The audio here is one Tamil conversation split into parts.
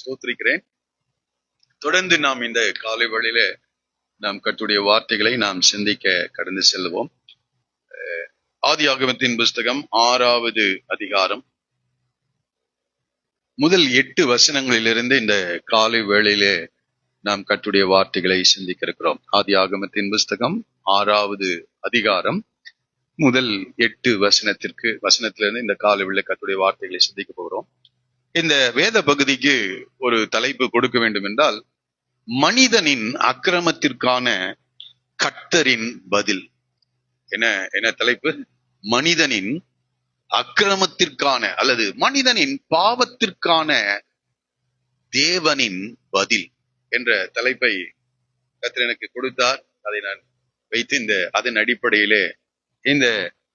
ஸ்தோத்திரிக்கிறேன். தொடர்ந்து நாம் இந்த காலை வேளையில நாம் கர்த்தருடைய வார்த்தைகளை நாம் சிந்திக்க கடந்து செல்வோம். ஆதியாகமத்தின் புஸ்தகம் 6வது அதிகாரம் முதல் 8 வசனங்களிலிருந்து இந்த காலை வேளையிலே நாம் கர்த்தருடைய வார்த்தைகளை சிந்திக்க இருக்கிறோம். ஆதியாகமத்தின் புஸ்தகம் 6வது அதிகாரம் முதல் 8 வசனத்திலிருந்து இந்த காலை வேளையில கர்த்தருடைய வார்த்தைகளை சிந்திக்க போகிறோம். இந்த வேத பகுதிக்கு ஒரு தலைப்பு கொடுக்க வேண்டும் என்றால், மனிதனின் அக்கிரமத்திற்கான கர்த்தரின் பதில். என்ன தலைப்பு? மனிதனின் அக்கிரமத்திற்கான அல்லது மனிதனின் பாவத்திற்கான தேவனின் பதில் என்ற தலைப்பை கர்த்தர் எனக்கு கொடுத்தார். அதை நான் வைத்து அதன் அடிப்படையிலே இந்த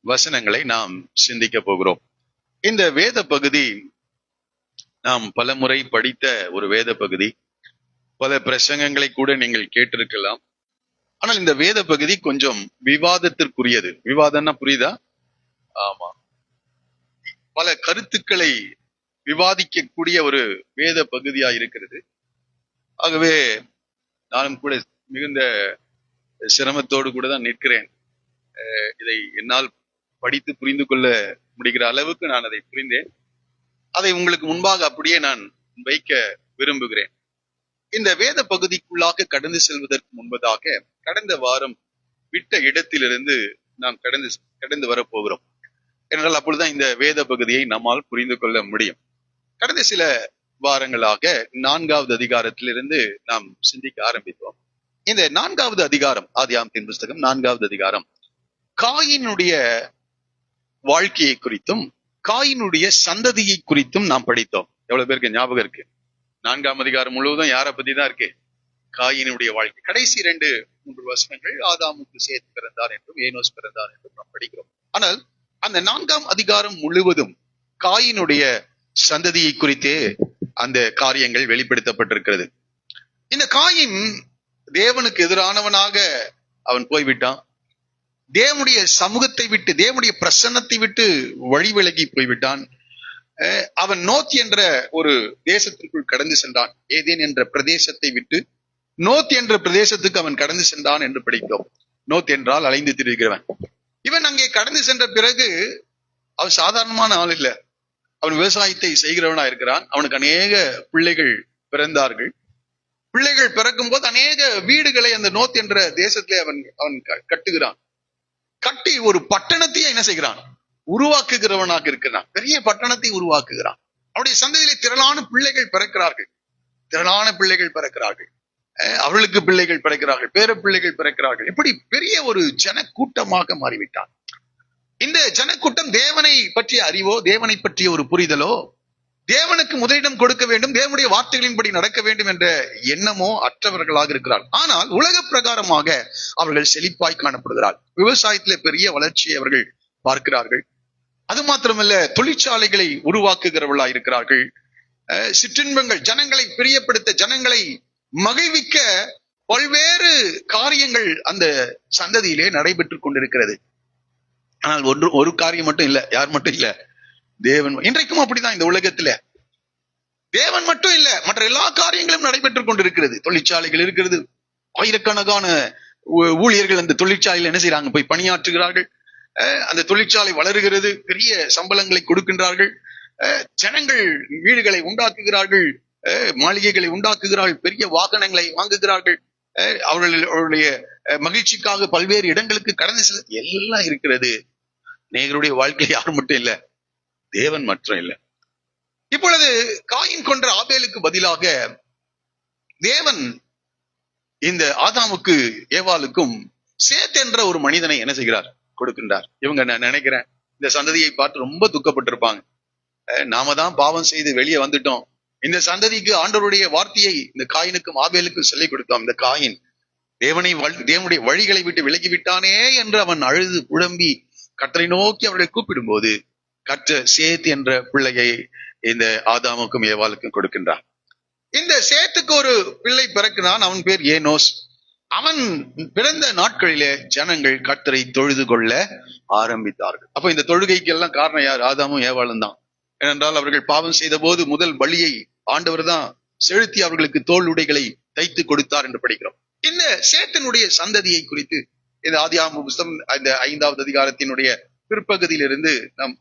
வசனங்களை நாம் சிந்திக்க போகிறோம். இந்த வேத பகுதி நாம் பல முறை படித்த ஒரு வேத பகுதி. பல பிரசங்கங்களை கூட நீங்கள் கேட்டிருக்கலாம். ஆனால் இந்த வேத பகுதி கொஞ்சம் விவாதத்திற்குரியது. விவாதம்னா புரியுதா? ஆமா, பல கருத்துக்களை விவாதிக்கக்கூடிய ஒரு வேத பகுதியா இருக்கிறது. ஆகவே நானும் கூட மிகுந்த சிரமத்தோடு கூட தான் நிற்கிறேன். இதை என்னால் படித்து புரிந்து கொள்ள முடிகிற அளவுக்கு நான் அதை புரிந்தேன். அதை உங்களுக்கு முன்பாக அப்படியே நான் வைக்க விரும்புகிறேன். இந்த வேத பகுதிக்குள்ளாக கடந்து செல்வதற்கு முன்பதாக கடந்த வாரம் விட்ட இடத்திலிருந்து நாம் கடந்து வரப்போகிறோம். என்றால் அப்பொழுதுதான் இந்த வேத பகுதியை நம்மால் புரிந்து கொள்ள முடியும். கடந்த சில வாரங்களாக 4வது அதிகாரத்திலிருந்து நாம் சிந்திக்க ஆரம்பித்தோம். இந்த 4வது அதிகாரம், ஆதியாகமத்தின் புஸ்தகம் 4வது அதிகாரம், காயினுடைய வாழ்க்கையை குறித்தும் காயினுடைய சந்ததியை குறித்தும் நாம் படித்தோம். எவ்வளவு பேருக்கு ஞாபகம் இருக்கு? 4ஆம் அதிகாரம் முழுவதும் யாரை பத்தி தான் இருக்கு? காயினுடைய வாழ்க்கை. கடைசி 2-3 வசனங்கள் ஆதாமுக்கு சேத் பிறந்தார் என்றும் ஏனோஸ் பிறந்தார் என்றும் நாம் படிக்கிறோம். ஆனால் அந்த 4ஆம் அதிகாரம் முழுவதும் காயினுடைய சந்ததியை குறித்தே அந்த காரியங்கள் வெளிப்படுத்தப்பட்டிருக்கிறது. இந்த காயின் தேவனுக்கு எதிரானவனாக அவன் போய்விட்டான். தேவனுடைய சமூகத்தை விட்டு, தேவனுடைய பிரசன்னத்தை விட்டு வழி விலகி போய்விட்டான். அவன் நோத் என்ற ஒரு தேசத்திற்குள் கடந்து சென்றான். ஏதேன் என்ற பிரதேசத்தை விட்டு நோத் என்ற பிரதேசத்துக்கு அவன் கடந்து சென்றான் என்று படிக்கிறோம். நோத் என்றால் அலைந்து திரிகிறவன். இவன் அங்கே கடந்து சென்ற பிறகு அவன் சாதாரணமான ஆள் இல்ல. அவன் விவசாயத்தை செய்கிறவனா இருக்கிறான். அவனுக்கு அநேக பிள்ளைகள் பிறந்தார்கள். பிள்ளைகள் பிறக்கும் போது அநேக வீடுகளை அந்த நோத் என்ற தேசத்திலே அவன் கட்டுகிறான். கட்டி ஒரு பட்டணத்தையே என்ன செய்கிறான்? உருவாக்குகிறவனாக இருக்கிறான். பெரிய பட்டணத்தை உருவாக்குகிறான். அவருடைய சந்ததியிலே திரளான பிள்ளைகள் பிறக்கிறார்கள். அவர்களுக்கு பிள்ளைகள் பிறக்கிறார்கள், பேர பிள்ளைகள் பிறக்கிறார்கள். இப்படி பெரிய ஒரு ஜனக்கூட்டமாக மாறிவிட்டான். இந்த ஜனக்கூட்டம் தேவனை பற்றிய அறிவோ, தேவனை பற்றிய ஒரு புரிதலோ, தேவனுக்கு முதலிடம் கொடுக்க வேண்டும், தேவனுடைய வார்த்தைகளின்படி நடக்க வேண்டும் என்ற எண்ணமோ அற்றவர்களாக இருக்கிறார்கள். ஆனால் உலக பிரகாரமாக அவர்கள் செழிப்பாய் காணப்படுகிறார்கள். விவசாயத்திலே பெரிய வளர்ச்சியை அவர்கள் பார்க்கிறார்கள். அது மாத்திரமல்ல, தொழிற்சாலைகளை உருவாக்குகிறவர்களாக இருக்கிறார்கள். சிற்றின்பங்கள், ஜனங்களை பிரியப்படுத்த, ஜனங்களை மகிழ்விக்க பல்வேறு காரியங்கள் அந்த சந்ததியிலே நடைபெற்றுக் கொண்டிருக்கிறது. ஆனால் ஒரு காரியம் மட்டும் இல்ல. யார் மட்டும் இல்ல? தேவன். இன்றைக்கும் அப்படிதான். இந்த உலகத்துல தேவன் மட்டும் இல்ல, மற்ற எல்லா காரியங்களும் நடைபெற்றுக் கொண்டிருக்கிறது. தொழிற்சாலைகள் இருக்கிறது. ஆயிரக்கணக்கான ஊழியர்கள் அந்த தொழிற்சாலையில் என்ன செய்யறாங்க? போய் பணியாற்றுகிறார்கள். அந்த தொழிற்சாலை வளருகிறது. பெரிய சம்பளங்களை கொடுக்கின்றார்கள். ஜனங்கள் வீடுகளை உண்டாக்குகிறார்கள், மாளிகைகளை உண்டாக்குகிறார்கள், பெரிய வாகனங்களை வாங்குகிறார்கள். அவர்களுடைய மகிழ்ச்சிக்காக பல்வேறு இடங்களுக்கு கடந்து செல்ல எல்லாம் இருக்கிறது. நேயர்களுடைய வாழ்க்கை யார் மட்டும் இல்ல? தேவன் மற்றும் இல்ல. இப்பொழுது காயின் கொன்ற ஆபேலுக்கு பதிலாக தேவன் இந்த ஆதாமுக்கு ஏவாளுக்கும் சேத் என்ற ஒரு மனிதனை என்ன செய்கிறார்? கொடுக்கின்றார். இவங்க நான் நினைக்கிறேன் இந்த சந்ததியை பார்த்து ரொம்ப துக்கப்பட்டிருப்பாங்க. நாம தான் பாவம் செய்து வெளியே வந்துட்டோம். இந்த சந்ததிக்கு ஆண்டவருடைய வார்த்தையை இந்த காயினுக்கும் ஆபேலுக்கும் சொல்லிக் கொடுத்தோம். இந்த காயின் தேவனுடைய வழிகளை விட்டு விலகி விட்டானே என்று அவன் அழுது புலம்பி கர்த்தரை நோக்கி அவர்களை கூப்பிடும் போது கர்த்தர் சேத் என்ற பிள்ளையை இந்த ஆதாமுக்கும் ஏவாளுக்கும் கொடுக்கின்றார். இந்த சேத்துக்கு ஒரு பிள்ளை பிறக்கிறான். அவன் பேர் ஏனோஸ். அவன் பிறந்த நாட்களிலே ஜனங்கள் கர்த்தரை தொழுது கொள்ள ஆரம்பித்தார்கள். அப்ப இந்த தொழுகைக்கு எல்லாம் காரணம் யார்? ஆதாமும் ஏவாளும் தான். ஏனென்றால் அவர்கள் பாவம் செய்த போது முதல் பலியை ஆண்டவர் தான் செலுத்தி அவர்களுக்கு தோல் உடைகளை தைத்து கொடுத்தார் என்று படிக்கிறோம். இந்த சேத்தனுடைய சந்ததியை குறித்து இந்த ஆதியாகம புத்தகம் இந்த 5வது அதிகாரத்தினுடைய பிற்பகுதியிலிருந்து நாம்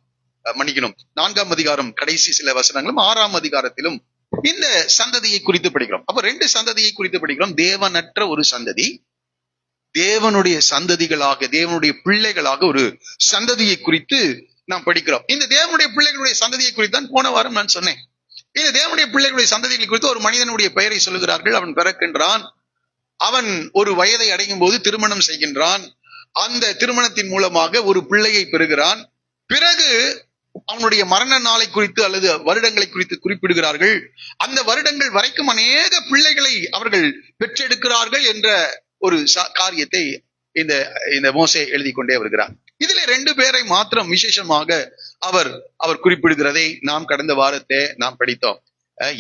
மன்னிக்கணும் 4ஆம் அதிகாரம் கடைசி சில வசனங்களும் 6ஆம் அதிகாரத்திலும் இந்த சந்ததியை குறித்து படிக்கிறோம். அப்ப 2 சந்ததியை குறித்து படிக்கிறோம். தேவனற்ற ஒரு சந்ததி, தேவனுடைய சந்ததிகளாக, தேவனுடைய பிள்ளைகளாக ஒரு சந்ததியை குறித்து நாம் படிக்கிறோம். இந்த தேவனுடைய பிள்ளைகளுடைய சந்ததியை குறித்து தான் போன வாரம் நான் சொன்னேன். இந்த தேவனுடைய பிள்ளைகளுடைய சந்ததிகளை குறித்து ஒரு மனிதனுடைய பெயரை சொல்லுகிறார்கள். அவன் பிறக்கின்றான், அவன் ஒரு வயதை அடையும் போது திருமணம் செய்கின்றான், அந்த திருமணத்தின் மூலமாக ஒரு பிள்ளையை பெறுகிறான். பிறகு அவனுடைய மரண நாளை குறித்து அல்லது வருடங்களை குறித்து குறிப்பிடுகிறார்கள். அந்த வருடங்கள் வரைக்கும் அநேக பிள்ளைகளை அவர்கள் பெற்றெடுக்கிறார்கள் என்ற ஒரு காரியத்தை இந்த மோசே எழுதி கொண்டே வருகிறார். இதுல 2 பேரை மாத்திரம் விசேஷமாக அவர் குறிப்பிடுகிறதை நாம் கடந்த வாரத்தை நாம் படித்தோம்.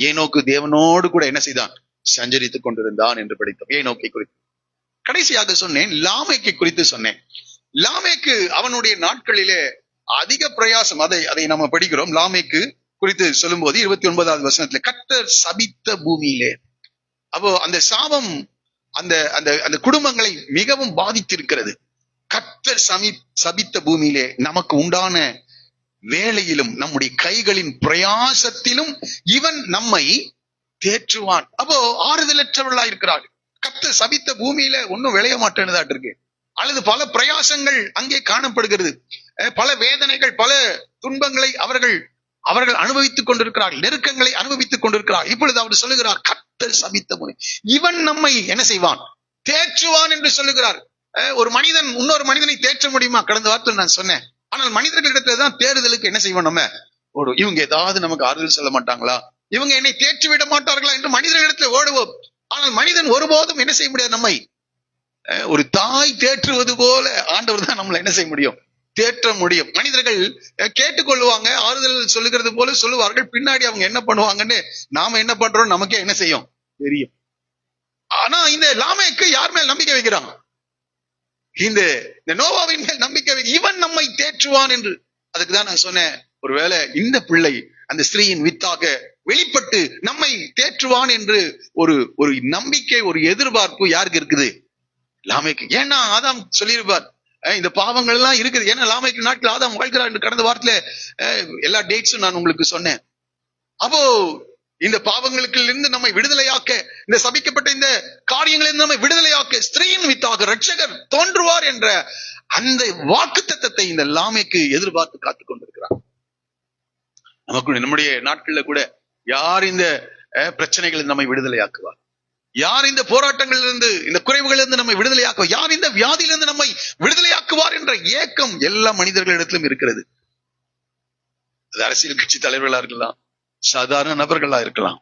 ஏனோக்கு தேவனோடு கூட என்ன செய்தான்? சஞ்சரித்துக் கொண்டிருந்தான் என்று படித்தோம். ஏனோக்கை குறித்து. கடைசியாக சொன்னேன், லாமேக்கை குறித்து சொன்னேன். லாமேக்கு அவனுடைய நாட்களிலே அதிக பிரயாசம், அதை நம்ம படிக்கிறோம். லாமேக்கு குறித்து சொல்லும் போது 29வது வசனத்துல கர்த்தர் சபித்த பூமியிலே, அப்போ அந்த சாபம் அந்த குடும்பங்களை மிகவும் பாதித்திருக்கிறது. கர்த்தர் சபித்த பூமியிலே நமக்கு உண்டான வேலையிலும் நம்முடைய கைகளின் பிரயாசத்திலும் இவன் நம்மை தேற்றுவான். அப்போ ஆறுதலற்றவர்களா இருக்கிறார்கள். கர்த்தர் சபித்த பூமியில ஒன்னும் விளைய மாட்டேன்னுதான் இருக்கு, அல்லது பல பிரயாசங்கள் அங்கே காணப்படுகிறது, பல வேதனைகள், பல துன்பங்களை அவர்கள் அனுபவித்துக் கொண்டிருக்கிறார்கள், நெருக்கங்களை அனுபவித்துக் கொண்டிருக்கிறார். இப்பொழுது அவர் சொல்லுகிறார், கர்த்தர் சபித்த பூமி இவன் நம்மை என்ன செய்வான்? தேற்றுவான் என்று சொல்லுகிறார். ஒரு மனிதன் இன்னொரு மனிதனை தேற்ற முடியுமா? கடந்த வாரத்தில் நான் சொன்னேன். ஆனால் மனிதர்களிடத்துல தான் தேறுதலுக்கு என்ன செய்வோம் நம்ம? இவங்க ஏதாவது நமக்கு ஆறுதல் சொல்ல மாட்டாங்களா, இவங்க என்னை தேற்றி விட மாட்டார்களா என்று மனிதர்களிடத்துல ஓடுவோம். ஆனால் மனிதன் ஒருபோதும் என்ன செய்ய முடியாது. நம்மை ஒரு தாய் தேற்றுவது போல ஆண்டவர் தான் நம்மளை என்ன செய்ய முடியும்? தேற்ற முடியும். மனிதர்கள் கேட்டுக்கொள்வாங்க, ஆறுதல் சொல்லுகிறது போல சொல்லுவார்கள். பின்னாடி அவங்க என்ன பண்ணுவாங்கன்னு நாம என்ன பண்றோம் நமக்கே என்ன செய்யும் தெரியும். ஆனா இந்த லாமேக்கு யார் மேல் நம்பிக்கை வைக்கிறான்? இந்த நோவாவின் மேல் நம்பிக்கை இவன் நம்மை தேற்றுவான் என்று. அதுக்குதான் நான் சொன்னேன், ஒருவேளை இந்த பிள்ளை அந்த ஸ்திரீயின் வித்தாக வெளிப்பட்டு நம்மை தேற்றுவான் என்று ஒரு நம்பிக்கை, ஒரு எதிர்பார்ப்பு யாருக்கு இருக்குது? லாமேக்கு. ஏன்னா ஆதாம் சொல்லியிருப்பார், இந்த பாவங்கள் எல்லாம் இருக்குது. ஏன்னா லாமேக்கு நாட்டில் ஆதாம் வாழ்கிறார் என்று கடந்த வாரத்துல எல்லா டேட்ஸும் நான் உங்களுக்கு சொன்னேன். அப்போ இந்த பாவங்களுக்கு இருந்து நம்மை விடுதலையாக்க, இந்த சபிக்கப்பட்ட இந்த காரியங்களிலிருந்து நம்மை விடுதலையாக்க ஸ்திரீயின் வித்தாக ரட்சகர் தோன்றுவார் என்ற அந்த வாக்குத்தத்தத்தை இந்த லாமேக்கு எதிர்பார்த்து காத்துக் கொண்டிருக்கிறார். நமக்கு நம்முடைய நாட்கள்ல கூட யார் இந்த பிரச்சனைகளில் நம்மை விடுதலையாக்குவார்? யார் இந்த போராட்டங்களிலிருந்து, இந்த குறைவுகளிலிருந்து நம்மை விடுதலையாக்குவார்? யார் இந்த வியாதியிலிருந்து நம்மை விடுதலையாக்குவார் என்ற ஏக்கம் எல்லா மனிதர்களிடத்திலும் இருக்கிறது. அது அரசியல் கட்சி தலைவர்களா இருக்கலாம், சாதாரண நபர்களா இருக்கலாம்,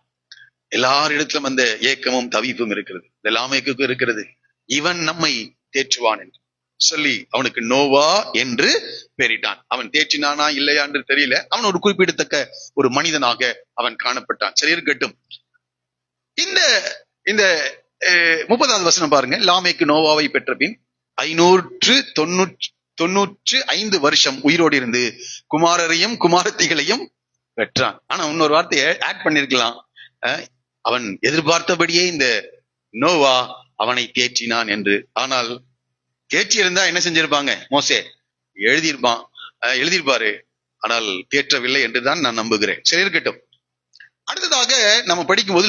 எல்லாரிடத்திலும் அந்த ஏக்கமும் தவிப்பும் இருக்கிறது. இந்த லாமேக்கு இருக்கிறது. இவன் நம்மை தேற்றுவான் என்று சொல்லி அவனுக்கு நோவா என்று பெயரிட்டான். அவன் தேற்றினானா இல்லையா என்று தெரியல. அவன் ஒரு குறிப்பிடத்தக்க ஒரு மனிதனாக அவன் காணப்பட்டான். சரி, இருக்கட்டும். இந்த 30வது வசனம் பாருங்க. லாமேக்கு நோவாவை பெற்ற பின் 595 வருஷம் உயிரோடு இருந்து குமாரரையும் குமாரத்திகளையும் பெற்றான். ஆனா இன்னொரு வார்த்தையை ஆட் பண்ணிருக்கலாம். அவன் எதிர்பார்த்தபடியே இந்த நோவா அவனை தேற்றினான் என்று. ஆனால் தேற்றி இருந்தா என்ன செஞ்சிருப்பாங்க? மோசே எழுதியிருப்பாரு. ஆனால் தேற்றவில்லை என்றுதான் நான் நம்புகிறேன். சரி, இருக்கட்டும். அடுத்ததாக நம்ம படிக்கும்போது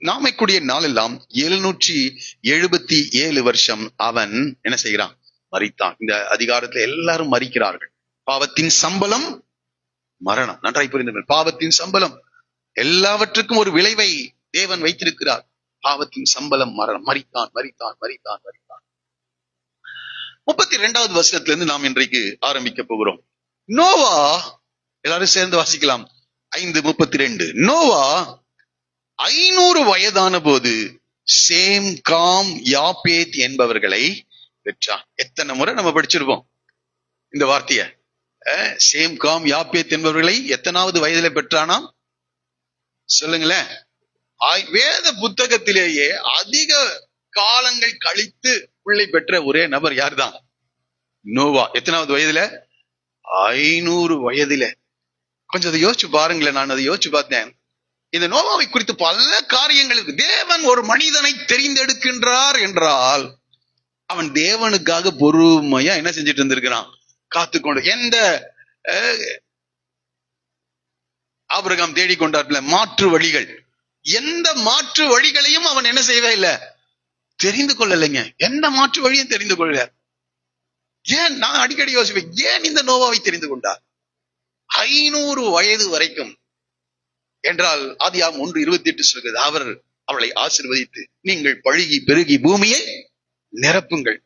லாமேக்குடைய நாளெல்லாம் 777 வருஷம் அவன் என்ன செய்கிறான்? மரித்தான். இந்த அதிகாரத்துல எல்லாரும் மரிக்கிறார்கள். பாவத்தின் சம்பளம் மரணம். நன்றாய் புரிந்து, பாவத்தின் சம்பளம், எல்லாவற்றுக்கும் ஒரு விளைவை தேவன் வைத்திருக்கிறார். பாவத்தின் சம்பளம் மரணம். மரித்தான். 32வது வசனத்திலிருந்து நாம் இன்றைக்கு ஆரம்பிக்க போகிறோம். நோவா, எல்லாரும் சேர்ந்து வாசிக்கலாம். 5:32. நோவா 500 வயதான போது சேம், காம், யாப்பேத் என்பவர்களை பெற்றான். எத்தனை முறை நம்ம படிச்சிருப்போம் இந்த வார்த்தைய? சேம், காம், யாப்பேத் என்பவர்களை எத்தனாவது வயதில பெற்றானாம்? சொல்லுங்களேன். வேத புத்தகத்திலேயே அதிக காலங்கள் கழித்து பிள்ளை பெற்ற ஒரே நபர் யார்தான்? நோவா. எத்தனாவது வயதுல? 500 வயதில. கொஞ்சம் அதை யோசிச்சு பாருங்களேன். நான் அதை யோசிச்சு பார்த்தேன். இந்த நோவாவை குறித்து பல காரியங்களுக்கு தேவன் ஒரு மனிதனை தெரிந்தெடுக்கின்றார் என்றால் அவன் தேவனுக்காக பொறுமையா என்ன செஞ்சுட்டு இருந்திருக்கிறான், காத்துக்கொண்டு. எந்த ஆபிரகாம் தேடிக்கொண்டார்ல மாற்று வழிகள், எந்த மாற்று வழிகளையும் அவன் என்ன செய்யவே இல்லை, தெரிந்து கொள்ளலைங்க. எந்த மாற்று வழியும் தெரிந்து கொள்ள. ஏன் நான் அடிக்கடி யோசிப்பேன், ஏன் இந்த நோவாவை தெரிந்து கொண்டார் 500 வயது வரைக்கும் என்றால்? ஆதியாகமம் 1:28 சொல்கிறது, அவர் அவளை ஆசீர்வதித்து நீங்கள் பழுகி பெருகி பூமியை நிரப்புங்கள்.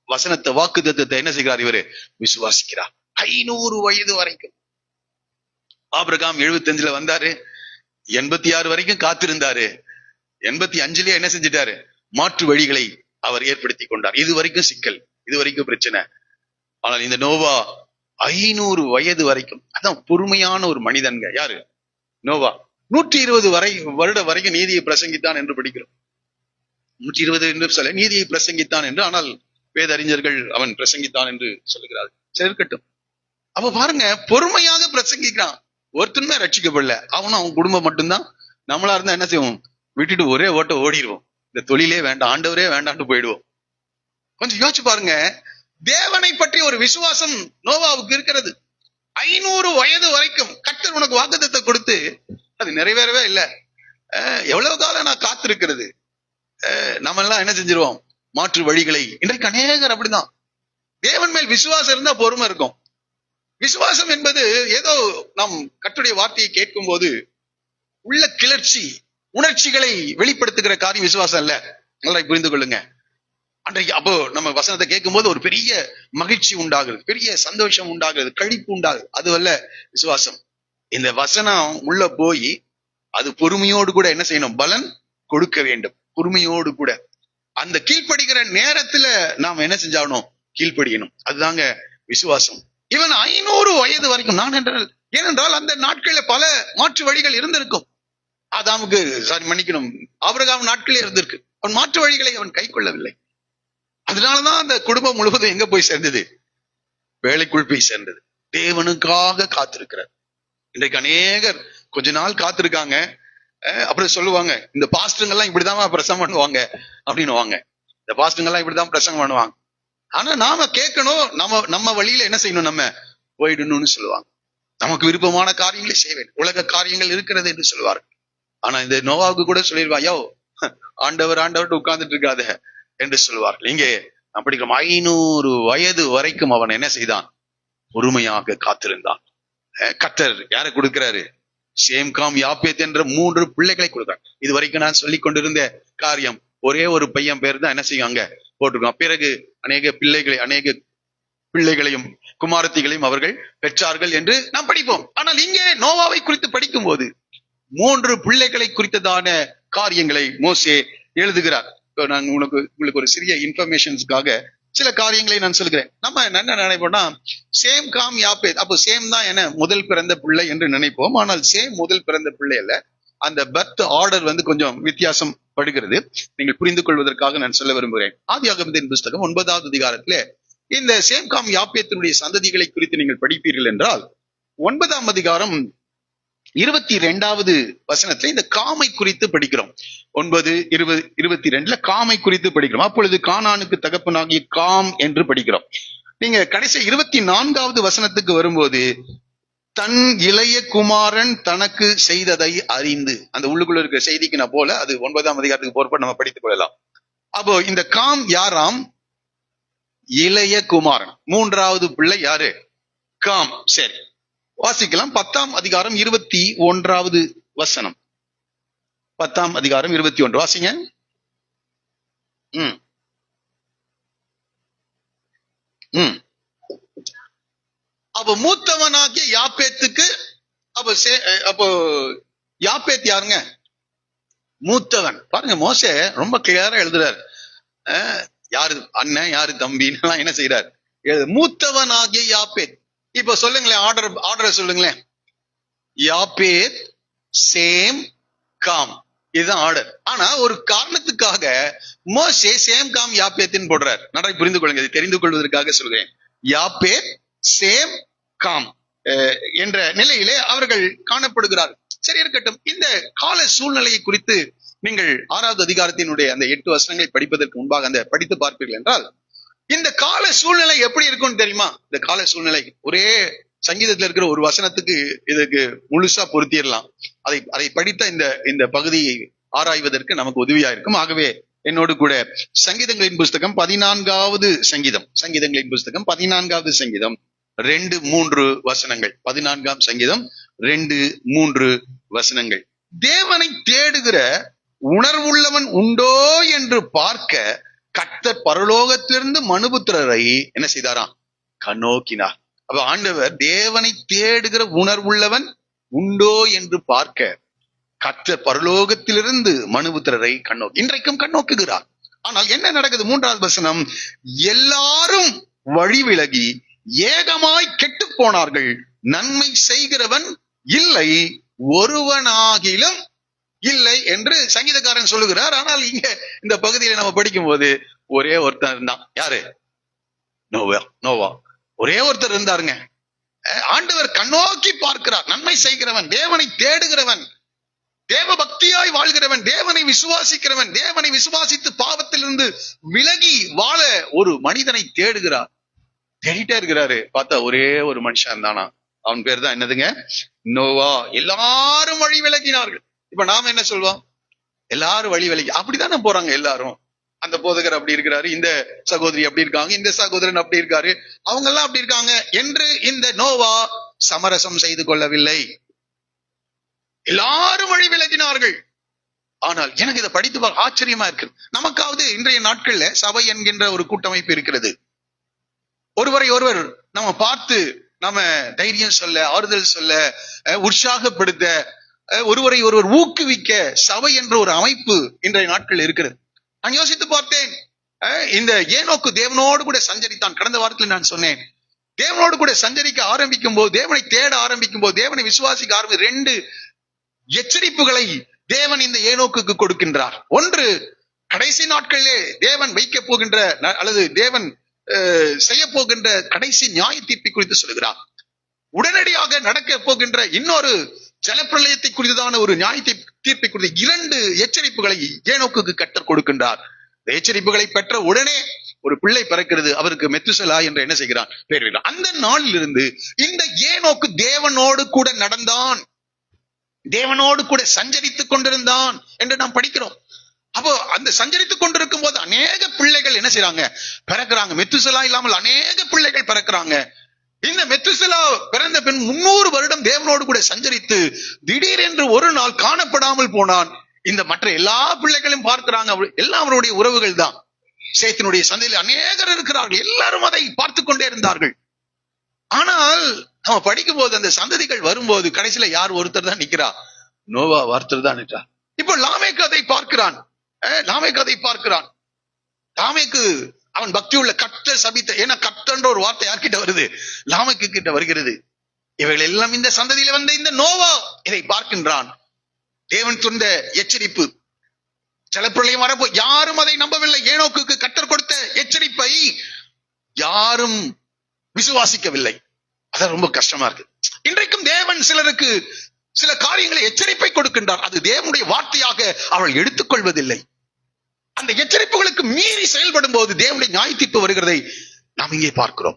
வசனத்தை வாக்குத்தத்தத்தை என்ன செய்கிறார் இவரு, விசுவாசிக்கிறார். 500 வயது வரைக்கும். ஆபிரகாம் 75ல வந்தாரு, 86 வரைக்கும் காத்திருந்தாரு. 85லயே என்ன செஞ்சிட்டாரு, மாற்று வழிகளை அவர் ஏற்படுத்தி கொண்டார். இது வரைக்கும் சிக்கல், இது வரைக்கும் பிரச்சனை. ஆனால் இந்த நோவா 500 வயது வரைக்கும், அதான் பொறுமையான ஒரு மனிதன்க. யாரு நோவா? 120 வருட வரைக்கும் நீதியை பிரசங்கித்தான் என்று படிக்கிறோம். 120 என்று சொல்ல நீதியை பிரசங்கித்தான் என்று, ஆனால் வேத அறிஞர்கள் அவன் பிரசங்கித்தான் என்று சொல்லுகிறார்கள். சரி, இருக்கட்டும். அப்ப பாருங்க, பொறுமையாக பிரசங்கிக்கிறான். ஒருத்தனுமே ரட்சிக்கப்படல, அவனும் அவன் குடும்பம் மட்டும்தான். நம்மளா இருந்தா என்ன செய்வோம், விட்டுட்டு ஒரே ஓட்ட ஓடிடுவோம். இந்த தொழிலே வேண்டாம், ஆண்டவரே வேண்டாம்னு போயிடுவோம். கொஞ்சம் யோசிச்சு பாருங்க, தேவனை பற்றி ஒரு விசுவாசம் நோவாவுக்கு இருக்கிறது. 500 வயது வரைக்கும் கர்த்தர் உனக்கு வாக்குத்தத்தத்தை கொடுத்து அது நிறைவேறவே இல்லை. எவ்வளவு காலம் நான் காத்திருக்கிறது. நம்ம எல்லாம் என்ன செஞ்சிருவோம், மாற்று வழிகளை. இன்றைக்கு அநேகர் அப்படிதான். தேவன் மேல் விசுவாசம் இருந்தா பொறுமை இருக்கும். விசுவாசம் என்பது ஏதோ நாம் கர்த்தருடைய வார்த்தையை கேட்கும் போது உள்ள கிளர்ச்சி உணர்ச்சிகளை வெளிப்படுத்துகிற காரியம் விசுவாசம் அல்ல. நல்லா புரிந்து கொள்ளுங்க. அன்றைக்கு அப்போ நம்ம வசனத்தை கேட்கும் போது ஒரு பெரிய மகிழ்ச்சி உண்டாகுது, பெரிய சந்தோஷம் உண்டாகுது, கழிப்பு உண்டாகுது. அது அல்ல விசுவாசம். இந்த வசனம் உள்ள போய் அது பொறுமையோடு கூட என்ன செய்யணும், பலன் கொடுக்க வேண்டும். பொறுமையோடு கூட அந்த கீழ்ப்படுகிற நேரத்துல நாம் என்ன செஞ்சாகணும், கீழ்ப்படியணும். அதுதாங்க விசுவாசம். இவன் 500 வயது வரைக்கும், ஏனென்றால் அந்த நாட்கள்ல பல மாற்று வழிகள் இருந்திருக்கும். ஆதாமுக்கு மன்னிக்கணும், ஆபிரகாம் நாட்களே இருந்திருக்கு. அவன் மாற்று வழிகளை அவன் கை கொள்ளவில்லை. அதனாலதான் அந்த குடும்பம் முழுவதும் எங்க போய் சேர்ந்தது, வேலைக்குள் போய் சேர்ந்தது. தேவனுக்காக காத்திருக்கிறார். இன்றைக்கு அநேகர் கொஞ்ச நாள் காத்திருக்காங்க, அப்புறம் சொல்லுவாங்க இந்த பாஸ்டருங்கெல்லாம் இப்படிதான் பிரசங்கம் பண்ணுவாங்க அப்படின்னு வாங்க. இந்த பாஸ்டருங்கெல்லாம் இப்படிதான் பிரசங்கம் பண்ணுவாங்க. ஆனா நாம கேட்கணும், நம்ம வழியில என்ன செய்யணும், நம்ம போயிடணும்னு சொல்லுவாங்க. நமக்கு விருப்பமான காரியங்களை செய்ய வேண்டும், உலக காரியங்கள் இருக்கிறது என்று சொல்லுவார்கள். ஆனா இந்த நோவாவுக்கு கூட சொல்லிடுவா, யோ ஆண்டவர் ஆண்டவர் உட்கார்ந்துட்டு இருக்காத என்று சொல்வார்கள். இங்கே அப்படி 500 வயது வரைக்கும் அவன் என்ன செய்தான், பொறுமையாக காத்திருந்தான். கர்த்தர் யாரை கொடுக்கிறாரு, சேம் காம் யாப்பேத் என்ற 3 பிள்ளைகளை கொடுத்தார். இது வரைக்கும் நான் சொல்லிக் கொண்டிருந்த காரியம், ஒரே ஒரு பையன் பேர் தான் என்ன செய்யும் அங்க போட்டிருக்கான். பிறகு அநேக பிள்ளைகளையும் குமாரத்திகளையும் அவர்கள் பெற்றார்கள் என்று நாம் படிப்போம். ஆனால் இங்கே நோவாவை குறித்து படிக்கும் போது 3 பிள்ளைகளை குறித்ததான காரியங்களை மோசே எழுதுகிறார். நான் உங்களுக்கு ஒரு சிறிய இன்ஃபர்மேஷன்ஸ்க்காக சில காரியங்களை நான் சொல்கிறேன். நம்ம என்ன நினைப்போம்னா, சேம் காம் யாப்பேத், அப்போ சேம் தான் என்ன முதல் பிறந்த பிள்ளை என்று நினைப்போம். ஆனால் சேம் முதல் பிறந்த பிள்ளை அல்ல. அந்த பர்த் ஆர்டர் கொஞ்சம் வித்தியாசம் படுகிறது. நீங்கள் புரிந்து கொள்வதற்காக நான் சொல்ல விரும்புகிறேன். ஆதியாகமத்தின் புஸ்தகம் 9வது அதிகாரத்திலே இந்த சேம் காம் யாப்பேத்தினுடைய சந்ததிகளை குறித்து நீங்கள் படிப்பீர்கள் என்றால் 9ஆம் அதிகாரம் 22வது வசனத்துல இந்த காமை குறித்து படிக்கிறோம். 9:22 காமை குறித்து படிக்கிறோம். அப்பொழுது கானானுக்கு தகப்பனாகிய காம் என்று படிக்கிறோம். நீங்க கடைசி 24வது வசனத்துக்கு வரும்போது தன் இளைய குமாரன் தனக்கு செய்ததை அறிந்து, அந்த உள்ளுக்குள்ள இருக்கிற செய்திக்கு நான் போல, அது 9ஆம் அதிகாரத்துக்கு போறப்ப நம்ம படித்துக் கொள்ளலாம். அப்போ இந்த காம் யாராம், இளைய குமாரன். 3வது பிள்ளை யாரு, காம். சரி, வாசிக்கலாம். 10ஆம் அதிகாரம் 21வது வசனம். 10ஆம் அதிகாரம் 21 வாசிங்க. அப்ப மூத்தவனாகிய யாப்பேத்துக்கு, அப்போ யாப்பேத் யாருங்க, மூத்தவன். பாருங்க, மோசே ரொம்ப கிளியரா எழுதுறாரு. யாரு அண்ணன் யாரு தம்பின்னு என்ன செய்யறாரு, மூத்தவனாகிய யாப்பேத். இப்ப சொல்லுங்களேன், ஆர்டர் சொல்லுங்களேன். யாப்பேத், சேம், காம், இதுதான் ஆர்டர். ஆனா ஒரு காரணத்துக்காக மோசே சேம் காம் யாப்பேத்தின் போடுறார். நன்றாக புரிந்து கொள்ளுங்க, இதை தெரிந்து கொள்வதற்காக சொல்கிறேன். யாப்பேத், சேம், காம் என்ற நிலையிலே அவர்கள் காணப்படுகிறார்கள். சரி இருக்கட்டும். இந்த கால சூழ்நிலையை குறித்து நீங்கள் 6வது அதிகாரத்தினுடைய அந்த 8 வசனங்களை படிப்பதற்கு முன்பாக அந்த படித்து பார்ப்பீர்கள் என்றால், இந்த கால சூழ்நிலை எப்படி இருக்கும்னு தெரியுமா? இந்த கால சூழ்நிலை ஒரே சங்கீதத்துல இருக்கிற ஒரு வசனத்துக்கு இதுக்கு முழுசா பொருத்திடலாம். அதை படித்த இந்த பகுதியை ஆராய்வதற்கு நமக்கு உதவியா இருக்கும். ஆகவே என்னோடு கூட சங்கீதங்களின் புஸ்தகம் 14வது சங்கீதம், சங்கீதங்களின் புஸ்தகம் 14வது சங்கீதம் 2-3 வசனங்கள். 14ஆம் சங்கீதம் 2-3 வசனங்கள். தேவனை தேடுகிற உணர்வுள்ளவன் உண்டோ என்று பார்க்க கர்த்தர் பரலோகத்திலிருந்து மனுபுத்திரரை என்ன செய்தாராம்? கண்ணோக்கினார். அப்ப ஆண்டவர் தேவனை தேடுகிற உணர்வுள்ளவன் உண்டோ என்று பார்க்க கர்த்தர் பரலோகத்திலிருந்து மனுபுத்திரரை கண்ணோக்கி, இன்றைக்கும் கண்ணோக்குகிறார். ஆனால் என்ன நடக்குது? 3வது வசனம், எல்லாரும் வழி விலகி ஏகமாய் கெட்டு போனார்கள், நன்மை செய்கிறவன் இல்லை, ஒருவனாகிலும் இல்லை என்று சங்கீதக்காரன் சொல்லுகிறார். ஆனால் இங்க இந்த பகுதியில நம்ம படிக்கும் போது ஒரே ஒருத்தர் இருந்தான். யாரு? நோவா. ஒரே ஒருத்தர் இருந்தாருங்க. ஆண்டவர் கண்ணோக்கி பார்க்கிறார். நன்மை செய்கிறவன், தேவனை தேடுகிறவன், தேவ பக்தியாய் வாழ்கிறவன், தேவனை விசுவாசிக்கிறவன், தேவனை விசுவாசித்து பாவத்திலிருந்து விலகி வாழ ஒரு மனிதனை தேடுகிறார். தேடிட்டே இருக்கிறாரு. பார்த்தா ஒரே ஒரு மனுஷன் இருந்தானா. அவன் பேர் தான் என்னதுங்க? நோவா. எல்லாரும் வழி விலகினார்கள். இப்ப நாம என்ன சொல்வோம்? எல்லாரும் வழி விலகி அப்படித்தானே போறாங்க எல்லாரும். அந்த போதகர் அப்படி இருக்கிறாரு, இந்த சகோதரி அப்படி இருக்காங்க, இந்த சகோதரன் அப்படி இருக்காரு, அவங்க எல்லாம் அப்படி இருக்காங்க என்று இந்த நோவா சமரசம் செய்து கொள்ளவில்லை. எல்லாரும் வழி விலகினார்கள். ஆனால் எனக்கு இதை படித்து ஆச்சரியமா இருக்கு. நமக்காவது இன்றைய நாட்கள்ல சபை என்கின்ற ஒரு கூட்டமைப்பு இருக்கிறது. ஒருவரை ஒருவர் நம்ம பார்த்து நம்ம தைரியம் சொல்ல, ஆறுதல் சொல்ல, உற்சாகப்படுத்த, ஒருவரை ஒருவர் ஊக்குவிக்க சபை என்ற ஒரு அமைப்பு இன்றைய நாட்கள் இருக்கிறது. நான் யோசித்து பார்த்தேன். இந்த ஏனோக்கு தேவனோடு கூட சஞ்சரித்தான். கடந்த வாரத்தில் நான் சொன்னேன், தேவனோடு கூட சஞ்சரிக்க ஆரம்பிக்கும் போது, தேவனை தேட ஆரம்பிக்கும் போது, தேவனை விசுவாசிக்க ஆரம்பிக்கும் 2 எச்சரிப்புகளை தேவன் இந்த ஏனோக்குக்கு கொடுக்கின்றார். ஒன்று, கடைசி நாட்களிலே தேவன் வைக்க போகின்ற அல்லது தேவன் செய்ய போகின்ற கடைசி நியாய தீர்ப்பை குறித்து சொல்கிறார். உடனடியாக நடக்க போகின்ற இன்னொரு ஜலப்பிரளயத்தை குறித்ததான ஒரு நியாய தீர்ப்பை குறித்து 2 எச்சரிப்புகளை ஏனோக்குக்கு கர்த்தர் கொடுக்கின்றார். எச்சரிப்புகளை பெற்ற உடனே ஒரு பிள்ளை பிறக்கிறது. அவருக்கு மெத்துசலா என்று என்ன செய்கிறான்? பேர் வைக்கிறான். அந்த நாளிலிருந்து இந்த ஏனோக்கு தேவனோடு கூட நடந்தான், தேவனோடு கூட சஞ்சரித்துக் கொண்டிருந்தான் என்று நாம் படிக்கிறோம். அப்போ அந்த சஞ்சரித்துக் கொண்டிருக்கும் போது அநேக பிள்ளைகள் என்ன செய்யறாங்க? பிறக்கிறாங்க. மெத்துசலா இல்லாமல் அநேக பிள்ளைகள் பிறக்கிறாங்க. இந்த மெத்துசலா பிறந்த பின் 300 வருடம் தேவனோடு கூட சஞ்சரித்து திடீரென்று ஒரு நாள் காணப்படாமல் போனான். இந்த மற்ற எல்லா பிள்ளைகளையும் பார்க்கிறாங்க. எல்லாம் அவருடைய உறவுகள் தான். சேத்தினுடைய சந்தையில் அநேகர் இருக்கிறார்கள். எல்லாரும் அதை பார்த்து கொண்டே இருந்தார்கள். ஆனால் நம்ம படிக்கும் போது அந்த சந்ததிகள் வரும்போது கடைசியில யார்? ஒருத்தர் தான் நிக்கிறா. நோவா ஒருத்தர் தான் நிற்கிறா. இப்போ லாமேக்கு அதை பார்க்கிறான். லாமேக்கு அவன் பக்தி உள்ள கர்த்தர் சபித்த, ஏன்னா கர்த்தர்ன்ற ஒரு வார்த்தை யார்கிட்ட வருது? லாமேக்கு கிட்ட வருகிறது. இவைகள் எல்லாம் இந்த சந்ததியில வந்த இந்த நோவா இதை பார்க்கின்றான். தேவன் சொன்ன எச்சரிப்பு, ஜலப்பிரளயம் வரப்போ யாரும் அதை நம்பவில்லை. ஏனோக்குக்கு கர்த்தர் கொடுத்த எச்சரிப்பை யாரும் விசுவாசிக்கவில்லை. அதான் ரொம்ப கஷ்டமா இருக்கு. இன்றைக்கும் தேவன் சிலருக்கு சில காரியங்களை எச்சரிப்பை கொடுக்கின்றார். அது தேவனுடைய வார்த்தையாக அவள் எடுத்துக்கொள்வதில்லை. அந்த எச்சரிப்புகளுக்கு மீறி செயல்படும் போது தேவனுடைய நியாய தீர்ப்பு வருகிறதை நாம் இங்கே பார்க்கிறோம்.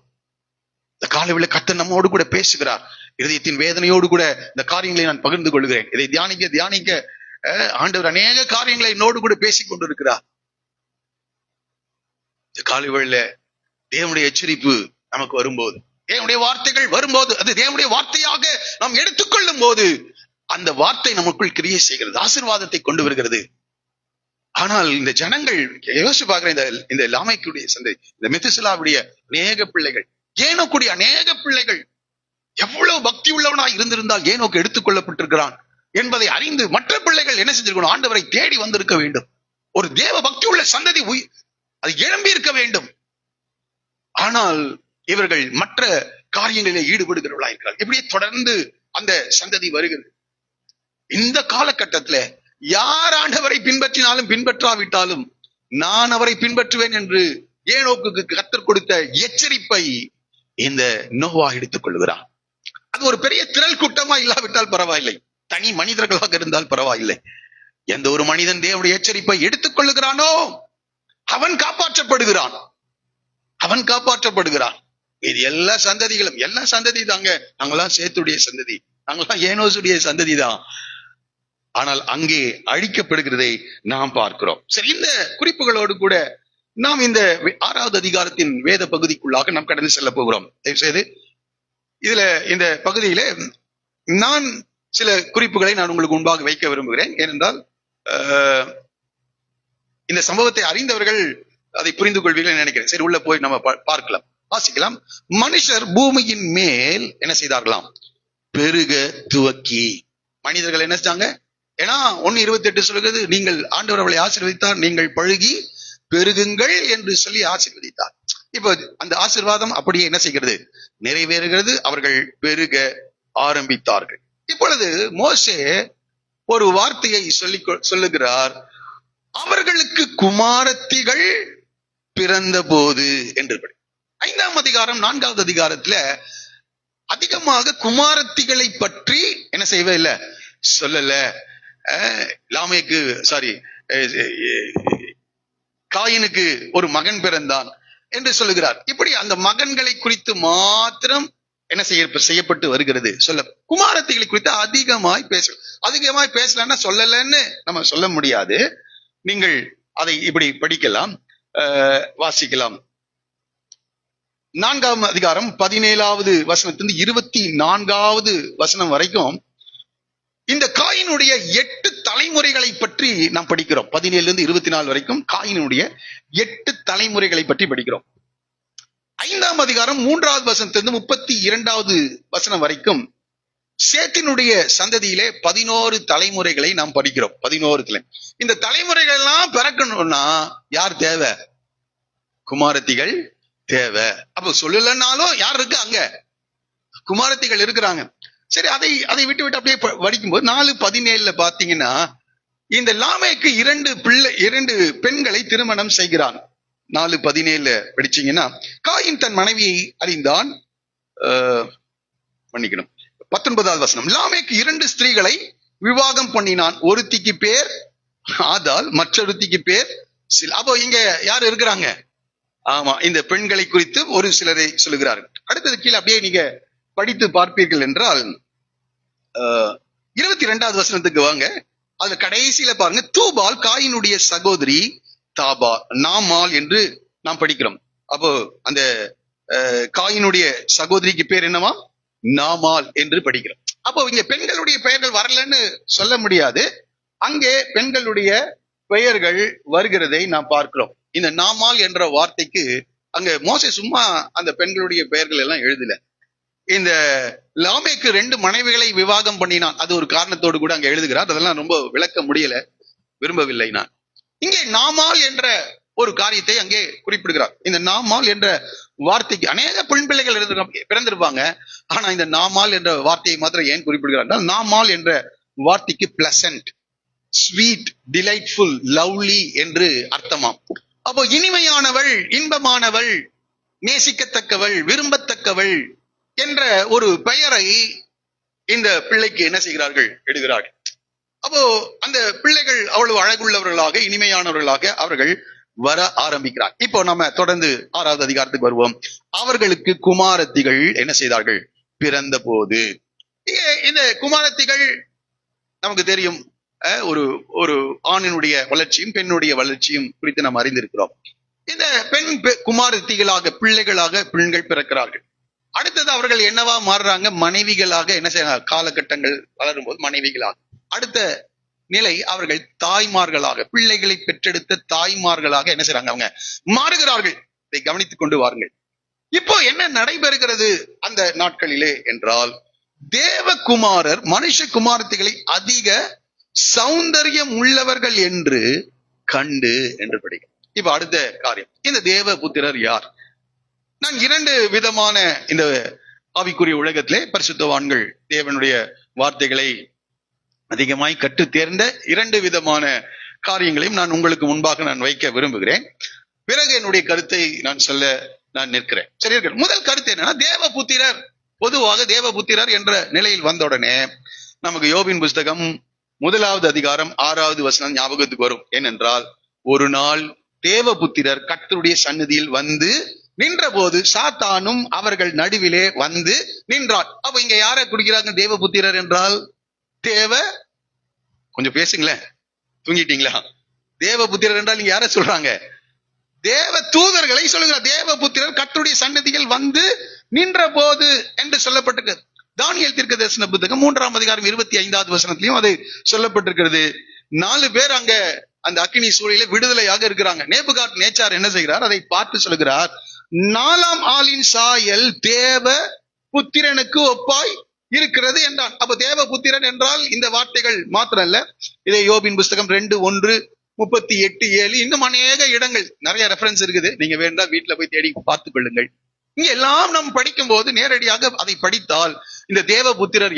இந்த காலையில கர்த்தர் நம்மோடு கூட பேசுகிறார். இதயத்தின் வேதனையோடு கூட இந்த காரியங்களை நான் பகிர்ந்து கொள்கிறேன். இதை தியானிக்க ஆண்டவர் அநேக காரியங்களை என்னோடு கூட பேசிக் கொண்டிருக்கிறார். இந்த காலையில தேவனுடைய எச்சரிப்பு நமக்கு வரும்போது, தேவனுடைய வார்த்தைகள் வரும்போது, அது தேவனுடைய வார்த்தையாக நாம் எடுத்துக்கொள்ளும் போது அந்த வார்த்தை நமக்குள் கிரியை செய்கிறது, ஆசீர்வாதத்தை கொண்டு வருகிறது. ஆனால் இந்த ஜனங்கள் யோசிச்சு பார்க்கிற இந்த லாமேக்குடைய சந்தை, இந்த மெத்துசலாவுடைய அநேக பிள்ளைகள், ஏனோக்குடைய அநேக பிள்ளைகள் எவ்வளவு பக்தி உள்ளவனாய் இருந்திருந்தால் ஏனோக்கு எடுத்துக் கொள்ளப்பட்டிருக்கிறான் என்பதை அறிந்து மற்ற பிள்ளைகள் என்ன செஞ்சிருக்கணும்? ஆண்டவரை தேடி வந்திருக்க வேண்டும். ஒரு தேவ பக்தி உள்ள சந்ததி அது எழும்பி இருக்க வேண்டும். ஆனால் இவர்கள் மற்ற காரியங்களிலே ஈடுபடுகிறவர்களா இருக்கிறார்கள். இப்படியே தொடர்ந்து அந்த சந்ததி வருகிறது. இந்த காலகட்டத்துல யார் ஆண்டவரை பின்பற்றினாலும் பின்பற்றாவிட்டாலும் நான் அவரை பின்பற்றுவேன் என்று ஏனோக்குக்கு கர்த்தர் கொடுத்த எச்சரிப்பை இந்த நோவா எடுத்துக் கொள்கிறான். அது ஒரு பெரிய திரள் கூட்டமா இல்லாவிட்டால் பரவாயில்லை. தனி மனிதர்களாக இருந்தால் பரவாயில்லை. எந்த ஒரு மனிதன் தேவனுடைய எச்சரிப்பை எடுத்துக் கொள்ளுகிறானோ அவன் காப்பாற்றப்படுகிறான். அவன் காப்பாற்றப்படுகிறான். இது எல்லா சந்ததிகளும், எல்லா சந்ததி தாங்க. நாங்கெல்லாம் சேத்துடைய சந்ததி, நாங்கெல்லாம் ஏனோசுடைய சந்ததி தான். ஆனால் அங்கே அழிக்கப்படுகிறதை நாம் பார்க்கிறோம். சரி, இந்த குறிப்புகளோடு கூட நாம் இந்த 6வது அதிகாரத்தின் வேத பகுதிக்குள்ளாக நாம் கடந்து செல்ல போகிறோம். தயவுசெய்து இதுல இந்த பகுதியில நான் சில குறிப்புகளை நான் உங்களுக்கு முன்பாக வைக்க விரும்புகிறேன். ஏனென்றால் இந்த சம்பவத்தை அறிந்தவர்கள் அதை புரிந்து கொள்வீர்கள் நினைக்கிறேன். சரி, உள்ள போய் நம்ம பார்க்கலாம், வாசிக்கலாம். மனுஷர் பூமியின் மேல் என்ன செய்தார்களாம்? பெருக துவக்கி. மனிதர்கள் என்ன செஞ்சாங்க? ஏன்னா 1:28 சொல்கிறது, நீங்கள் ஆண்டவர் அவளை ஆசீர்வதித்தார், நீங்கள் பழுகி பெருகுங்கள் என்று சொல்லி ஆசீர்வதித்தார். இப்போ அந்த ஆசீர்வாதம் அப்படியே என்ன செய்கிறது? நிறைவேறுகிறது. அவர்கள் பெருக ஆரம்பித்தார்கள். இப்பொழுது மோசே ஒரு வார்த்தையை சொல்லுகிறார், அவர்களுக்கு குமாரத்திகள் பிறந்த போது என்று. 5ஆம் அதிகாரம் 4வது அதிகாரத்துல அதிகமாக குமாரத்திகளை பற்றி என்ன செய்யவே இல்லை, சொல்லல. லாமேக்கு காயினுக்கு ஒரு மகன் பிறந்தான் என்று சொல்லுகிறார். இப்படி அந்த மகன்களை குறித்து மாத்திரம் என்ன செய்யப்பட்டு வருகிறது. சொல்ல குமாரத்திகளை குறித்து அதிகமாய் பேசலன்னா சொல்லலன்னு நம்ம சொல்ல முடியாது. நீங்கள் அதை இப்படி படிக்கலாம், வாசிக்கலாம். 4ஆம் அதிகாரம் 17வது வசனத்திலிருந்து 24வது வசனம் வரைக்கும் இந்த காயினுடைய 8 தலைமுறைகளை பற்றி நாம் படிக்கிறோம். 17லிருந்து 24 வரைக்கும் காயினுடைய 8 தலைமுறைகளை பற்றி படிக்கிறோம். 5ஆம் அதிகாரம் 3வது வசனத்திலிருந்து 32வது வசனம் வரைக்கும் சேத்தினுடைய சந்ததியிலே 11 தலைமுறைகளை நாம் படிக்கிறோம். 11 இந்த தலைமுறைகள் எல்லாம் பிறக்கணும்னா யார் தேவை? குமாரத்திகள் தேவை. அப்ப சொல்லலன்னாலும் யார் இருக்கு? அங்க குமாரத்திகள் இருக்கிறாங்க. சரி, அதை விட்டு அப்படியே படிக்கும்போது 4:17 பாத்தீங்கன்னா இந்த லாமேக்கு 2 பெண்களை திருமணம் செய்கிறான். 4:17 படிச்சீங்கன்னா, காயின் தன் மனைவியை அறிந்தான். மன்னிக்கணும், 19வது வசனம். லாமேக்கு 2 ஸ்திரீகளை விவாகம் பண்ணினான். ஒருத்திக்கு பேர் ஆதாள், மற்றொருத்திக்கு பேர் சில். அப்போ இங்க யாரு இருக்கிறாங்க? ஆமா, இந்த பெண்களை குறித்து ஒரு சிலரை சொல்லுகிறார்கள். அடுத்தது கீழே அப்படியே நீங்க படித்து பார்ப்பீர்கள் என்றால் 22வது வசனத்துக்கு வாங்க. அது கடைசியில பாருங்க, தூபால் காயினுடைய சகோதரி தாபா நாமால் என்று நாம் படிக்கிறோம். அப்போ அந்த காயினுடைய சகோதரிக்கு பேர் என்னவா? நாமால் என்று படிக்கிறோம். அப்போ இங்க பெண்களுடைய பெயர்கள் வரலன்னு சொல்ல முடியாது. அங்கே பெண்களுடைய பெயர்கள் வருகிறதை நாம் பார்க்கிறோம். இந்த நாமால் என்ற வார்த்தைக்கு அங்க மோசே சும்மா அந்த பெண்களுடைய பெயர்கள் எல்லாம் எழுதல. இந்த லாமேக்கு 2 மனைவிகளை விவாகம் பண்ணினான். அது ஒரு காரணத்தோடு கூட அங்க எழுதுகிறார். அதெல்லாம் ரொம்ப விளக்க முடியல, விரும்பவில்லை நான். இங்கே நாமால் என்ற ஒரு காரியத்தை அங்கே குறிப்பிடுகிறார். இந்த நாமால் என்ற வார்த்தைக்கு அநேக பெண் பிள்ளைகள் பிறந்திருப்பாங்க. ஆனா இந்த நாமால் என்ற வார்த்தையை மாத்திரம் ஏன் குறிப்பிடுகிறார்? நாமால் என்ற வார்த்தைக்கு பிளசன்ட், ஸ்வீட், டிலைட்ஃபுல், லவ்லி என்று அர்த்தமாம். அப்போ இனிமையானவள், இன்பமானவள், நேசிக்கத்தக்கவள், விரும்பத்தக்கவள் என்ற ஒரு பெயரை இந்த பிள்ளைக்கு என்ன செய்கிறார்கள்? எடுகிறார்கள். அப்போ அந்த பிள்ளைகள் அவ்வளவு அழகுள்ளவர்களாக, இனிமையானவர்களாக அவர்கள் வர ஆரம்பிக்கிறார். இப்போ நம்ம தொடர்ந்து 6வது அதிகாரத்துக்கு வருவோம். அவர்களுக்கு குமாரத்திகள் என்ன செய்தார்கள்? பிறந்த போது. இந்த குமாரத்திகள் நமக்கு தெரியும், ஒரு ஆணினுடைய வளர்ச்சியும் பெண்ணுடைய வளர்ச்சியும் குறித்து நாம் அறிந்திருக்கிறோம். இந்த பெண் குமாரத்திகளாக, பிள்ளைகளாக பெண்கள் பிறக்கிறார்கள். அடுத்தது அவர்கள் என்னவா மாறுறாங்க? மனைவிகளாக என்ன செய்யறாங்க? காலகட்டங்கள் வளரும் போது மனைவிகளாக. அடுத்த நிலை அவர்கள் தாய்மார்களாக, பிள்ளைகளை பெற்றெடுத்த தாய்மார்களாக என்ன செய்யறாங்க? அவங்க மாறுகிறார்கள். இதை கவனித்துக் கொண்டு வாருங்கள். இப்போ என்ன நடைபெறுகிறது அந்த நாட்களிலே என்றால், தேவகுமாரர் மனுஷ குமாரத்திகளை அதிக சௌந்தரியம் உள்ளவர்கள் என்று கண்டு என்று படிக்கும். இப்ப அடுத்த காரியம், இந்த தேவபுத்திரர் யார்? நான் 2 விதமான இந்த ஆவிக்குரிய உலகத்திலே பரிசுத்தவான்கள் தேவனுடைய வார்த்தைகளை அதிகமாய் கற்று தேர்ந்த 2 விதமான காரியங்களையும் நான் உங்களுக்கு முன்பாக நான் வைக்க விரும்புகிறேன். பிறகு என்னுடைய கருத்தை நான் சொல்ல நான் நிற்கிறேன். சரி, முதல் கருத்து என்னன்னா, தேவபுத்திரர், பொதுவாக தேவபுத்திரர் என்ற நிலையில் வந்த உடனே நமக்கு யோபின் புஸ்தகம் 1வது அதிகாரம் 6வது வசனம் ஞாபகத்துக்கு வரும். ஏனென்றால், ஒரு நாள் தேவபுத்திரர் கர்த்தருடைய சந்நிதியில் வந்து நின்ற போது சாத்தானும் அவர்கள் நடுவிலே வந்து நின்றார். அப்ப இங்க யாரை குறிக்கிறாங்க? தேவபுத்திரர் என்றால் கொஞ்சம் பேசுங்களேன், தூங்கிட்டீங்களா? தேவபுத்திரர் என்றால் இங்க யாரை சொல்றாங்க? தேவ தூதர்களை சொல்லுகிறார். தேவபுத்திரர் கர்த்தருடைய சந்நிதியில் வந்து நின்ற போது என்று சொல்லப்பட்டிருக்கிறது. தானியேல் தீர்க்கதரிசன புத்தகம் 3ஆம் அதிகாரம் 25வது வசனத்திலையும் அது சொல்லப்பட்டிருக்கிறது. 4 பேர் அங்க அந்த அக்கினி சூழலில விடுதலையாக இருக்கிறாங்க. நேபுகாத் நேச்சார் என்ன செய்கிறார்? அதை பார்த்து சொல்லுகிறார், 4ஆம் ஆளின் சாயல் தேவ புத்திரனுக்கு ஒப்பாய் இருக்கிறது என்றான். அப்ப தேவ புத்திரன் என்றால் இந்த வார்த்தைகள் மாத்திரம் அல்ல, இதை யோபின் புஸ்தகம் 2:1-38-7 இன்னும் அநேக இடங்கள் நிறைய ரெஃபரன்ஸ் இருக்குது. நீங்க வேண்டா வீட்டுல போய் தேடி பார்த்துக் கொள்ளுங்கள். இங்க எல்லாம் நாம் படிக்கும் போது நேரடியாக அதை படித்தால் இந்த தேவ புத்திரர்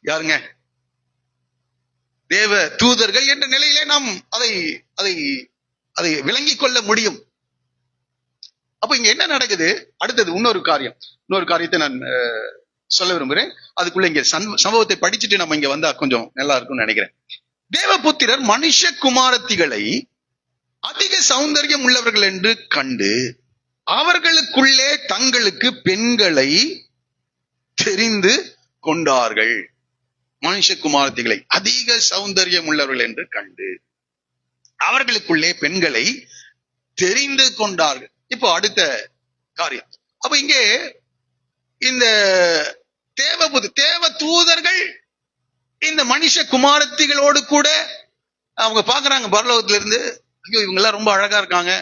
யாருங்க? தேவ தூதர்கள் என்ற நிலையிலே நாம் அதை அதை அதை விளங்கிக் கொள்ள முடியும். அப்ப இங்க என்ன நடக்குது? அடுத்தது இன்னொரு காரியத்தை நான் சொல்ல விரும்புகிறேன். அதுக்குள்ள இங்க சம்பவத்தை படிச்சுட்டு நம்ம இங்க வந்தா கொஞ்சம் நல்லா இருக்கும்னு நினைக்கிறேன். தேவபுத்திரர் மனுஷ குமாரத்திகளை அதிக சௌந்தரியம் உள்ளவர்கள் என்று கண்டு அவர்களுக்குள்ளே தங்களுக்கு பெண்களை தெரிந்து கொண்டார்கள். மனுஷகுமாரத்திகளை அதிக சௌந்தரியம் உள்ளவர்கள் என்று கண்டு அவர்களுக்குள்ளே பெண்களை தெரிந்து கொண்டார்கள். இப்போ அடுத்த காரியம். அப்ப இங்கே இந்த தேவ தூதர்கள் இந்த மனுஷ குமாரத்திகளோடு கூட அவங்க பாக்குறாங்க பரலோகத்துல இருந்து, ஐயோ இவங்க எல்லாம் ரொம்ப அழகா இருக்காங்க,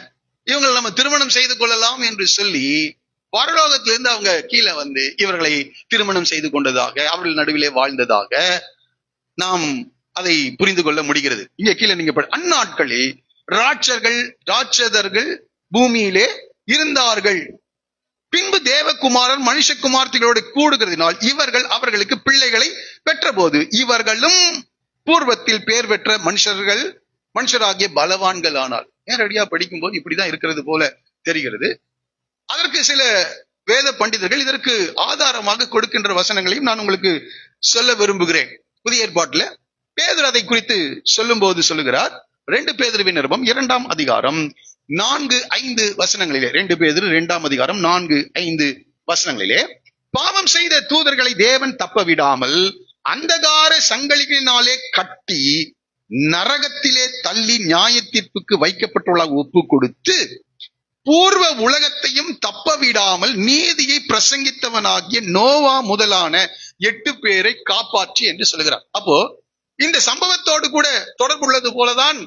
இவங்களை நம்ம திருமணம் செய்து கொள்ளலாம் என்று சொல்லி பரலோகத்திலிருந்து அவங்க கீழே வந்து இவர்களை திருமணம் செய்து கொண்டதாக, அவர்கள் நடுவிலே வாழ்ந்ததாக நாம் அதை புரிந்து கொள்ள முடிகிறது. இங்க கீழே நீங்க அந்நாட்களில் ராட்சதர்கள் பூமியிலே இருந்தார்கள். பின்பு தேவகுமாரன் மனுஷகுமார்த்திகளோடு கூடுகிறதினால் இவர்கள் அவர்களுக்கு பிள்ளைகளை பெற்ற போது இவர்களும் பூர்வத்தில் பெயர் பெற்ற மனுஷராகிய பலவான்கள் ஆனால். நேரடியா படிக்கும் போது இப்படிதான் இருக்கிறது போல தெரிகிறது. அதற்கு சில வேத பண்டிதர்கள் இதற்கு ஆதாரமாக கொடுக்கின்ற வசனங்களையும் நான் உங்களுக்கு சொல்ல விரும்புகிறேன். புதிய ஏற்பாட்டுல பேதுரு அதை குறித்து சொல்லும் போது சொல்லுகிறார். 2 பேதுருவின் நிருபம் 2ஆம் அதிகாரம் 4-5 வசனங்களிலே, 2 பேதுரு 2ஆம் அதிகாரம் 4-5 வசனங்களிலே, பாவம் செய்த தூதர்களை தேவன் தப்ப விடாமல் அந்தகார சங்கிலிகளினாலே கட்டி நரகத்திலே தள்ளி நியாயத்தீர்ப்புக்கு வைக்கப்பட்டுள்ள ஒப்பு கொடுத்து பூர்வ உலகத்தையும் தப்ப விடாமல் நீதியை பிரசங்கித்தவனாகிய நோவா முதலான 8 பேரை காப்பாற்றி என்று சொல்கிறார். அப்போ இந்த சம்பவத்தோடு கூட தொடர்புள்ளது போலதான்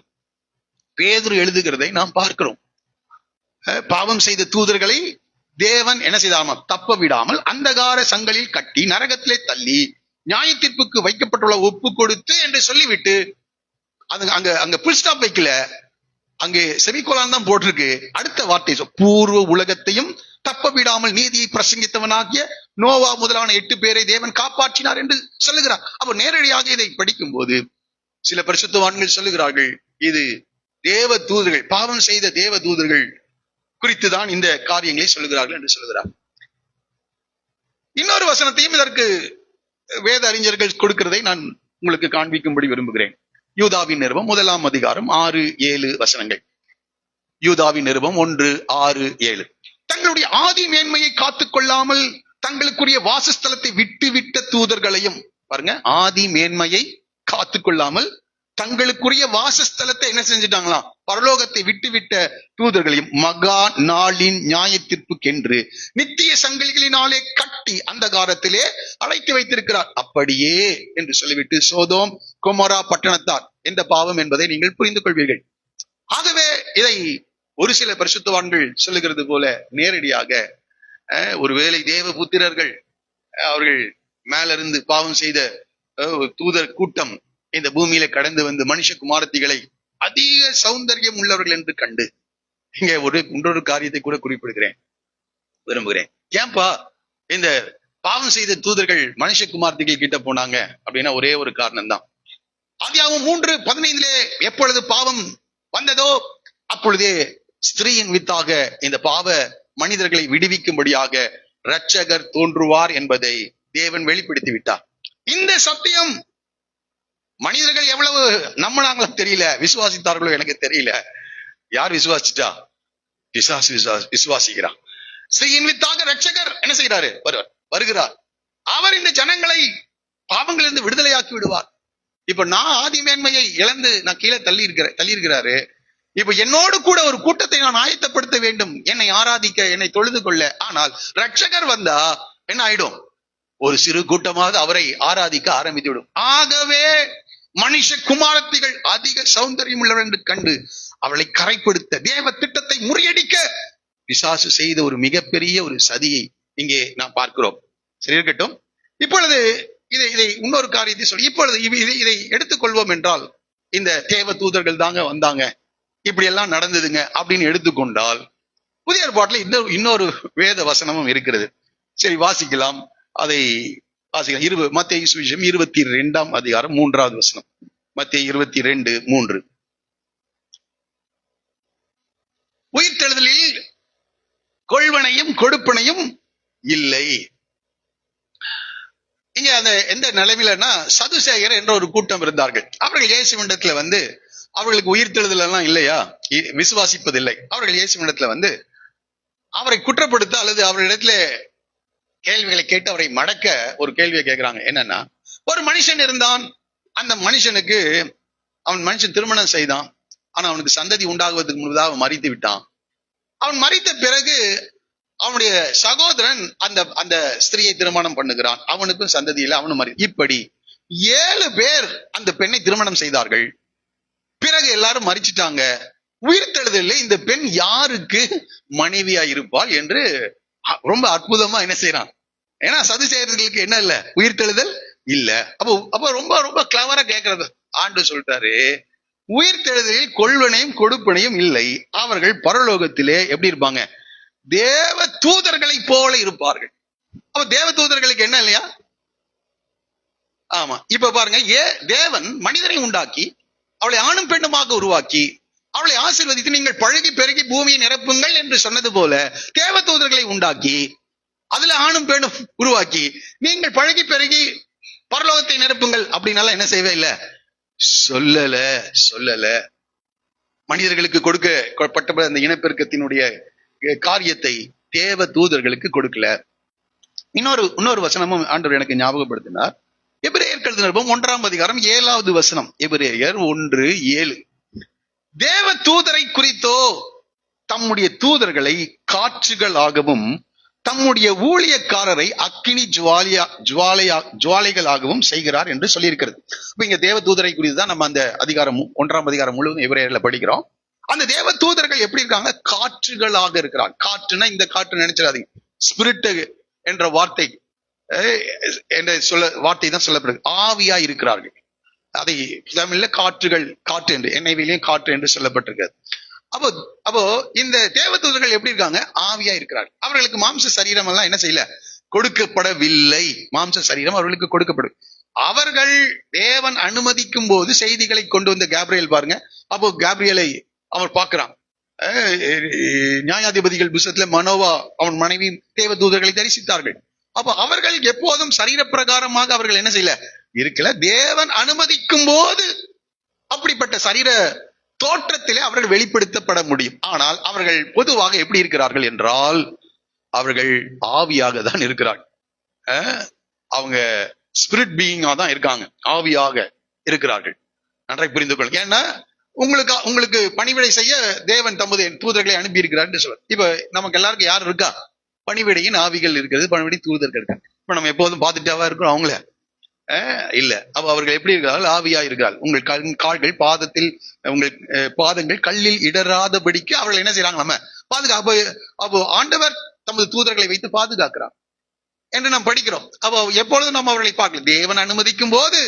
பேதுரு எழுதுகிறதை நாம் பார்க்கிறோம். பாவம் செய்த தூதர்களை தேவன் என்ன செய்தாம தப்ப விடாமல் அந்தகார சங்கலில் கட்டி நரகத்திலே தள்ளி நியாயத்தீர்ப்புக்கு வைக்கப்பட்டுள்ள ஒப்பு கொடுத்து என்று சொல்லிவிட்டு அங்க புல் ஸ்டாப் வைக்கல, அங்கே செமிகோலான் தான் போட்டிருக்கு. அடுத்த வார்த்தை பூர்வ உலகத்தையும் தப்ப விடாமல் நீதியை பிரசங்கித்தவனாகிய நோவா முதலான 8 பேரை தேவன் காப்பாற்றினார் என்று சொல்லுகிறார். அப்ப நேரடியாக இதை படிக்கும் போது சில பரிசுத்தவான்கள் சொல்லுகிறார்கள், இது தேவ தூதர்கள், பாவம் செய்த தேவ தூதர்கள் குறித்துதான் இந்த காரியங்களை சொல்லுகிறார்கள் என்று சொல்லுகிறார். இன்னொரு வசனத்தையும் இதற்கு வேத அறிஞர்கள் கொடுக்கிறதை நான் உங்களுக்கு காண்பிக்கும்படி விரும்புகிறேன். யூதாவின் நிருபம் 1ஆம் அதிகாரம் 6-7 வசனங்கள். யூதாவின் நிருபம் 1:6-7. தங்களுடைய ஆதி மேன்மையை காத்துக் கொள்ளாமல் தங்களுக்குரிய வாசஸ்தலத்தை விட்ட தூதர்களையும், பாருங்க, ஆதி மேன்மையை காத்துக் கொள்ளாமல் தங்களுக்குரிய வாசஸ்தலத்தை என்ன செஞ்சுட்டாங்களாம்? பரலோகத்தை விட்ட தூதர்களையும் மகா நாளின் நியாயத்தீர்ப்புக்கென்று நித்திய சங்கிலிகளினாலே கட்டி அந்தகாரத்திலே அழைத்து வைத்திருக்கிறார். அப்படியே என்று சொல்லிவிட்டு சோதோம் கொமோரா பட்டணத்தார் எந்த பாவம் என்பதை நீங்கள் புரிந்து கொள்வீர்கள். ஆகவே இதை ஒரு சில பரிசுத்தவான்கள் சொல்லுகிறது போல நேரடியாக ஒருவேளை தேவ புத்திரர்கள் அவர்கள் மேலிருந்து பாவம் செய்த தூதர் கூட்டம் இந்த பூமியில கடந்து வந்து மனுஷ குமாரத்திகளை அதிக சௌந்தரியம் உள்ளவர்கள் என்று கண்டு, இங்க இன்னொரு காரியத்தை கூட குறிப்பிடுகிறேன் விரும்புகிறேன். ஏன்பா இந்த பாவம் செய்த தூதர்கள் மனுஷ குமாரத்திகள் கிட்ட போனாங்க அப்படின்னா ஒரே ஒரு காரணம் தான். ஆதியாகமம் 3:15 எப்பொழுது பாவம் வந்ததோ அப்பொழுதே ஸ்திரீயின் வித்தாக இந்த பாவ மனிதர்களை விடுவிக்கும்படியாக இரட்சகர் தோன்றுவார் என்பதை தேவன் வெளிப்படுத்தி விட்டார். இந்த சத்தியம் மனிதர்கள் எவ்வளவு நம்பினாங்களோ தெரியல, விசுவாசித்தார்களோ எனக்கு தெரியல. யார் விசுவாசிச்சா? பிசாசு விசுவாசிக்கிறான். ஸ்ரீயின் வித்தாக ரட்சகர் என்ன செய்யறாரு? வருகிறார். அவர் இந்த ஜனங்களை பாவங்களிலிருந்து விடுதலையாக்கி விடுவார். இப்ப நான் ஆதி மேன்மையை இழந்து நான் கீழே தள்ளி இருக்கிறாரு. இப்ப என்னோடு கூட ஒரு கூட்டத்தை நான் ஆயத்தப்படுத்த வேண்டும், என்னை ஆராதிக்க, என்னை தொழுது கொள்ள. ஆனால் ரட்சகர் வந்தா என்ன ஆயிடும்? ஒரு சிறு கூட்டமாவது அவரை ஆராதிக்க ஆரம்பித்து விடும். ஆகவே மனுஷ குமாரத்திகள் அதிக சௌந்தரியம் உள்ளவர் என்று கண்டு அவளை கரைப்படுத்த, தேவ திட்டத்தை முறியடிக்க பிசாசு செய்த ஒரு மிகப்பெரிய ஒரு சதியை இங்கே நாம் பார்க்கிறோம். சரி, இருக்கட்டும். இப்பொழுது இதை இன்னொரு காரியத்தை சொல்லி, இப்பொழுது இதை எடுத்துக்கொள்வோம் என்றால், இந்த தேவ தூதர்கள் தாங்க வந்தாங்க, இப்படி எல்லாம் நடந்ததுங்க அப்படின்னு எடுத்துக்கொண்டால், புதிய ஏற்பாட்டில் இன்னொரு வேத வசனமும் இருக்கிறது. சரி, வாசிக்கலாம். அதை வாசிக்கலாம். மத்தேயு சுவிசேஷம் 22ஆம் அதிகாரம் 3வது வசனம். மத்தேயு 22:3. உயிர்த்தெழுதலில் கொள்வனையும் கொடுப்பனையும் இல்லை. இங்க அந்த எந்த நிலைமையிலன்னா, சதுசேயர் என்ற ஒரு கூட்டம் இருந்தார்கள். அவர்கள் இயேசுவிடத்துல வந்து, அவர்களுக்கு உயிர்த்தெழுதல் எல்லாம் இல்லையா, விசுவாசிப்பதில்லை. அவர்கள் இயேசுவிடத்துல வந்து அவரை குற்றப்படுத்த அல்லது அவரிடத்துல கேள்விகளை கேட்டு அவரை மடக்க ஒரு கேள்வியை கேட்கிறாங்க. என்னன்னா, ஒரு மனுஷன் இருந்தான். அந்த மனுஷனுக்கு மனுஷன் திருமணம் செய்தான். ஆனா அவனுக்கு சந்ததி உண்டாகுவதற்கு முன்பதாக அவன் மரித்து விட்டான். அவன் மரித்த பிறகு அவனுடைய சகோதரன் அந்த ஸ்திரியை திருமணம் பண்ணுகிறான். அவனுக்கும் சந்ததி இல்லை, அவனும் இப்படி 7 பேர் அந்த பெண்ணை திருமணம் செய்தார்கள். பிறகு எல்லாரும் மரிச்சிட்டாங்க. உயிர்த்தெழுதலில் இந்த பெண் யாருக்கு மனைவியா இருப்பாள் என்று ரொம்ப அற்புதமா என்ன செய்யறான். ஏன்னா சதுசேயர்களுக்கு என்ன இல்ல, உயிர்த்தெழுதல் இல்ல. அப்போ ரொம்ப ரொம்ப கிளவரா கேட்கறது. ஆண்டு சொல்லிட்டாரு, உயிர்த்தெழுதலில் கொள்வனையும் கொடுப்பனையும் இல்லை, அவர்கள் பரலோகத்திலே எப்படி இருப்பாங்க? தேவ தூதர்களை போல இருப்பார்கள். அப்ப தேவ தூதர்களுக்கு என்ன இல்லையா? ஆமா. இப்ப பாருங்க, தேவன் மனிதனை உண்டாக்கி அவளை ஆணும் பெண்ணுமாக உருவாக்கி அவளை ஆசீர்வதித்து நீங்கள் பழகி பெருகி பூமியை நிரப்புங்கள் என்று சொன்னது போல தேவ தூதர்களை உண்டாக்கி அதுல ஆணும் பெண்ணும் உருவாக்கி நீங்கள் பழகி பெருகி பரலோகத்தை நிரப்புங்கள் அப்படின்னால என்ன செய்வே இல்லை, சொல்லல. மனிதர்களுக்கு கொடுக்கப்பட்ட அந்த இனப்பெருக்கத்தினுடைய காரியத்தை தேவ தூதர்களுக்கு கொடுக்கல. இன்னொரு வசனமும் ஆண்டவர் எனக்கு ஞாபகப்படுத்தினார். எபிரேயர் எழுதின நிருபம் 1ஆம் அதிகாரம் 7வது வசனம். எபிரேயர் 1:7. தேவ தூதரை குறித்தோ தம்முடைய தூதர்களை காற்றுகளாகவும் தம்முடைய ஊழியக்காரரை அக்கினி ஜுவாலைகளாகவும் செய்கிறார் என்று சொல்லியிருக்கிறது. இப்ப இங்க தேவ தூதரை குறித்து தான் நம்ம அந்த அதிகாரம் 1ஆம் அதிகாரம் முழுவதும் எபிரேயர்ல படிக்கிறோம். அந்த தேவ தூதர்கள் எப்படி இருக்காங்க? காற்றுகளாக இருக்கிறார். காற்றுனா இந்த காற்று நினைச்சிடாதீங்க, ஸ்பிரிட் என்ற வார்த்தை வார்த்தை தான் சொல்லப்படுது. ஆவியா இருக்கிறார்கள். அதை தமிழ்ல காற்று என்று, NIV-லையும் காற்று என்று சொல்லப்பட்டிருக்கிறது. அப்போ இந்த தேவ தூதர்கள் எப்படி இருக்காங்க? ஆவியா இருக்கிறார்கள். அவர்களுக்கு மாம்ச சரீரம் எல்லாம் என்ன செய்யல, கொடுக்கப்படவில்லை. மாம்ச சரீரம் அவர்களுக்கு கொடுக்கப்படும். அவர்கள் தேவன் அனுமதிக்கும் போது செய்திகளை கொண்டு வந்த கேப்ரியல் பாருங்க. அப்போ கேப்ரியலை அவர் பார்க்கிறான். நியாயாதிபதிகள் புத்தகத்துல மனோவா அவன் மனைவி தேவ தூதர்களை தரிசித்தார்கள். அப்போ அவர்கள் எப்போதும் சரீர பிரகாரமாக அவர்கள் என்ன செய்யல இருக்கல. தேவன் அனுமதிக்கும் போது அப்படிப்பட்ட சரீர தோற்றத்திலே அவர்கள் வெளிப்படுத்தப்பட முடியும். ஆனால் அவர்கள் பொதுவாக எப்படி இருக்கிறார்கள் என்றால், அவர்கள் ஆவியாக தான் இருக்கிறார்கள். அவங்க ஸ்பிரிட் பீயிங்கா தான் இருக்காங்க, ஆவியாக இருக்கிறார்கள். நன்றாக புரிந்து கொள்ளுங்க. ஏன்னா உங்களுக்கு பணிவிடை செய்ய தேவன் தமது தூதர்களை அனுப்பி இருக்கிறார் சொல்ல. இப்ப நமக்கு எல்லாருக்கும் யார் இருக்கா? பணிவிடையின் ஆவிகள் இருக்கிறது, பணிவிடை தூதர்கள் இருக்காங்க. இப்ப நம்ம எப்போதும் பார்த்துட்டாவா இருக்கிறோம் அவங்கள இல்ல. அப்ப அவர்கள் எப்படி இருக்கிறார்கள்? ஆவியா இருக்கிறார்கள். உங்கள் கால்கள் உங்கள் பாதங்கள் கல்லில் இடராதபடிக்கு அவர்கள் என்ன செய்யறாங்க? நம்ம பாதுகாப்பு. அப்போ ஆண்டவர் தமது தூதர்களை வைத்து பாதுகாக்கிறார் என்று நாம் படிக்கிறோம். அப்போ எப்பொழுதும் நம்ம அவர்களை பார்க்கலாம். தேவன் அனுமதிக்கும் போது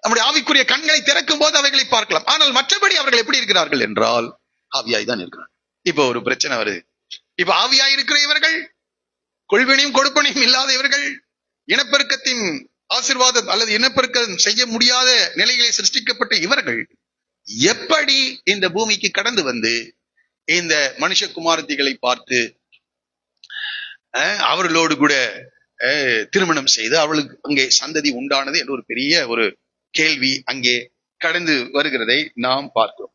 நம்முடைய ஆவிக்குரிய கண்களை திறக்கும் போது அவைகளை பார்க்கலாம். ஆனால் மற்றபடி அவர்கள் எப்படி இருக்கிறார்கள் என்றால் ஆவியாய் தான் இருக்கிறார்கள். இப்போ ஒரு பிரச்சனை வருது. இப்ப ஆவியாய் இருக்கிற இவர்கள், கொள்வினையும் கொடுப்பனையும் இல்லாத இவர்கள், இனப்பெருக்கத்தின் ஆசீர்வாதம் அல்லது இனப்பெருக்கம் செய்ய முடியாத நிலைகளை சிருஷ்டிக்கப்பட்ட இவர்கள் எப்படி இந்த பூமிக்கு கடந்து வந்து இந்த மனுஷ குமாரத்திகளை பார்த்து அவர்களோடு கூட திருமணம் செய்து அவளுக்கு அங்கே சந்ததி உண்டானது என்று ஒரு பெரிய ஒரு கேள்வி அங்கே கடந்து வருகிறதை நாம் பார்க்கிறோம்.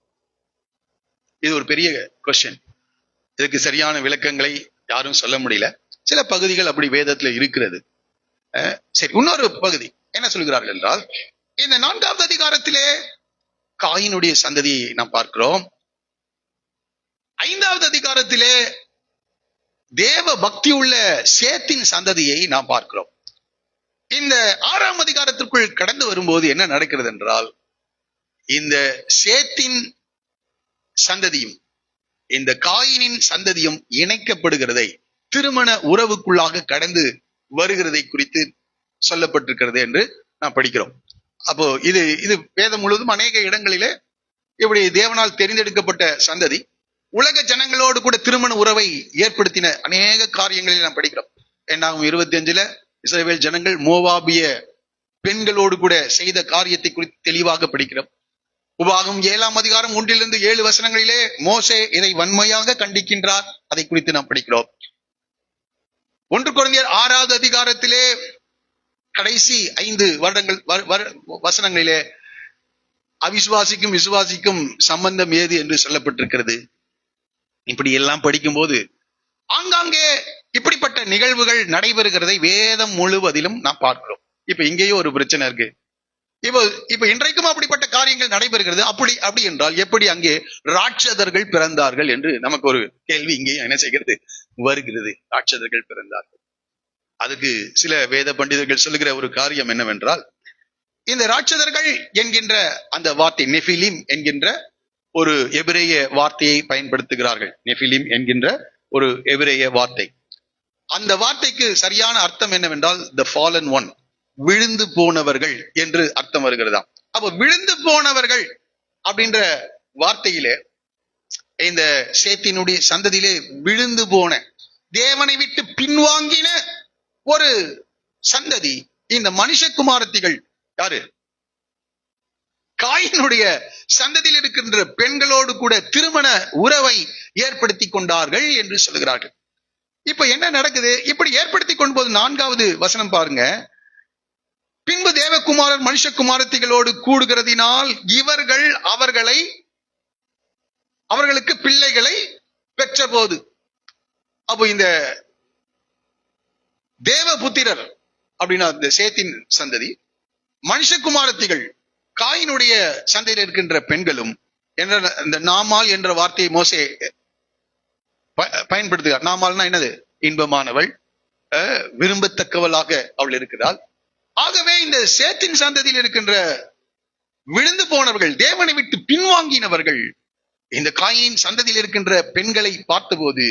இது ஒரு பெரிய கொஸ்டின். இதுக்கு சரியான விளக்கங்களை யாரும் சொல்ல முடியல. சில பகுதிகள் அப்படி வேதத்துல இருக்கிறது. சரி, இன்னொரு பகுதி என்ன சொல்கிறார்கள் என்றால், இந்த 4வது அதிகாரத்திலே காயினுடைய சந்ததியை நாம் பார்க்கிறோம். 5வது அதிகாரத்திலே தேவ பக்தி உள்ள சேத்தின் சந்ததியை நாம் பார்க்கிறோம். இந்த 6ஆம் அதிகாரத்திற்குள் கடந்து வரும்போது என்ன நடக்கிறது என்றால், இந்த சேத்தின் சந்ததியும் இந்த காயினின் சந்ததியும் இணைக்கப்படுகிறதை, திருமண உறவுக்குள்ளாக கடந்து வருகிறதை குறித்து சொல்லப்பட்டிருக்கிறது என்று நாம் படிக்கிறோம். அப்போ இது வேதம் முழுவதும் அநேக இடங்களிலே இப்படி தேவனால் தெரிந்தெடுக்கப்பட்ட சந்ததி உலக ஜனங்களோடு கூட திருமண உறவை ஏற்படுத்தின அநேக காரியங்களில் நாம் படிக்கிறோம். 25 இஸ்ரவேல் ஜனங்கள் மோவாபிய பெண்களோடு கூட செய்த காரியத்தை குறித்து தெளிவாக படிக்கிறோம். உபாகம் 7ஆம் அதிகாரம் 1-7 வசனங்களிலே மோசே இதை வன்மையாக கண்டிக்கின்றார். அதை குறித்து நாம் படிக்கிறோம். 1 கொரிந்தியர் 6வது அதிகாரத்திலே கடைசி 5 வசனங்களிலே அவிசுவாசிக்கும் விசுவாசிக்கும் சம்பந்தம் ஏது என்று சொல்லப்பட்டிருக்கிறது. இப்படி எல்லாம் படிக்கும்போது ஆங்காங்கே இப்படிப்பட்ட நிகழ்வுகள் நடைபெறுகிறதை வேதம் முழுவதிலும் நாம் பார்க்கிறோம். இப்ப இங்கேயும் ஒரு பிரச்சனை இருக்கு. இப்ப இன்றைக்கும் அப்படிப்பட்ட காரியங்கள் நடைபெறுகிறது. அப்படி என்றால் எப்படி அங்கே ராட்சதர்கள் பிறந்தார்கள் என்று நமக்கு ஒரு கேள்வி இங்கேயும் என்ன செய்கிறது வருகிறது. ராட்சதர்கள் பிறந்தார்கள். அதுக்கு சில வேத பண்டிதர்கள் சொல்லுகிற ஒரு காரியம் என்னவென்றால், இந்த ராட்சதர்கள் என்கின்ற அந்த வார்த்தை நெஃபிலிம் என்கின்ற ஒரு எபிரேய வார்த்தையை பயன்படுத்துகிறார்கள். நெஃபிலிம் என்கின்ற ஒரு எபிரேய வார்த்தை. அந்த வார்த்தைக்கு சரியான அர்த்தம் என்னவென்றால் த ஃபாலன் ஒன், விழுந்து போனவர்கள் என்று அர்த்தம் வருகிறதாம். அப்ப விழுந்து போனவர்கள் அப்படின்ற வார்த்தையிலே இந்த சேத்தினுடைய சந்ததியிலே விழுந்து போன, தேவனை விட்டு பின்வாங்கின ஒரு சந்ததி இந்த மனுஷகுமாரத்திகள் யாரு? காயினுடைய சந்ததியில் இருக்கின்ற பெண்களோடு கூட திருமண உறவை ஏற்படுத்தி கொண்டார்கள் என்று சொல்லுகிறார்கள். இப்ப என்ன நடக்குது? இப்படி ஏற்படுத்தி கொண்டபோது 4வது வசனம் பாருங்க. பின்பு தேவகுமாரர் மனுஷகுமாரத்திகளோடு கூடுகிறதினால் இவர்கள் அவர்களுக்கு பிள்ளைகளை பெற்ற போது, அப்போ இந்த தேவபுத்திரர் அப்படின்னா இந்த சேத்தின் சந்ததி, மனுஷகுமாரத்திகள் காயினுடைய சந்தையில் இருக்கின்ற பெண்களும் என்ற இந்த நாமால் என்ற வார்த்தையை மோசே பயன்படுத்துகிறார். நாமால்னா என்னது? இன்பமானவள், விரும்பத்தக்கவளாக அவள் இருக்கிறாள். ஆகவே இந்த சேத்தின் சந்ததியில் இருக்கின்ற விழுந்து போனவர்கள், தேவனை விட்டு பின்வாங்கினவர்கள் இந்த காயின் சந்ததியில் இருக்கின்ற பெண்களை பார்த்தபோது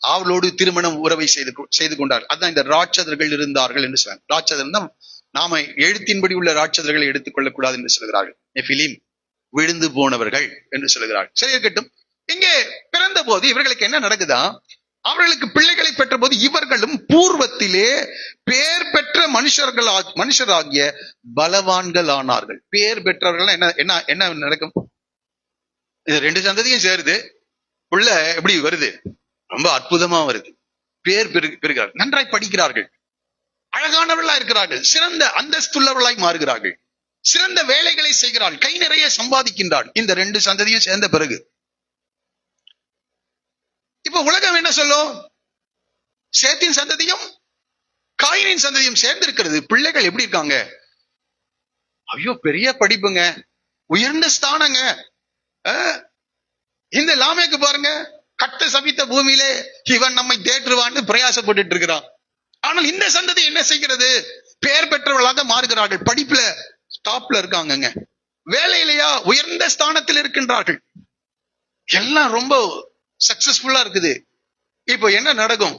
அவளோடு திருமணம் உறவை செய்து கொண்டார். அதான் இந்த ராட்சதர்கள் இருந்தார்கள் என்று சொல்றாங்க. ராட்சதர் தான் நாம எழுத்தின்படி உள்ள ராட்சதர்களை எடுத்துக் கொள்ளக்கூடாது என்று சொல்கிறார்கள். நெஃபிலிம், விழுந்து போனவர்கள் என்று சொல்கிறார்கள். சரி, இருக்கட்டும். இங்கே பிறந்த போது இவர்களுக்கு என்ன நடக்குதா? அவர்களுக்கு பிள்ளைகளை பெற்ற போது இவர்களும் பூர்வத்திலே பேர் பெற்ற மனுஷராகிய பலவான்கள் ஆனார்கள். பேர் பெற்றவர்கள் என்ன நடக்கும்? இது 2 சந்ததியும் சேருது. புள்ள எப்படி வருது? ரொம்ப அற்புதமா வருது. பேர் பெறுகிறார்கள், நன்றாய் படிக்கிறார்கள், அழகானவர்களா இருக்கிறார்கள், சிறந்த அந்தஸ்துள்ளவர்களாய் மாறுகிறார்கள், சிறந்த வேலைகளை செய்கிறார்கள், கை நிறைய சம்பாதிக்கின்றார்கள். இந்த 2 சந்ததியும் சேர்ந்த பிறகு இப்ப உலகம் என்ன சொல்லும்? சேத்தின் சந்ததியும் காயினின் சந்ததியும் சேர்ந்து இருக்கிறது. பிள்ளைகள் எப்படி இருக்காங்க? ஐயோ, பெரிய படிப்புங்க, உயர்ந்த ஸ்தானங்க. இந்த லாமேக்கு பாருங்க, கட்ட சபித்த பூமியிலே இவன் நம்மை தேற்றுவான்னு பிரயாசப்பட்டு இருக்கிறான். ஆனால் இந்த சந்ததி என்ன செய்கிறது? பெயர் பெற்றவர்களாக மாறுகிறார்கள். படிப்புல டாப்ல இருக்காங்க, வேலையிலையா உயர்ந்த ஸ்தானத்தில் இருக்கின்றார்கள், எல்லாம் ரொம்ப சக்சஸ்ஃபுல்லா இருக்குது. இப்போ என்ன நடக்கும்?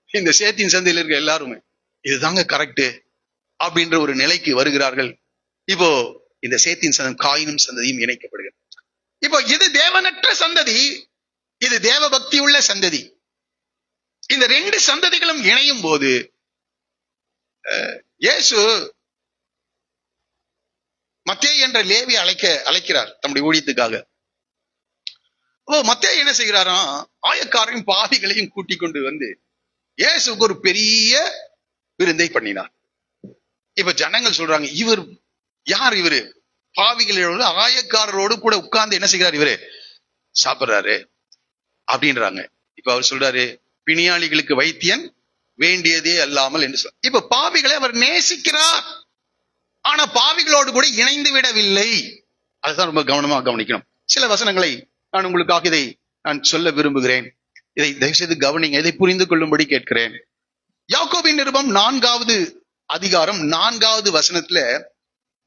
இந்த சேத்தின் சந்தையில் இருக்க எல்லாருமே இதுதாங்க கரெக்ட் அப்படின்ற ஒரு நிலைக்கு வருகிறார்கள். இப்போ இந்த சேத்தின் சந்ததி காயினும் சந்ததியும் இணைக்கப்படுகிறது. இப்போ இது தேவனற்ற சந்ததி, இது தேவ பக்தி உள்ள சந்ததி. இந்த 2 சந்ததிகளும் இணையும் போது இயேசு மத்தேயு என்ற லேவி அழைக்கிறார் தம்முடைய ஊழியத்துக்காக. மத்தேயு என்ன செய்கிறாராம்? ஆயக்காரையும் பாவிகளையும் கூட்டிக் கொண்டு வந்து இயேசுக்கு ஒரு பெரிய விருந்தை பண்ணினார். இப்ப ஜனங்கள் சொல்றாங்க, இவர் யார்? இவரு பாவிகளோடு ஆயக்காரரோடு கூட உட்கார்ந்து என்ன செய்கிறார்? இவரு சாப்பிடுறாரு அப்படின்றாங்க. இப்ப அவர் சொல்றாரு, பிணியாளிகளுக்கு வைத்தியன் வேண்டியதே அல்லாமல் என்று சொல்ற. இப்ப பாவிகளை அவர் நேசிக்கிறார், ஆனா பாவிகளோடு கூட இணைந்து விடவில்லை. அதுதான் ரொம்ப கவனமா கவனிக்கணும். சில வசனங்களை நான் உங்களுக்காக இதை நான் சொல்ல விரும்புகிறேன். இதை தயவுசெய்து கவனிங்க, இதை புரிந்து கொள்ளும்படி கேட்கிறேன். யாக்கோபின் நிருபம் 4வது அதிகாரம் 4வது வசனத்துல,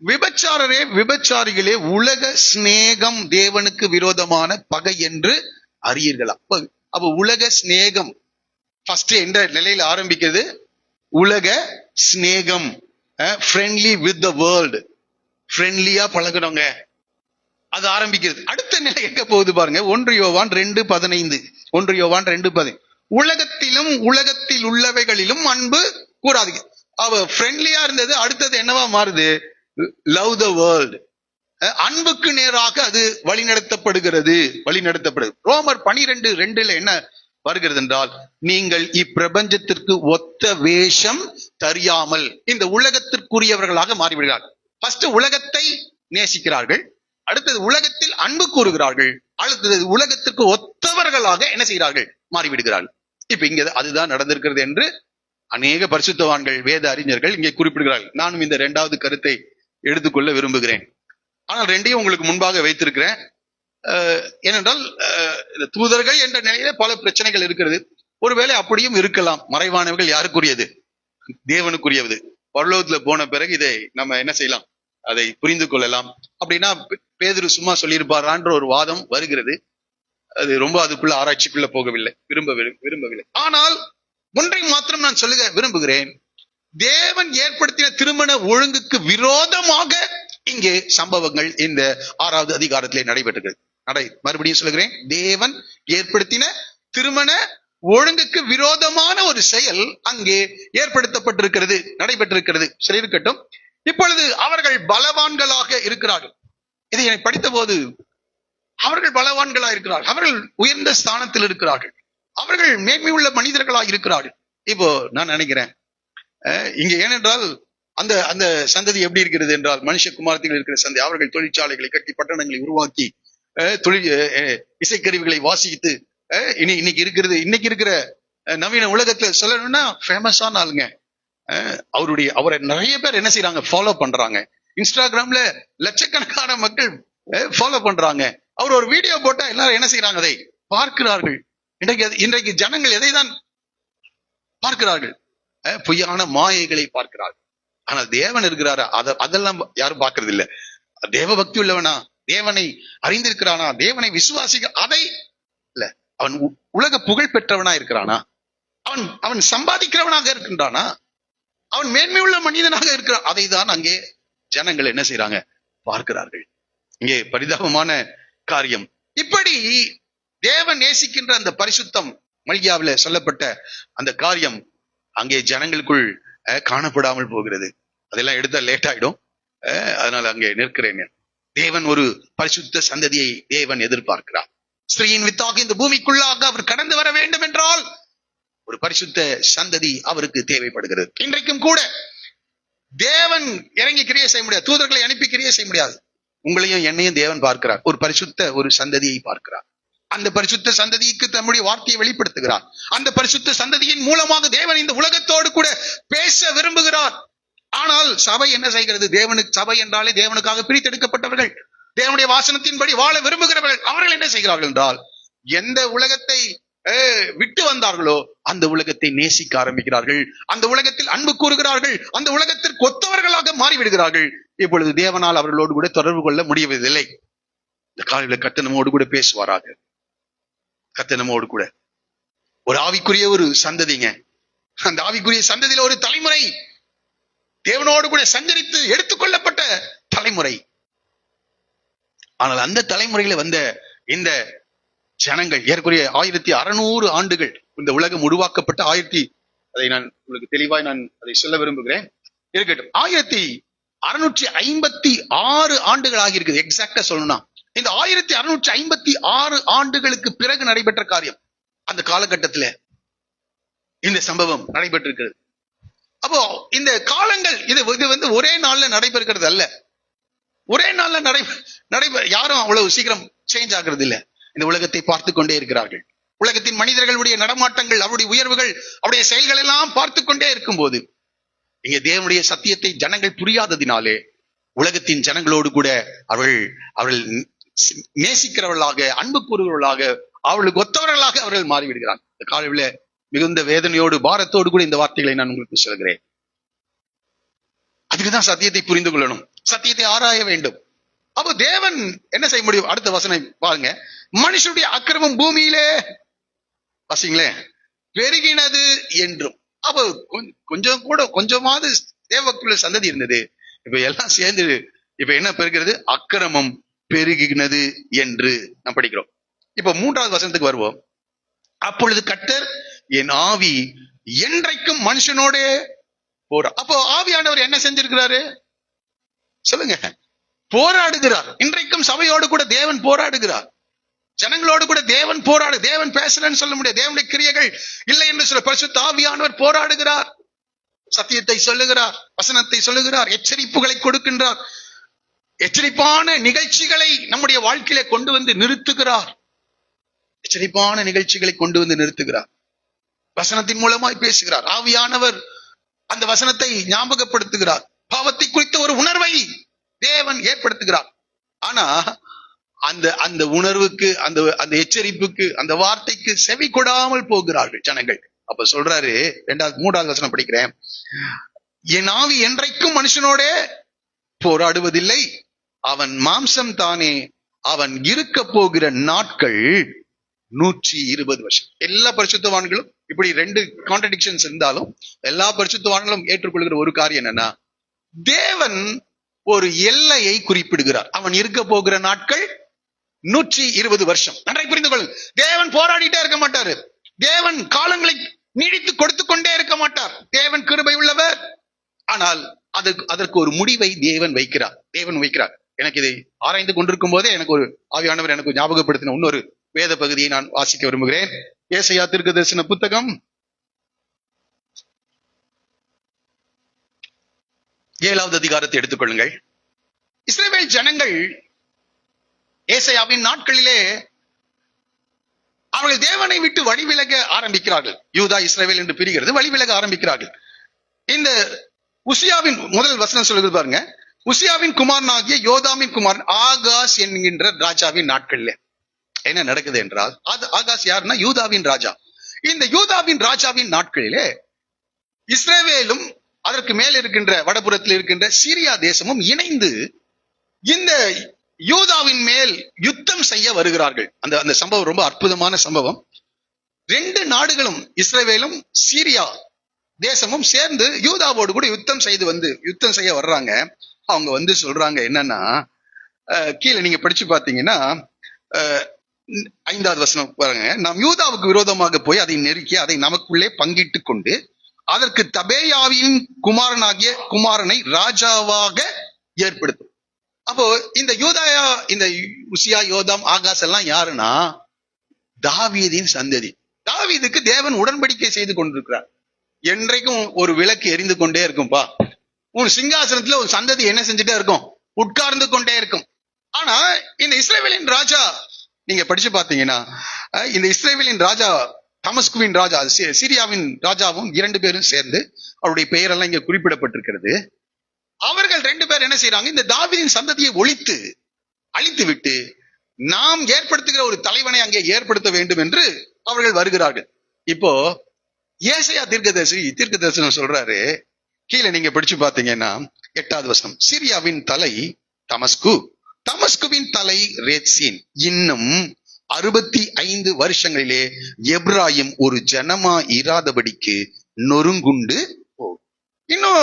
விபச்சாரரே விபச்சாரிகளே, உலக சிநேகம் தேவனுக்கு விரோதமான பகை என்று அறியீர்களா? அப்ப உலக சிநேகம் ஃபர்ஸ்ட் எந்த நிலையில ஆரம்பிக்கிறது? உலக சிநேகம், ஃப்ரெண்ட்லி வித் த வேர்ல்ட், ஃப்ரெண்ட்லியா பழகணுங்க, அது ஆரம்பிக்கிறது. அடுத்த நிலை எங்க போகுது பாருங்க. 1 யோவான் 2:15. 1 யோவான் 2:15. உலகத்திலும் உலகத்தில் உள்ளவைகளிலும் அன்பு கூறாதீங்க. அவ ஃப்ரெண்ட்லியா இருந்தது, அடுத்தது என்னவா மாறுது? Love the world. அன்புக்கு நேராக அது வழிநடத்தப்படுகிறது. ரோமர் 12:2 என்ன வருகிறது என்றால், நீங்கள் இப்பிரபஞ்சத்திற்கு ஒத்த வேஷம் தெரியாமல் இந்த உலகத்திற்குரியவர்களாக மாறிவிடுகிறார்கள். ஃபர்ஸ்ட் உலகத்தை நேசிக்கிறார்கள், அடுத்தது உலகத்தில் அன்பு கூறுகிறார்கள், அடுத்தது உலகத்திற்கு ஒத்தவர்களாக என்ன செய்கிறார்கள்? மாறிவிடுகிறார்கள். இப்ப இங்க அதுதான் நடந்திருக்கிறது என்று அநேக பரிசுத்தவான்கள், வேத அறிஞர்கள் இங்கே குறிப்பிடுகிறார்கள். நானும் இந்த 2வது கருத்தை எடுத்துக்கொள்ள விரும்புகிறேன். ஆனால் 2ஐயும் உங்களுக்கு முன்பாக வைத்திருக்கிறேன். ஏனென்றால் தூதர்கள் என்ற நிலையில பல பிரச்சனைகள் இருக்கிறது. ஒருவேளை அப்படியும் இருக்கலாம். மறைவானவர்கள் யாருக்குரியது? தேவனுக்குரியது. பரலோகத்துல போன பிறகு இதை நம்ம என்ன செய்யலாம்? அதை புரிந்து கொள்ளலாம். அப்படின்னா பேதுரு சும்மா சொல்லியிருப்பாரான்ற ஒரு வாதம் வருகிறது. அது ரொம்ப அதுக்குள்ள ஆராய்ச்சிக்குள்ள போகவில்லை, விரும்பவில்லை. ஆனால் ஒன்றை மாத்திரம் நான் சொல்ல விரும்புகிறேன். தேவன் ஏற்படுத்தின திருமண ஒழுங்குக்கு விரோதமாக இங்கே சம்பவங்கள் இந்த 6வது அதிகாரத்திலே நடைபெற்றது. மறுபடியும் சொல்லுகிறேன், தேவன் ஏற்படுத்தின திருமண ஒழுங்குக்கு விரோதமான ஒரு செயல் அங்கே ஏற்படுத்தப்பட்டிருக்கிறது, நடைபெற்றிருக்கிறது. சரி, இருக்கட்டும். இப்பொழுது அவர்கள் பலவான்களாக இருக்கிறார்கள். இதை படித்த போது அவர்கள் பலவான்களாக இருக்கிறார்கள், அவர்கள் உயர்ந்த ஸ்தானத்தில் இருக்கிறார்கள், அவர்கள் மேன்மை உள்ள மனிதர்களாக இருக்கிறார்கள். இப்போ நான் நினைக்கிறேன், இங்க ஏனென்றால் அந்த அந்த சந்ததி எப்படி இருக்கிறது என்றால், மனுஷகுமாரத்தில் இருக்கிற சந்ததி. அவர்கள் தொழிற்சாலைகளை கட்டி, பட்டணங்களை உருவாக்கி, இசைக்கருவிகளை வாசித்து, இன்னைக்கு இருக்கிற நவீன உலகத்துல சொல்லணும்னா ஃபேமஸான ஆளுங்க. அவரை நிறைய பேர் என்ன செய்யறாங்க? ஃபாலோ பண்றாங்க. இன்ஸ்டாகிராம்ல லட்சக்கணக்கான மக்கள் ஃபாலோ பண்றாங்க. அவர் ஒரு வீடியோ போட்டா எல்லாரும் என்ன செய்யறாங்க? அதை பார்க்கிறார்கள். இன்றைக்கு ஜனங்கள் எதை தான் பார்க்கிறார்கள்? பொய்யான மாயைகளை பார்க்கிறார்கள். ஆனால் தேவன் இருக்கிறாரா? அதெல்லாம் யாரும் பார்க்கறது இல்ல. தேவ பக்தி உள்ளவனா? தேவனை அறிந்திருக்கிறானா? தேவனை விசுவாசிக்க அதை இல்ல. அவன் உலக புகழ் பெற்றவனா இருக்கிறானா? அவன் சம்பாதிக்கிறவனாக இருக்கின்றானா? அவன் மேன்மை உள்ள மனிதனாக இருக்கிறான். அதை தான் அங்கே ஜனங்கள் என்ன செய்யறாங்க? பார்க்கிறார்கள். இங்கே பரிதாபமான காரியம். இப்படி தேவன் நேசிக்கின்ற அந்த பரிசுத்தம், மல்கியாவில சொல்லப்பட்ட அந்த காரியம் அங்கே ஜனங்களுக்குள் காணப்படாமல் போகிறது. அதெல்லாம் எடுத்தா லேட் ஆயிடும். அதனால அங்கே நிற்கிறேன். தேவன் ஒரு பரிசுத்த சந்ததியை தேவன் எதிர்பார்க்கிறார். ஸ்திரீயின் வித்தாக இந்த பூமிக்குள்ளாக அவர் கடந்து வர வேண்டும் என்றால் ஒரு பரிசுத்த சந்ததி அவருக்கு தேவைப்படுகிறது. இன்றைக்கும் கூட தேவன் இறங்கி கிரியை செய்ய முடியாது, தூதர்களை அனுப்பி கிரியை செய்ய முடியாது. உங்களையும் என்னையும் தேவன் பார்க்கிறார், ஒரு பரிசுத்த ஒரு சந்ததியை பார்க்கிறார். அந்த பரிசுத்த சந்ததிக்கு தம்முடைய வார்த்தையை வெளிப்படுத்துகிறார். அந்த பரிசுத்த சந்ததியின் மூலமாக தேவன் இந்த உலகத்தோடு கூட பேச விரும்புகிறார். ஆனால் சபை என்ன செய்கிறது? சபை என்றாலே தேவனுக்காக பிரித்தெடுக்கப்பட்டவர்கள், தேவனுடைய வாசனத்தின்படி வாழ விரும்புகிறவர்கள். அவர்கள் என்ன செய்கிறார்கள் என்றால், எந்த உலகத்தை விட்டு வந்தார்களோ அந்த உலகத்தை நேசிக்க ஆரம்பிக்கிறார்கள், அந்த உலகத்தில் அன்பு கூறுகிறார்கள், அந்த உலகத்திற்கு ஒத்தவர்களாக மாறிவிடுகிறார்கள். இப்பொழுது தேவனால் அவர்களோடு கூட தொடர்பு கொள்ள முடியவில்லை. இந்த காலையில கத்தனமோடு கூட பேசுவாராக. கத்தனமோடு கூட ஒரு ஆவிக்குரிய ஒரு சந்ததிங்க. அந்த ஆவிக்குரிய சந்ததியில ஒரு தலைமுறை தேவனோடு கூட சஞ்சரித்து எடுத்துக்கொள்ளப்பட்ட தலைமுறை. ஆனால் அந்த தலைமுறையில வந்த இந்த ஜனங்கள் ஏறக்குறைய 1600 ஆண்டுகள் இந்த உலகம் உருவாக்கப்பட்ட அதை நான் உங்களுக்கு தெளிவாய் நான் அதை சொல்ல விரும்புகிறேன். இருக்கட்டும். 1656 ஆண்டுகள் ஆகியிருக்குது. எக்ஸாக்டா சொல்லணும்னா இந்த 1656 ஆண்டுகளுக்கு பிறகு நடைபெற்ற காரியம். அந்த காலகட்டத்தில் இந்த சம்பவம் நடைபெற்றிருக்கிறது. அப்போ இந்த காலங்கள் இது ஒரே நாள்ல நடைபெறுகிறது அல்ல. ஒரே நாள்ல யாரும் அவ்வளவு சீக்கிரம் சேஞ்ச் ஆகிறது இல்ல. இந்த உலகத்தை பார்த்து கொண்டே இருக்கிறார்கள். உலகத்தின் மனிதர்களுடைய நடமாட்டங்கள், அவருடைய உயர்வுகள், அவருடைய செயல்கள் எல்லாம் பார்த்து கொண்டே இருக்கும் போது, இங்க தேவனுடைய சத்தியத்தை ஜனங்கள் புரியாததினாலே உலகத்தின் ஜனங்களோடு கூட அவர்கள் நேசிக்கிறவர்களாக, அன்பு கூறுவர்களாக, அவர்களுக்கு ஒத்தவர்களாக அவர்கள் மாறிவிடுகிறார். இந்த காலையில மிகுந்த வேதனையோடு, பாரத்தோடு கூட இந்த வார்த்தைகளை நான் உங்களுக்கு சொல்கிறேன். அதுக்குதான் சத்தியத்தை புரிந்து கொள்ளணும், சத்தியத்தை ஆராய வேண்டும். அப்போ தேவன் என்ன செய்ய முடியும்? அடுத்த வசனம் பாருங்க. மனுஷனுடைய அக்கிரமம் பூமியிலே வசிங்களே பெருகினது என்றும். அப்போ கொஞ்சமாவது தேவக்குள்ள சந்ததி இருந்தது, இப்ப எல்லாம் சேர்ந்து இப்ப என்ன பெருகிறது? அக்கிரமம் பெருகினது என்று நாம் படிக்கிறோம். இப்ப 3வது வசனத்துக்கு வருவோம். அப்பொழுது கர்த்தர் என் ஆவி என்றைக்கும் மனுஷனோட போரா. அப்போ ஆவியானவர் என்ன செஞ்சிருக்கிறாரு சொல்லுங்க? போராடுகிறார். இன்றைக்கும் சபையோடு கூட தேவன் போராடுகிறார். ஜனங்களோடு கூட தேவன் தேவன் பேசலன்னு சொல்ல முடியாது. தேவனுடைய கிரியைகள் இல்லை என்று சொல்ல பரிசுத்த ஆவியானவர் போராடுகிறார். சத்தியத்தை சொல்லுகிறார், வசனத்தை சொல்லுகிறார், எச்சரிப்புகளை கொடுக்கின்றார், எச்சரிப்பான நிகழ்ச்சிகளை நம்முடைய வாழ்க்கையில கொண்டு வந்து நிறுத்துகிறார். எச்சரிப்பான நிகழ்ச்சிகளை கொண்டு வந்து நிறுத்துகிறார். வசனத்தின் மூலமாய் பேசுகிறார். ஆவியானவர் அந்த வசனத்தை ஞாபகப்படுத்துகிறார். பாவத்தை குறித்த ஒரு உணர்வை தேவன் ஏற்படுத்துகிறார். ஆனா அந்த உணர்வுக்கு, அந்த எச்சரிப்புக்கு, அந்த வார்த்தைக்கு செவி கொடாமல் போகிறார்கள் ஜனங்கள். அப்ப சொல்றாரு, 3வது வசனம் படிக்கிறேன். என் ஆவி என்றைக்கும் மனுஷனோட போராடுவதில்லை, அவன் மாம்சம் தானே, அவன் இருக்க போகிற நாட்கள் 120 வருஷம். எல்லா பரிசுத்தவான்களும் இப்படி 2 கான்ட்ரடிக்ஷன்ஸ் இருந்தாலும் எல்லா பரிசுத்தவான்களும் ஏற்றுக்கொள்கிற ஒரு காரியம் என்னன்னா, தேவன் ஒரு எல்லையை குறிப்பிடுகிறார். அவன் இருக்க போகிற நாட்கள் 120 வருஷம். நன்றாய் புரிந்து கொள்ளுங்கள். தேவன் போராடிட்டே இருக்க மாட்டாரு. தேவன் காலங்களை நீடித்து கொடுத்து கொண்டே இருக்க மாட்டார். தேவன் கிருபை உள்ளவர். ஆனால் அதற்கு ஒரு முடிவை தேவன் வைக்கிறார். எனக்கு இதை ஆராய்ந்து கொண்டிருக்கும் போதே எனக்கு ஒரு ஆவியானவர் எனக்கு ஞாபகப்படுத்தின இன்னொரு வேத பகுதியை நான் வாசிக்க விரும்புகிறேன். ஏசாயா தீர்க்கதரிசன புத்தகம் 7வது அதிகாரத்தை எடுத்துக்கொள்ளுங்கள். இஸ்ரவேல் ஜனங்கள் ஏசாயாவின் நாட்களிலே அவர்கள் தேவனை விட்டு வழிவிலக ஆரம்பிக்கிறார்கள். யூதா இஸ்ரவேல் என்று பிரிகிறது, வழிவிலக ஆரம்பிக்கிறார்கள். இந்த உசியாவின் முதல் வசனம் சொல்லுகிறது பாருங்க. உசியாவின் குமாரனாகிய யோதாமின் குமாரன் ஆகாஸ் என்கின்ற ராஜாவின் நாட்களிலே என்ன நடக்குது என்றால், ஆகாஸ் யாருன்னா யூதாவின் ராஜா. இந்த யூதாவின் ராஜாவின் நாட்களிலே இஸ்ரவேலும் அதற்கு மேல் இருக்கின்ற வடபுறத்தில் இருக்கின்ற சீரியா தேசமும் இணைந்து இந்த யூதாவின் மேல் யுத்தம் செய்ய வருகிறார்கள். அந்த சம்பவம் ரொம்ப அற்புதமான சம்பவம். 2 நாடுகளும் இஸ்ரவேலும் சீரியா தேசமும் சேர்ந்து யூதாவோடு கூட யுத்தம் செய்ய வர்றாங்க. அவங்க சொல்றாங்க என்னன்னா, கீழே நீங்க படிச்சு பாத்தீங்கன்னா 5வது வசனம் பாருங்க. நாம் யூதாவுக்கு விரோதமாக போய் அதை நெருக்கி அதை நமக்குள்ளே பங்கிட்டு கொண்டு அதற்கு தபேயாவின் குமாரனாகிய குமாரனை ராஜாவாக ஏற்படுத்தும். அப்போ இந்த உசியா, யோதாம், ஆகாஸ் எல்லாம் யாருன்னா தாவீதின் சந்ததி. தாவீதுக்கு தேவன் உடன்படிக்கை செய்து கொண்டிருக்கிறார். என்றைக்கும் ஒரு விளக்கு எரிந்து கொண்டே இருக்கும்பா. உன் சிங்காசனத்துல ஒரு சந்ததி என்ன செஞ்சுட்டே இருக்கும்? உட்கார்ந்து கொண்டே இருக்கும். ஆனா இந்த இஸ்ரவேலின் ராஜா நீங்க படிச்சு பாத்தீங்கன்னா, இந்த இஸ்ரவேலின் ராஜா தமஸ்குவின் ராஜா, சீரியாவின் ராஜாவும் 2 பேரும் சேர்ந்து, அவருடைய பெயரெல்லாம் இங்க குறிப்பிடப்பட்டிருக்கிறது. அவர்கள் 2 பேர் என்ன செய்யறாங்க? இந்த தாவீதின் சந்ததியை அழித்து விட்டு நாம் ஏற்படுத்துகிற ஒரு தலைவனை அங்கே ஏற்படுத்த வேண்டும் என்று அவர்கள் வருகிறார்கள். இப்போ ஏசாயா தீர்க்கதரிசனம் சொல்றாரு. கீழே நீங்க படிச்சு பாத்தீங்கன்னா 8வது வசனம். சீரியாவின் தலை தமஸ்குவின் தலை ரேத்சீன். இன்னும் 65 வருஷங்களிலே எப்ராயிம் ஒரு ஜனமா இராதபடிக்கு நொறுங்குண்டு. இன்னும்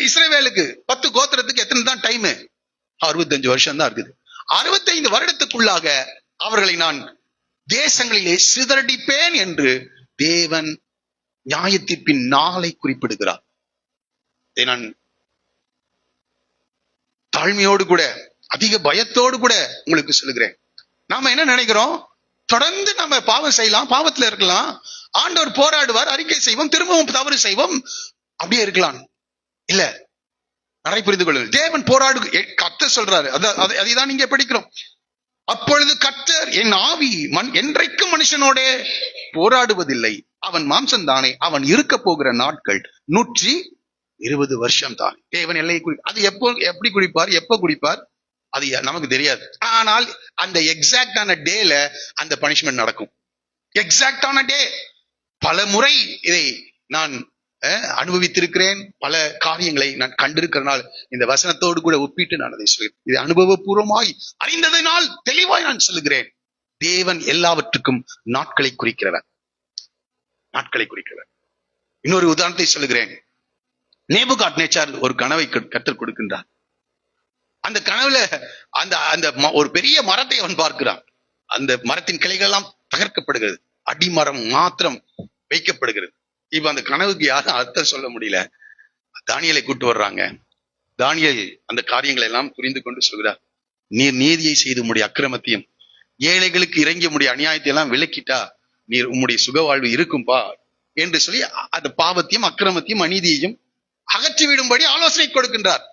இஸ்ரவேலுக்கு 10 கோத்திரத்துக்கு எத்தனை தான் டைம்? 65 வருஷம் தான் இருக்குது. 65 வருடத்துக்குள்ளாக அவர்களை நான் தேசங்களிலே சிதறடிப்பேன் என்று தேவன் நியாயத்தீர்ப்பின் நாளை குறிப்பிடுகிறார். இதை நான் தாழ்மையோடு கூட அதிக பயத்தோடு கூட உங்களுக்கு சொல்லுகிறேன். நாம என்ன நினைக்கிறோம்? தொடர்ந்து நம்ம பாவம் செய்யலாம், பாவத்துல இருக்கலாம், ஆண்டவர் போராடுவார், அறிக்கை செய்வோம், திரும்பவும் தவறு செய்வோம், அப்படியே இருக்கலாம். இல்ல, நிறைய புரிந்து கொள்ளுங்கள். தேவன் போராடு, கர்த்தர் சொல்றாரு, அதைதான் நீங்க படிக்கிறோம். அப்பொழுது கர்த்தர், என் ஆவி என்றைக்கும் மனுஷனோட போராடுவதில்லை, அவன் மாம்சம் தானே, அவன் இருக்க போகிற நாட்கள் 120 வருஷம் தான். தேவன் எல்லையை அது எப்படி குடிப்பார், எப்ப குடிப்பார், அது நமக்கு தெரியாது. ஆனால் அந்த எக்ஸாக்டான டேல அந்த பனிஷ்மெண்ட் நடக்கும். எக்ஸாக்டான டே. பல முறை இதை நான் அனுபவித்திருக்கிறேன். பல காரியங்களை நான் கண்டிருக்கிறனால் இந்த வசனத்தோடு கூட ஒப்பிட்டு நான் அதை சொல்கிறேன். இது அனுபவபூர்வமாய் அறிந்ததனால் தெளிவாய் நான் சொல்லுகிறேன். தேவன் எல்லாவற்றுக்கும் நாட்களை குறிக்கிறவர். நாட்களை குறிக்கிறவர். இன்னொரு உதாரணத்தை சொல்லுகிறேன். நேபுகாத்நேச்சார் ஒரு கனவை கற்றுக் கொடுக்கின்றார். அந்த கனவுல அந்த ஒரு பெரிய மரத்தை அவன் பார்க்கிறான். அந்த மரத்தின் கிளைகள் எல்லாம் தகர்க்கப்படுகிறது, அடிமரம் மாத்திரம் வைக்கப்படுகிறது. இப்ப அந்த கனவுக்கு யாரும் அர்த்தம் சொல்ல முடியல. தானியேலை கூட்டு வர்றாங்க. தானியேல் அந்த காரியங்களை எல்லாம் புரிந்து கொண்டு சொல்கிறார், நீர் நீதியை செய்து உம்முடைய அக்கிரமத்தையும் ஏழைகளுக்கு இறங்கிய முடிய அநியாயத்தை எல்லாம் விலக்கிட்டா நீர் உம்முடைய சுகவாழ்வு இருக்கும்பா என்று சொல்லி அந்த பாவத்தையும் அக்கிரமத்தையும் அநீதியையும் அகற்றிவிடும்படி ஆலோசனை கொடுக்கின்றார்.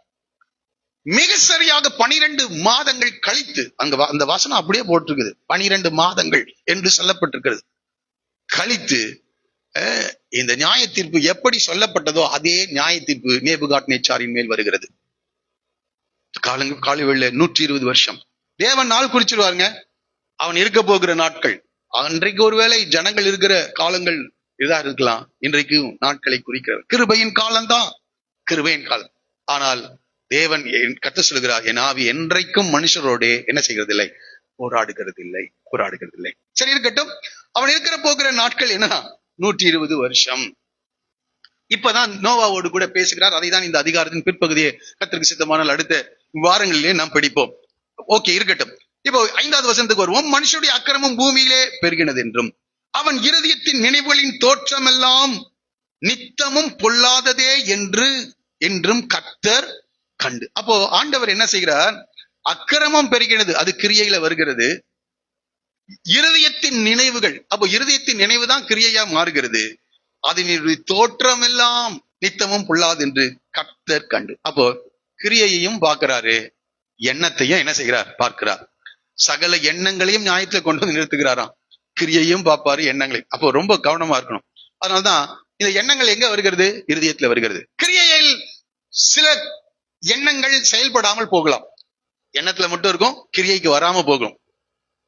மிக சரியாக 12 மாதங்கள் கழித்து, அந்த வசனம் அப்படியே போட்டிருக்குது, 12 மாதங்கள் என்று சொல்லப்பட்டிருக்கிறது. கழித்து இந்த நியாய தீர்ப்பு எப்படி சொல்லப்பட்டதோ அதே நியாய தீர்ப்பு நேபுகாத்நேச்சாரின் மேல் வருகிறது. காலவெளியில 120 வருஷம் தேவன் நாள் குறிச்சிருவாருங்க. அவன் இருக்க போகிற நாட்கள். அன்றைக்கு ஒருவேளை ஜனங்கள் இருக்கிற காலங்கள் இதா இருக்கலாம், இன்றைக்கு நாட்களை குறிக்கிறார். கிருபையின் காலம்தான், கிருபையின் காலம். ஆனால் தேவன் கர்த்தர் சொல்கிறார், என் ஆவி என்றைக்கும் மனுஷரோட என்ன செய்கிறது இல்லை, போராடுகிறது இல்லை. சரி, இருக்கட்டும். அவன் இருக்கிற போகிற நாட்கள் என்ன, 120 வருஷம். இப்பதான் நோவாவோடு கூட பேசுகிறார். அதை தான் இந்த அதிகாரத்தின் பிற்பகுதியை கர்த்தருக்கு சித்தமானால் அடுத்த வாரங்களிலே நாம் படிப்போம். ஓகே, இருக்கட்டும். இப்போ 5வது வசனத்துக்கு வருவோம். மனுஷனுடைய அக்கிரமம் பூமியிலே பெருகினது என்றும் அவன் இருதயத்தின் நினைவுகளின் தோற்றமெல்லாம் நித்தமும் பொல்லாததே என்றும் கர்த்தர் கண்டு. அப்போ ஆண்டவர் என்ன செய்கிறார், அக்கிரமம் பெருகினது, அது கிரியையில வருகிறது. இருதயத்தின் நினைவுகள், அப்போ இருதயத்தின் நினைவு தான் கிரியையா மாறுகிறது. அதனுடைய தோற்றம் எல்லாம் நித்தமும் பொல்லாது என்று கர்த்தர் கண்டு. அப்போ கிரியையையும் பார்க்கிறாரு, எண்ணத்தையும் என்ன செய்கிறார், பார்க்கிறார். சகல எண்ணங்களையும் நியாயத்துல கொண்டு வந்து நிறுத்துகிறாராம். கிரியையும் பார்ப்பாரு, எண்ணங்களையும். அப்போ ரொம்ப கவனமா இருக்கணும். அதனால்தான் இந்த எண்ணங்கள் எங்க வருகிறது, இருதயத்துல வருகிறது. கிரியையில் சில எண்ணங்கள் செயல்படாமல் போகலாம், எண்ணத்துல மட்டும் இருக்கும், கிரியைக்கு வராம போகும்.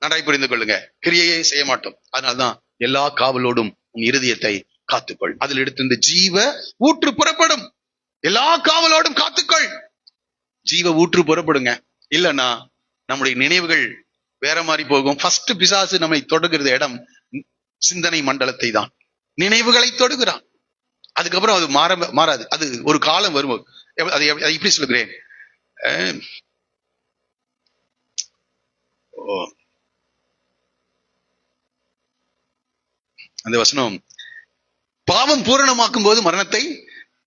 நன்றாய் புரிந்து கொள்ளுங்க, கிரியையை செய்ய மாட்டோம். அதனால்தான் எல்லா காவலோடும் உன் இருதயத்தை காத்துக்கொள், அதில் எடுத்து ஜீவ ஊற்று புறப்படும். எல்லா காவலோடும் காத்துக்கொள், ஜீவ ஊற்று புறப்படுங்க. இல்லைன்னா நம்முடைய நினைவுகள் வேற மாதிரி போகும். ஃபர்ஸ்ட் பிசாசு நம்மை தொடுகிறது இடம் சிந்தனை மண்டலத்தை தான், நினைவுகளை தொடுகிறான். அதுக்கப்புறம் அது மாறாது. அது ஒரு காலம் வரும்போது, அதை இப்படி சொல்லுகிறேன், அந்த வசனம், பாவம் பூரணமாக்கும் போது மரணத்தை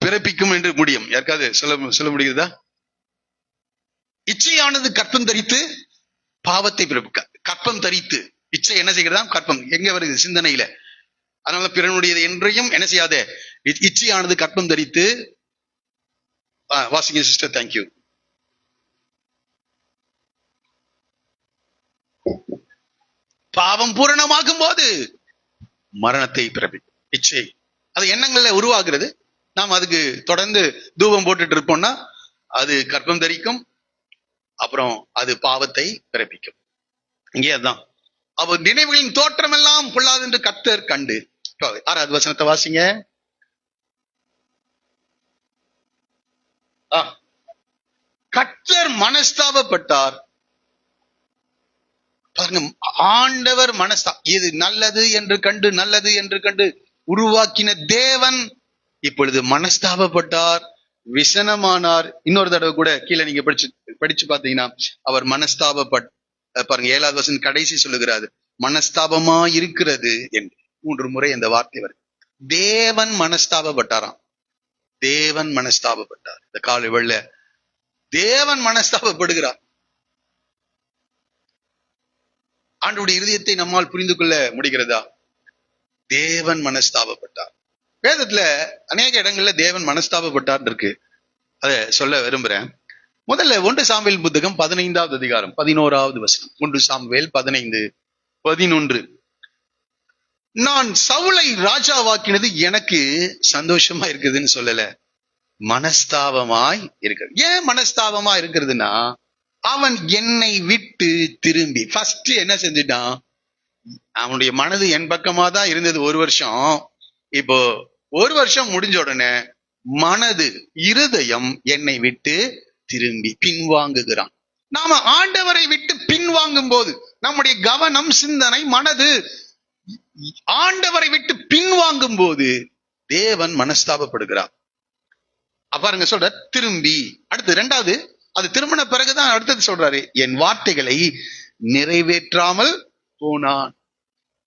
பிறப்பிக்கும் என்று முடியும். யாருக்காவது சொல்ல முடிகிறதா? இச்சையானது கற்பம் தரித்து பாவத்தை பிறப்பிக்க. கற்பம் தரித்து இச்சை என்ன செய்கிறதா, கற்பம் எங்க வருது, சிந்தனையில. அதனால பிறனுடையது என்றையும் என்ன செய்யாத, இச்சையானது கற்பம் தரித்து, வாசிங்க சிஸ்டர், தேங்க்யூ. பாவம் பூரணமாகும் போது மரணத்தை பிறப்பிக்கும். இச்சை அது எண்ணங்கள்ல உருவாகிறது. நாம் அதுக்கு தொடர்ந்து தூபம் போட்டுட்டு இருப்போம்னா அது கற்பம் தரிக்கும், அப்புறம் அது பாவத்தை பிறப்பிக்கும். இங்கே அதுதான். அப்போ நினைவுகளின் தோற்றம் எல்லாம் பொல்லாது என்று கர்த்தர் கண்டு. 6வது வசனத்தை வாசிங்க. கர்த்தர் மனஸ்தாபப்பட்டார். பாருங்க, ஆண்டவர் இது நல்லது என்று கண்டு உருவாக்கின தேவன் இப்பொழுது மனஸ்தாபப்பட்டார், விசனமானார். இன்னொரு தடவை கூட கீழே நீங்க படிச்சு பாத்தீங்கன்னா அவர் பாருங்க 7வது வசனம் கடைசி சொல்லுகிறாரு, மனஸ்தாபமா இருக்கிறது என்று 3 முறை அந்த வார்த்தை வருது. தேவன் மனஸ்தாபப்பட்டாராம். தேவன் மனஸ்தாபப்பட்டார். இந்த காலை வெள்ள தேவன் மனஸ்தாபப்படுகிறார். ஆண்டவருடைய இருதயத்தை நம்மால் புரிந்து கொள்ள முடிகிறதா? தேவன் மனஸ்தாபப்பட்டார். வேதத்துல அநேக இடங்கள்ல தேவன் மனஸ்தாபப்பட்டார் இருக்கு. அதை சொல்ல விரும்புறேன். முதல்ல 1 சாமுவேல் புத்தகம் 15வது அதிகாரம் 11வது வசனம். 1 சாமுவேல் 15:11. நான் சவுலை ராஜாவாக்கினது எனக்கு சந்தோஷமா இருக்குதுன்னு சொல்லல, மனஸ்தாபமாய் இருக்கிறது. ஏன் மனஸ்தாபமா இருக்கிறதுனா, அவன் என்னை விட்டு திரும்பி ஃபர்ஸ்ட் என்ன செஞ்சுட்டான், அவனுடைய மனது என் பக்கமா தான் இருந்தது 1 வருஷம். இப்போ 1 வருஷம் முடிஞ்ச உடனே மனது, இருதயம் என்னை விட்டு திரும்பி பின்வாங்குகிறான். நாம ஆண்டவரை விட்டு பின்வாங்கும் போது நம்முடைய கவனம், சிந்தனை, மனது ஆண்டவரை விட்டு பின்வாங்கும் போது தேவன் மனஸ்தாபப்படுகிறார். பாருங்க சொல்ற திரும்பி. அடுத்து 2வது, அது திரும்பின பிறகுதான் அடுத்தது சொல்றாரு, என் வார்த்தைகளை நிறைவேற்றாமல் போனான்.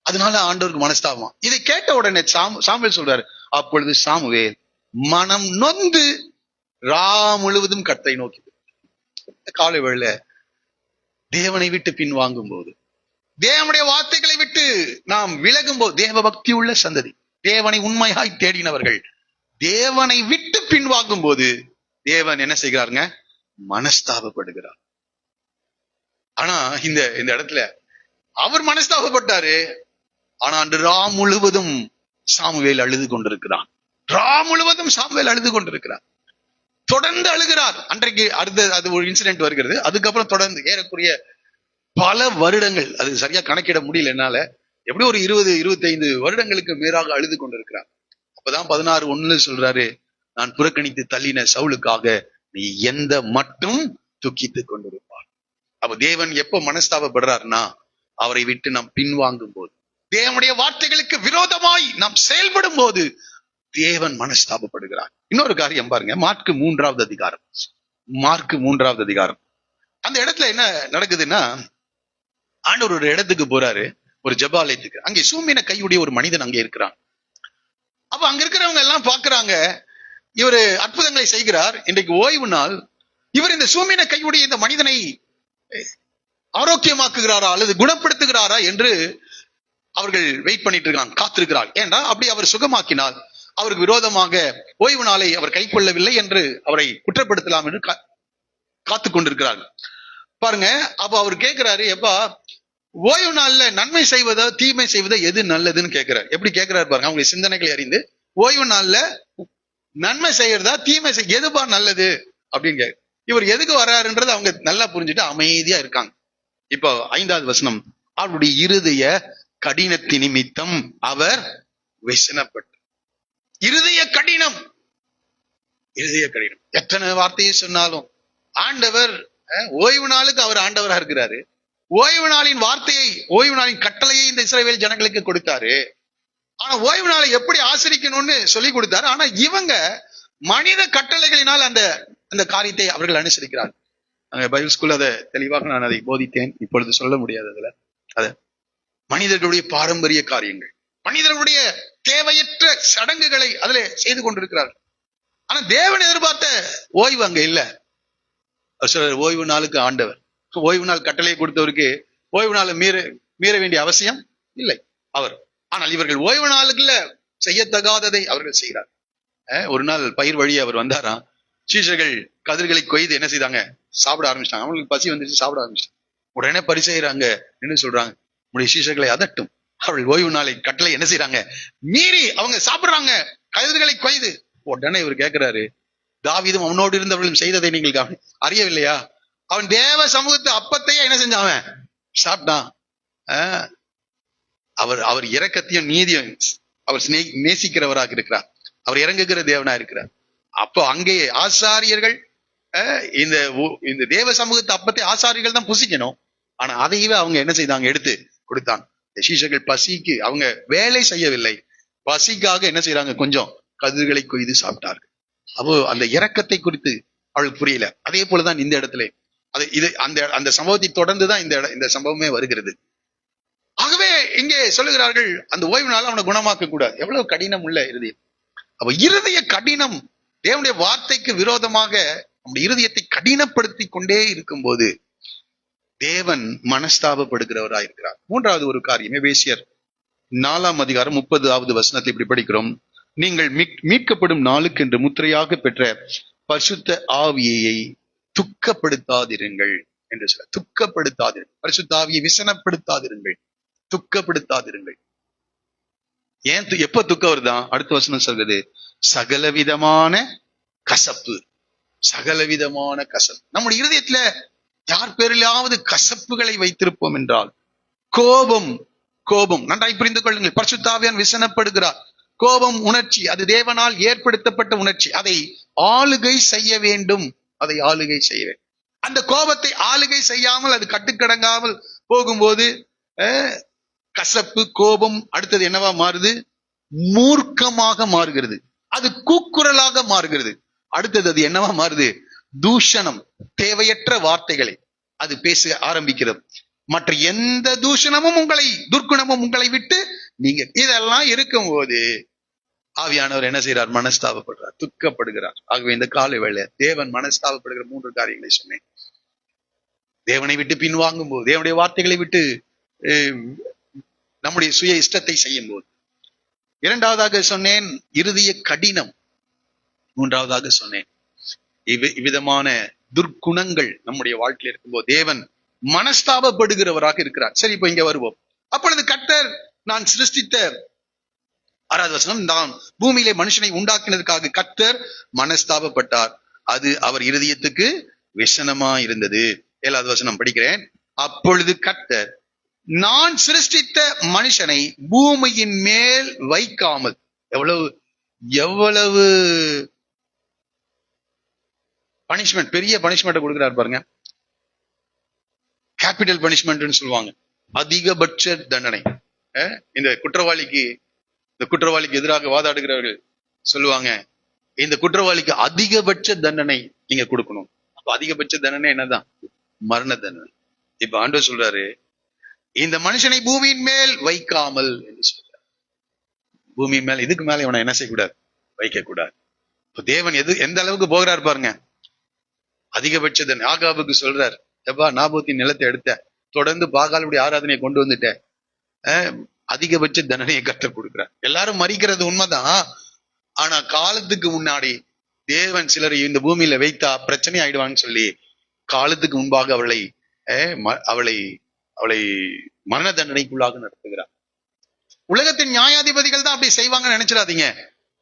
அதனால ஆண்டவருக்கு மனஸ்தாபம். இதை கேட்ட உடனே சாமுவேல் சொல்றாரு, அப்பொழுது சாமுவேல் மனம் நொந்து ரா முழுவதும் கர்த்தரை நோக்கி. காலை வேளை தேவனை விட்டு பின்வாங்கும் போது, தேவனுடைய வார்த்தைகளை விட்டு நாம் விலகும் போது, தேவ பக்தி உள்ள சந்ததி, தேவனை உண்மையாய் தேடினவர்கள் தேவனை விட்டு பின்வாங்கும் போது தேவன் என்ன செய்கிறாருங்க, மனஸ்தாபப்படுகிறார். ஆனா இந்த இடத்துல அவர் மனஸ்தாபப்பட்டாரு. ஆனா அன்று ரா முழுவதும் சாமுவேல் அழுது கொண்டிருக்கிறான். ரா முழுவதும் சாமுவேல் அழுது கொண்டிருக்கிறார், தொடர்ந்து அழுகிறார். அன்றைக்கு அது ஒரு இன்சிடென்ட் வருகிறது. அதுக்கப்புறம் தொடர்ந்து ஏறக்குறைய பல வருடங்கள், அது சரியா கணக்கிட முடியல என்னால, எப்படி ஒரு 20-25 வருடங்களுக்கு மேலாக அழுது கொண்டிருக்கிறார். அப்பதான் 16:1 சொல்றாரு, நான் புறக்கணித்து தள்ளின சவுலுக்காக நீ எந்த மட்டும் துக்கித்துக் கொண்டிருப்பார். அப்ப தேவன் எப்ப மனஸ்தாபப்படுறாருன்னா, அவரை விட்டு நாம் பின்வாங்கும் போது, தேவனுடைய வார்த்தைகளுக்கு விரோதமாய் நாம் செயல்படும் போது தேவன் மனஸ்தாபப்படுகிறார். இன்னொரு காரியம் பாருங்க, மார்க்கு 3வது அதிகாரம். மார்க்கு 3வது அதிகாரம். அந்த இடத்துல என்ன நடக்குதுன்னா, ஆண்டவர் ஒரு இடத்துக்கு போறாரு, ஒரு ஜெபாலயத்துக்கு. அங்கே சூம்பின கையுடைய ஒரு மனிதன் அங்கே இருக்கிறான். அப்ப அங்க இருக்கிறவங்க எல்லாம் பாக்குறாங்க, இவர் அற்புதங்களை செய்கிறார், இன்றைக்கு ஓய்வு நாள், இவர் இந்த சூம்பின கையுடைய இந்த மனிதனை ஆரோக்கியமாக்குகிறாரா அல்லது குணப்படுத்துகிறாரா என்று அவர்கள் வெயிட் பண்ணிட்டு இருக்காங்க, காத்திருக்கிறார். ஏண்டா அப்படி அவர் சுகமாக்கினால் அவருக்கு விரோதமாக ஓய்வு நாளை அவர் கை கொள்ளவில்லை என்று அவரை குற்றப்படுத்தலாம் என்று காத்து கொண்டிருக்கிறார்கள். பாருங்க, அப்ப அவர் கேட்கிறாரு, எப்பா ஓய்வு நாள்ல நன்மை செய்வதா தீமை செய்வதா எது நல்லதுன்னு கேட்கிறார். எப்படி கேட்கிறாரு பாருங்க, அவங்களுடைய சிந்தனைகளை அறிந்து, ஓய்வு நாள்ல நன்மை செய்யறதா தீமை செய்ய எதுபா நல்லது அப்படின்னு கேட்க. இவர் எதுக்கு வர்றாருன்றது அவங்க நல்லா புரிஞ்சுட்டு அமைதியா இருக்காங்க. இப்போ 5வது வசனம், அவருடைய இருதய கடினத்தின் நிமித்தம் அவர் விசனப்பட்டு. இருதய கடினம், இருதய கடினம். எத்தனை வார்த்தையை சொன்னாலும் ஆண்டவர் ஓய்வு நாளுக்கு அவர் ஆண்டவரா இருக்கிறாரு. ஓய்வு நாளின் வார்த்தையை, ஓய்வு நாளின் கட்டளையை இந்த இஸ்ரவேல் ஜனங்களுக்கு கொடுத்தாரு. ஆனா ஓய்வு நாளை எப்படி ஆசரிக்கணும்னு சொல்லி கொடுத்தாரு. ஆனா இவங்க மனித கட்டளைகளினால் அந்த காரியத்தை அவர்கள் அனுசரிக்கிறார். பைபிள் ஸ்கூல் அதை தெளிவாக நான் அதை போதித்தேன், இப்பொழுது சொல்ல முடியாது. அதுல அத மனிதர்களுடைய பாரம்பரிய காரியங்கள், மனிதர்களுடைய தேவையற்ற சடங்குகளை அதுல செய்து கொண்டிருக்கிறார். ஆனா தேவன் எதிர்பார்த்த ஓய்வு அங்க இல்ல. ஓய்வு நாளுக்கு ஆண்டவர், ஓய்வு நாள் கட்டளையை கொடுத்தவருக்கு ஓய்வு நாளை மீற வேண்டிய அவசியம் இல்லை அவர். ஆனால் இவர்கள் ஓய்வு நாளுக்குள்ள செய்யத்தகாததை அவர்கள் செய்கிறார். ஒரு நாள் பயிர் வழி அவர் வந்தாராம். சீஷர்கள் கதிர்களை கொய்து என்ன செய்தாங்க, சாப்பிட ஆரம்பிச்சிட்டாங்க. அவங்களுக்கு பசி வந்துச்சு, சாப்பிட ஆரம்பிச்சிட்டாங்க. உடனே பரிசெய்யறாங்க, என்ன சொல்றாங்க, உடைய சீஷர்களை அதட்டும், அவர்கள் ஓய்வு நாளை கட்டளை என்ன செய்யறாங்க, மீறி அவங்க சாப்பிடுறாங்க கதிர்களை கொய்து. உடனே இவர் கேட்கிறாரு, தாவீதும் அவனோடு இருந்தவர்களும் செய்ததை நீங்கள் அறியவில்லையா? அவன் தேவ சமூகத்து அப்பத்தையே என்ன செஞ்சான், சாப்பிட்டான். அவர் இரக்கத்தையும் நீதியும் அவர் நேசிக்கிறவராக இருக்கிறார். அவர் இறங்குகிற தேவனா இருக்கிறார். அப்போ அங்கே ஆசாரியர்கள் இந்த தேவ சமூகத்து அப்பத்தை ஆசாரியர்கள் தான் புசிக்கணும். ஆனா அதையவே அவங்க என்ன செய்தாங்க, எடுத்து கொடுத்தாங்க. சீஷர்கள் பசிக்கு அவங்க வேலை செய்யவில்லை, பசிக்காக என்ன செய்யறாங்க, கொஞ்சம் கதிர்களை கொய்து சாப்பிட்டார்கள். அப்போ அந்த இரக்கத்தை குறித்து அவளுக்கு புரியல. அதே போலதான் இந்த இடத்துல அந்த சம்பவத்தை தொடர்ந்துதான் இந்த சம்பவமே வருகிறது. ஆகவே இங்கே சொல்லுகிறார்கள், அந்த ஓய்வு நாள் அவனை குணமாக்க கூடாது. எவ்வளவு கடினம் உள்ள இருதயம். அப்ப இருதய கடினம், தேவனுடைய வார்த்தைக்கு விரோதமாக நம்முடைய இருதயத்தை கடினப்படுத்தி கொண்டே இருக்கும் போது தேவன் மனஸ்தாபப்படுகிறவராயிருக்கிறார். 3வது ஒரு காரியம், எபேசியர் 4ஆம் அதிகாரம் 30வது வசனத்தை இப்படி படிக்கிறோம். நீங்கள் மீட்கப்படும் நாளுக்கு என்று முத்திரையாக பெற்ற பரிசுத்த ஆவியை துக்கப்படுத்தாதிருங்கள் என்று சொல்ல. துக்கப்படுத்தாதிருங்கள், பரிசுத்த ஆவியை விசனப்படுத்தாதிருங்கள், துக்கப்படுத்தாதிருங்கள். ஏன் எப்ப துக்கம் வருதான்? அடுத்த வசனம் சொல்றது, சகலவிதமான கசப்பு. சகலவிதமான கசப்பு. நம்முடைய இருதயத்துல யார் பேரிலாவது கசப்புகளை வைத்திருப்போம் என்றால், கோபம், கோபம் நன்றாய் புரிந்து கொள்ளுங்கள். பரிசுத்த ஆவியானவர் விசனப்படுகிறார். கோபம் உணர்ச்சி, அது தேவனால் ஏற்படுத்தப்பட்ட உணர்ச்சி. அதை ஆளுகை செய்ய வேண்டும், அதை ஆளுகை செய்ய வேண்டும். அந்த கோபத்தை ஆளுகை செய்யாமல் அது கட்டுக்கடங்காமல் போகும்போது கசப்பு, கோபம் அடுத்தது என்னவா மாறுது? மூர்க்கமாக மாறுகிறது. அது கூக்குரலாக மாறுகிறது. அடுத்தது அது என்னவா மாறுது? தூஷணம், தேவையற்ற வார்த்தைகளை அது பேச ஆரம்பிக்கிறது. மற்ற எந்த தூஷணமும் துர்க்குணமும் உங்களை விட்டு நீங்க இதெல்லாம் இருக்கும் போது ஆவியானவர் என்ன செய்யறார்? மனஸ்தாபப்படுறார், துக்கப்படுகிறார். ஆகவே இந்த காலை வேளை தேவன் மனஸ்தாபப்படுகிற 3 காரியங்களை சொன்னேன். தேவனை விட்டு பின்வாங்கும் போது, தேவனுடைய வார்த்தைகளை விட்டு நம்முடைய சுய இஷ்டத்தை செய்யும் போது. இரண்டாவதாக சொன்னேன் இருதய கடினம். மூன்றாவதாக சொன்னேன் இவ்விதமான துர்க்குணங்கள் நம்முடைய வாழ்க்கையில் இருக்கும்போது தேவன் மனஸ்தாபப்படுகிறவராக இருக்கிறார். சரி, இப்ப இங்க வருவோம். அப்பொழுது கர்த்தர், நான் சிருஷ்டித்த 6வது வசனம், நான் பூமியிலே மனுஷனை உண்டாக்கினதுக்காக கர்த்தர் மனஸ்தாபப்பட்டார், அது அவர் இருதயத்துக்கு விஷனமா இருந்தது. 7வது வசனம் படிக்கிறேன். அப்பொழுது கர்த்தர், நான் சிருஷ்டித்த மனுஷனை பூமியின் மேல் வைக்காமல், எவ்வளவு பனிஷ்மெண்ட், பெரிய பனிஷ்மெண்ட் கொடுக்கிறார் பாருங்க. கேபிட்டல் பனிஷ்மெண்ட் சொல்லுவாங்க, அதிகபட்ச தண்டனை. இந்த குற்றவாளிக்கு எதிராக வாதாடுகிறவர்கள் சொல்லுவாங்க, இந்த குற்றவாளிக்கு அதிகபட்ச தண்டனை நீங்க கொடுக்கணும். அப்ப அதிகபட்ச தண்டனை என்னதான்? மரண தண்டனை. இப்ப ஆண்டவர் சொல்றாரு, இந்த மனுஷனை பூமியின் மேல் வைக்காமல் என்று சொல்றார். பூமியின் மேல், இதுக்கு மேல இவனை என்ன செய்யக்கூடாது? வைக்க கூடாது. தேவன் எந்த அளவுக்கு போகிறார் பாருங்க. அதிகபட்ச தண்டனை. ஆகாபுக்கு சொல்றார், எப்பா நாபோத்தின் நிலத்தை எடுத்த, தொடர்ந்து பாகாலுடைய ஆராதனையை கொண்டு வந்துட்ட, அதிகபட்ச தண்டனையை கர்த்தர் கொடுக்கிறார். எல்லாரும் மறிக்கிறது உண்மைதான். ஆனா காலத்துக்கு முன்னாடி தேவன் சிலரை இந்த பூமியில வைத்தா பிரச்சனை ஆயிடுவான்னு சொல்லி காலத்துக்கு முன்பாக அவளை மரண தண்டனைக்குள்ளாக நடத்துகிறார். உலகத்தின் நியாயாதிபதிகள் தான் அப்படி செய்வாங்கன்னு நினைச்சிடாதீங்க.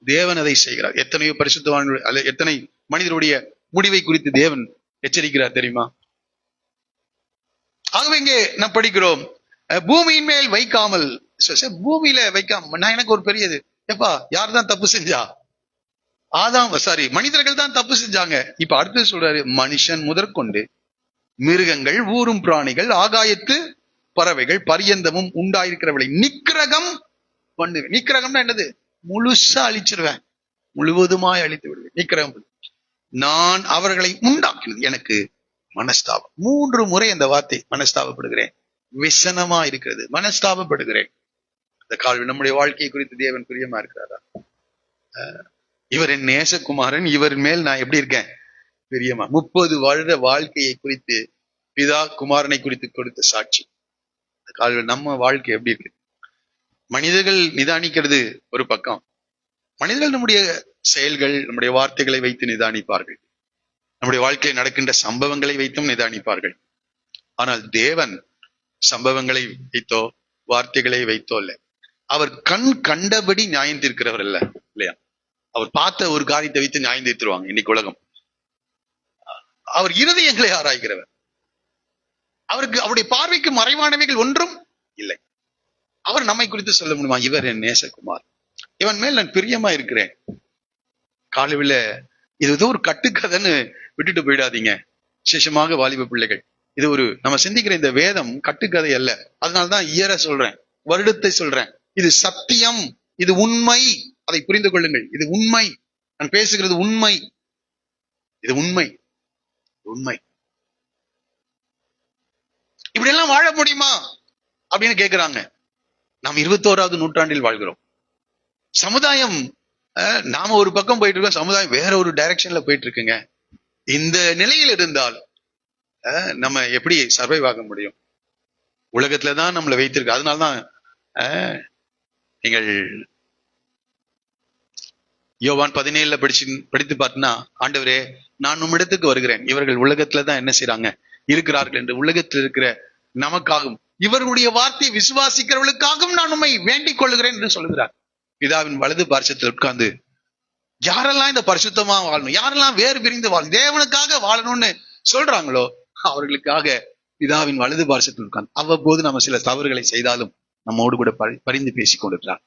தேவன் அதை செய்கிறார். எத்தனையோ பரிசுத்தவான்கள் அல்ல, எத்தனை மனிதருடைய முடிவை குறித்து தேவன் எச்சரிக்கிறார் தெரியுமா? ஆகவே இங்கே நாம் படிக்கிறோம், பூமியின் மேல் வைக்காமல். பூமியில வைக்காம, நான் எனக்கு ஒரு பெரியது, எப்பா யார் தான் தப்பு செஞ்சா? மனிதர்கள் தான் தப்பு செஞ்சாங்க. இப்ப அடுத்து சொல்றாரு, மனுஷன் முதற்கொண்டு மிருகங்கள், ஊரும் பிராணிகள், ஆகாயத்து பறவைகள் பரியந்தமும் உண்டாயிருக்கிறவளை நிக்கிரகம் பண்ணுவேன். நிக்கிரகம்னா என்னது? முழுசா அழிச்சிருவேன், முழுவதுமாய் அழித்து விடுவேன். நிக்கிரகம். நான் அவர்களை உண்டாக்கினது எனக்கு மனஸ்தாபம். 3 முறை அந்த வார்த்தை மனஸ்தாபப்படுகிறேன், விஷனமா இருக்கிறது, மனஸ்தாபப்படுகிறேன். இந்த கால் நம்முடைய வாழ்க்கையை குறித்து தேவன் பிரியமா இருக்கிறாரா? இவர் என் நேசகுமாரன், இவர் மேல் நான் எப்படி இருக்கேன்? பிரியமா. 30 வருட வாழ்க்கையை குறித்து பிதா குமாரனை குறித்து கொடுத்த சாட்சி. இந்த கால் நம்ம வாழ்க்கை எப்படி இருக்கு? மனிதர்கள் நிதானிக்கிறது ஒரு பக்கம், மனிதர்கள் நம்முடைய செயல்கள், நம்முடைய வார்த்தைகளை வைத்து நிதானிப்பார்கள், நம்முடைய வாழ்க்கையில் நடக்கின்ற சம்பவங்களை வைத்தும் நிதானிப்பார்கள். ஆனால் தேவன் சம்பவங்களை வைத்தோ வார்த்தைகளை வைத்தோ இல்லை, அவர் கண் கண்டபடி நியாயம் தீர்க்கிறவர் இல்ல, இல்லையா? அவர் பார்த்த ஒரு காரியத்தை வைத்து நியாயம் தீர்த்துருவாங்க இன்னைக்கு உலகம். அவர் இருதயங்களை ஆராய்கிறவர். அவருக்கு அவருடைய பார்வைக்கு மறைவானவைகள் ஒன்றும் இல்லை. அவர் நம்மை குறித்து சொல்ல முடியுமா? இவர் என் நேசகுமார், இவன் மேல் நான் பிரியமா இருக்கிறேன். காலையில இது ஏதோ ஒரு கட்டுக்கதைன்னு விட்டுட்டு போயிடாதீங்க. விசேஷமாக வாலிப பிள்ளைகள், இது ஒரு நம்ம சிந்திக்கிற இந்த வேதம் கட்டுக்கதை அல்ல. அதனால்தான் இயற சொல்றேன், வருடத்தை சொல்றேன். இது சத்தியம், இது உண்மை, அதை புரிந்து கொள்ளுங்கள். இது உண்மை, நான் பேசுகிறது உண்மை, இது உண்மை, உண்மை. இப்படி எல்லாம் வாழ முடியுமா அப்படின்னு கேட்கிறாங்க. நாம் 21வது நூற்றாண்டில் வாழ்கிறோம். சமுதாயம், நாம ஒரு பக்கம் போயிட்டு இருக்கோம், சமுதாயம் வேற ஒரு டைரக்ஷன்ல போயிட்டு இருக்குங்க. இந்த நிலையில் இருந்தால் நம்ம எப்படி சர்வைவ் ஆக முடியும்? உலகத்துலதான் நம்மளை வைத்திருக்கு. அதனால்தான் நீங்கள் யோவான் 17 படித்து பார்த்தா, ஆண்டவரே நான் உம்மிடத்துக்கு வருகிறேன், இவர்கள் உலகத்துலதான் என்ன செய்யறாங்க இருக்கிறார்கள் என்று, உலகத்தில் இருக்கிற நமக்காகவும் இவர்களுடைய வார்த்தையை விசுவாசிக்கிறவர்களுக்காகவும் நான் உம்மை வேண்டிக் கொள்கிறேன் என்று சொல்லுகிறார். பிதாவின் வலது பார்சத்தில் உட்கார்ந்து யாரெல்லாம் இந்த பரிசுத்தமா வாழணும், யாரெல்லாம் வேறு பிரிந்து வாழணும், தேவனுக்காக வாழணும்னு சொல்றாங்களோ அவர்களுக்காக பிதாவின் வலது பார்சத்தில் உட்கார்ந்து அவ்வப்போது நம்ம சில தவறுகளை செய்தாலும் நம்மோடு கூட பரிந்து பேசிக் கொண்டிருக்கிறார்.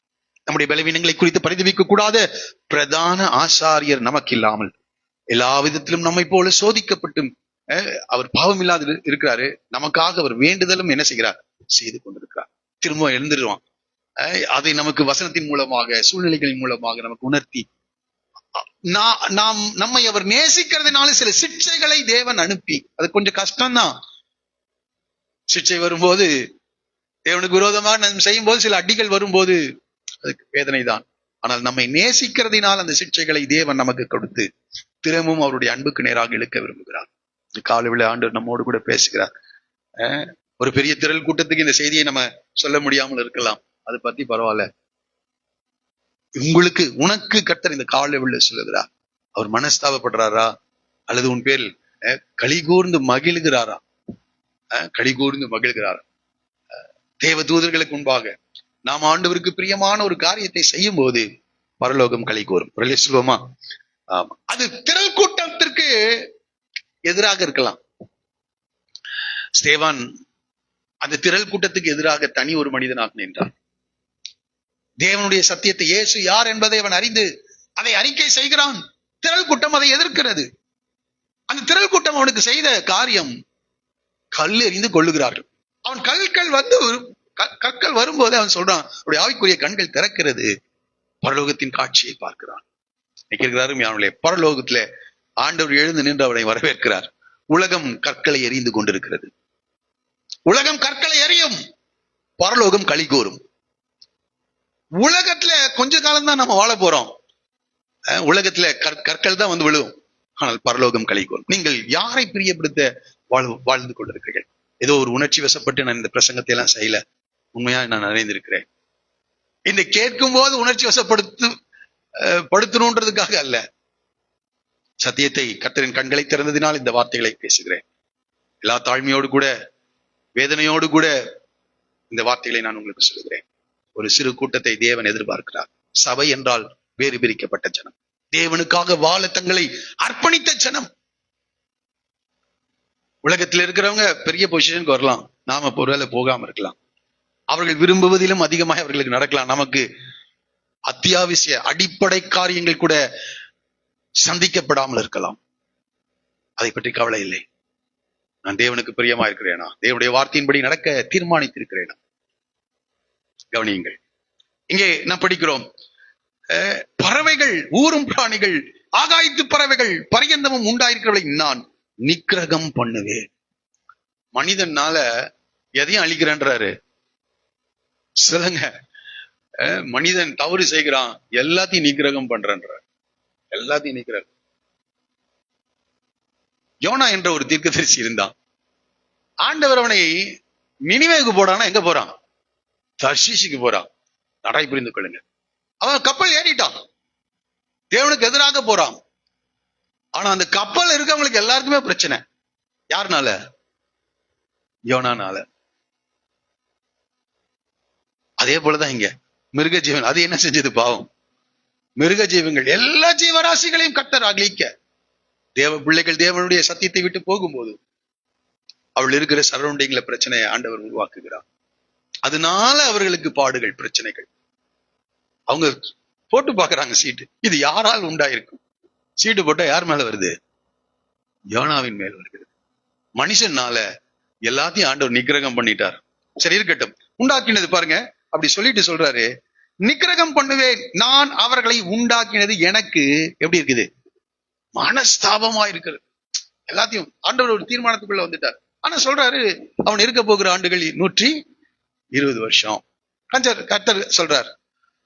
நம்முடைய பலவீனங்களை குறித்து பரிதவிக்க கூடாத பிரதான ஆசாரியர் நமக்கு இல்லாமல் எல்லா விதத்திலும் நம்மை போல சோதிக்கப்பட்டும் அவர் பாவம் இல்லாத இருக்கிறாரு. நமக்காக அவர் வேண்டுதலும் என்ன செய்கிறார், செய்து கொண்டிருக்கிறார். திரும்ப எழுந்துருவான். அதை நமக்கு வசனத்தின் மூலமாக, சூழ்நிலைகளின் மூலமாக நமக்கு உணர்த்தி, நம்மை அவர் நேசிக்கிறதுனால சில சிக்ஷைகளை தேவன் அனுப்பி, அது கொஞ்சம் கஷ்டம்தான். சிக்ஷை வரும்போது, தேவனுக்கு விரோதமாக நம்ம செய்யும் போது சில அடிகள் வரும்போது அதுக்கு வேதனை தான். ஆனால் நம்மை நேசிக்கிறதினால் அந்த சிக்ஷைகளை தேவன் நமக்கு கொடுத்து திரும்பவும் அவருடைய அன்புக்கு நேராக இழுக்க விரும்புகிறார். காலையில் ஆண்டவர் நம்மோடு கூட பேசுகிறார். ஒரு பெரிய திரள் கூட்டத்துக்கு இந்த செய்தியை நம்ம சொல்ல முடியாமல் இருக்கலாம், அதை பத்தி பரவாயில்ல. உனக்கு கர்த்தர் இந்த காலையில் சொல்லுகிறார். அவர் மனஸ்தாபப்படுறாரா அல்லது உன் பேரில் களிகூர்ந்து மகிழ்கிறாரா? களிகூர்ந்து மகிழ்கிறாரா? தேவ தூதர்களுக்கு முன்பாக நாம் ஆண்டவருக்கு பிரியமான ஒரு காரியத்தை செய்யும் போது பரலோகம் களி கூறும். சொல்லுவோமா? ஆமா. அது திரள் கூட்டத்திற்கு எதிராக இருக்கலாம். ஸ்தேவான் அந்த திரள் கூட்டத்துக்கு எதிராக தனி ஒரு மனிதனாக நின்றான். தேவனுடைய சத்தியத்தை, இயேசு யார் என்பதை அவன் அறிந்து அதை அறிக்கை செய்கிறான். திரள் கூட்டம் அதை எதிர்க்கிறது. அந்த திரள் கூட்டம் அவனுக்கு செய்த காரியம், கல் எறிந்து கொள்ளுகிறார்கள். அவன் கற்கள் வரும்போது அவன் சொல்றான், அவருடைய ஆவிக்குரிய கண்கள் திறக்கிறது, பரலோகத்தின் காட்சியை பார்க்கிறான். அவனுடைய பரலோகத்துல ஆண்டவர் எழுந்து நின்று அவனை வரவேற்கிறார். உலகம் கற்களை எறிந்து கொண்டிருக்கிறது. உலகம் கற்களை எறியும், பரலோகம் களி கூறும். உலகத்துல கொஞ்ச காலம் தான் நம்ம வாழ போறோம். உலகத்துல கற்கள் தான் வந்து விழுவும், ஆனால் பரலோகம் களி கூறும். நீங்கள் யாரை பிரியப்படுத்த வாழ்ந்து கொண்டிருக்கிறீர்கள்? ஏதோ ஒரு உணர்ச்சி வசப்பட்டு நான் இந்த பிரசங்கத்தை எல்லாம் செய்யல, உண்மையா நான் அறிந்திருக்கிறேன். இந்த கேட்கும் போது உணர்ச்சி வசப்படுத்தணுன்றதுக்காக அல்ல, சத்தியத்தை கர்த்தரின் கண்களை திறந்ததினால் இந்த வார்த்தைகளை பேசுகிறேன். எல்லா தாழ்மையோடு கூட, வேதனையோடு கூட இந்த வார்த்தைகளை நான் உங்களுக்கு சொல்லுகிறேன். ஒரு சிறு கூட்டத்தை தேவன் எதிர்பார்க்கிறார். சபை என்றால் வேறு பிரிக்கப்பட்ட ஜனம், தேவனுக்காக வாழ தங்களை அர்ப்பணித்த ஜனம். உலகத்தில் இருக்கிறவங்க பெரிய பொசிஷனுக்கு வரலாம், நாம ஒருவேளை போகாம இருக்கலாம். அவர்கள் விரும்புவதிலும் அதிகமாக அவர்களுக்கு நடக்கலாம். நமக்கு அத்தியாவசிய அடிப்படை காரியங்கள் கூட சந்திக்கப்படாமல் இருக்கலாம். அதை பற்றி கவலை இல்லை. நான் தேவனுக்கு பிரியமா இருக்கிறேனா, தேவனுடைய வார்த்தையின்படி நடக்க தீர்மானித்திருக்கிறேனா? கவனியுங்கள். இங்கே நாம் படிக்கிறோம், பறவைகள், ஊரும் பிராணிகள், ஆகாயத்து பறவைகள் பரியந்தமும் உண்டாயிருக்கிறவளை நான் நிக்கிரகம் பண்ணுவேன். மனிதனால எதையும் அழிக்கிறேன்றாரு. சொல்லுங்க, மனிதன் தவறு செய்கிறான், எல்லாத்தையும் நிக்கிரகம் பண்றன்ற, எல்லாத்தையும் நிக்கிரகம். யோனா என்ற ஒரு தீர்க்கதரிசி இருந்தான். ஆண்டவர் அவனை நினிவேக்கு போடானா எங்க போறான்? தர்ஷீஷுக்கு போறான். நடை புரிந்து கொள்ளுங்க. அவன் கப்பல் ஏறிட்டான், தேவனுக்கு எதிராக போறான். ஆனா அந்த கப்பல் இருக்கவங்களுக்கு எல்லாருக்குமே பிரச்சனை. யாருனால? யோனானால. அதே போலதான் இங்க மிருக ஜீவன், அது என்ன செஞ்சது பாவம்? மிருக ஜீவங்கள் எல்லா ஜீவராசிகளையும் கர்த்தர் அழிக்க, தேவ பிள்ளைகள் தேவனுடைய சத்தியத்தை விட்டு போகும்போது அவள் இருக்கிற சரௌண்டிங்ல பிரச்சனையை ஆண்டவர் உருவாக்குகிறார். அதனால அவர்களுக்கு பாடுகள், பிரச்சனைகள். அவங்க போட்டு பாக்குறாங்க சீட்டு, இது யாரால் உண்டாயிருக்கும்? சீட்டு போட்டா யார் மேல வருது? யோனாவின் மேல் வருகிறது. மனுஷனால எல்லாத்தையும் ஆண்டவர் நிக்கிரகம் பண்ணிட்டார். சரி, இருக்கட்டும். உண்டாக்கினது பாருங்க, அப்படி சொல்லிட்டு சொல்றாரு, நிக்கிரகம் பண்ணுவேன், நான் அவர்களை உண்டாக்கினது எனக்கு எப்படி இருக்குது? மனஸ்தாபமா இருக்கிறது. எல்லாத்தையும் ஆண்டவர் ஒரு தீர்மானத்துக்குள்ள வந்துட்டார். ஆனா சொல்றாரு, அவன் இருக்க போகிற ஆண்டுகள் 120 வருஷம். கர்த்தர் சொல்றார்.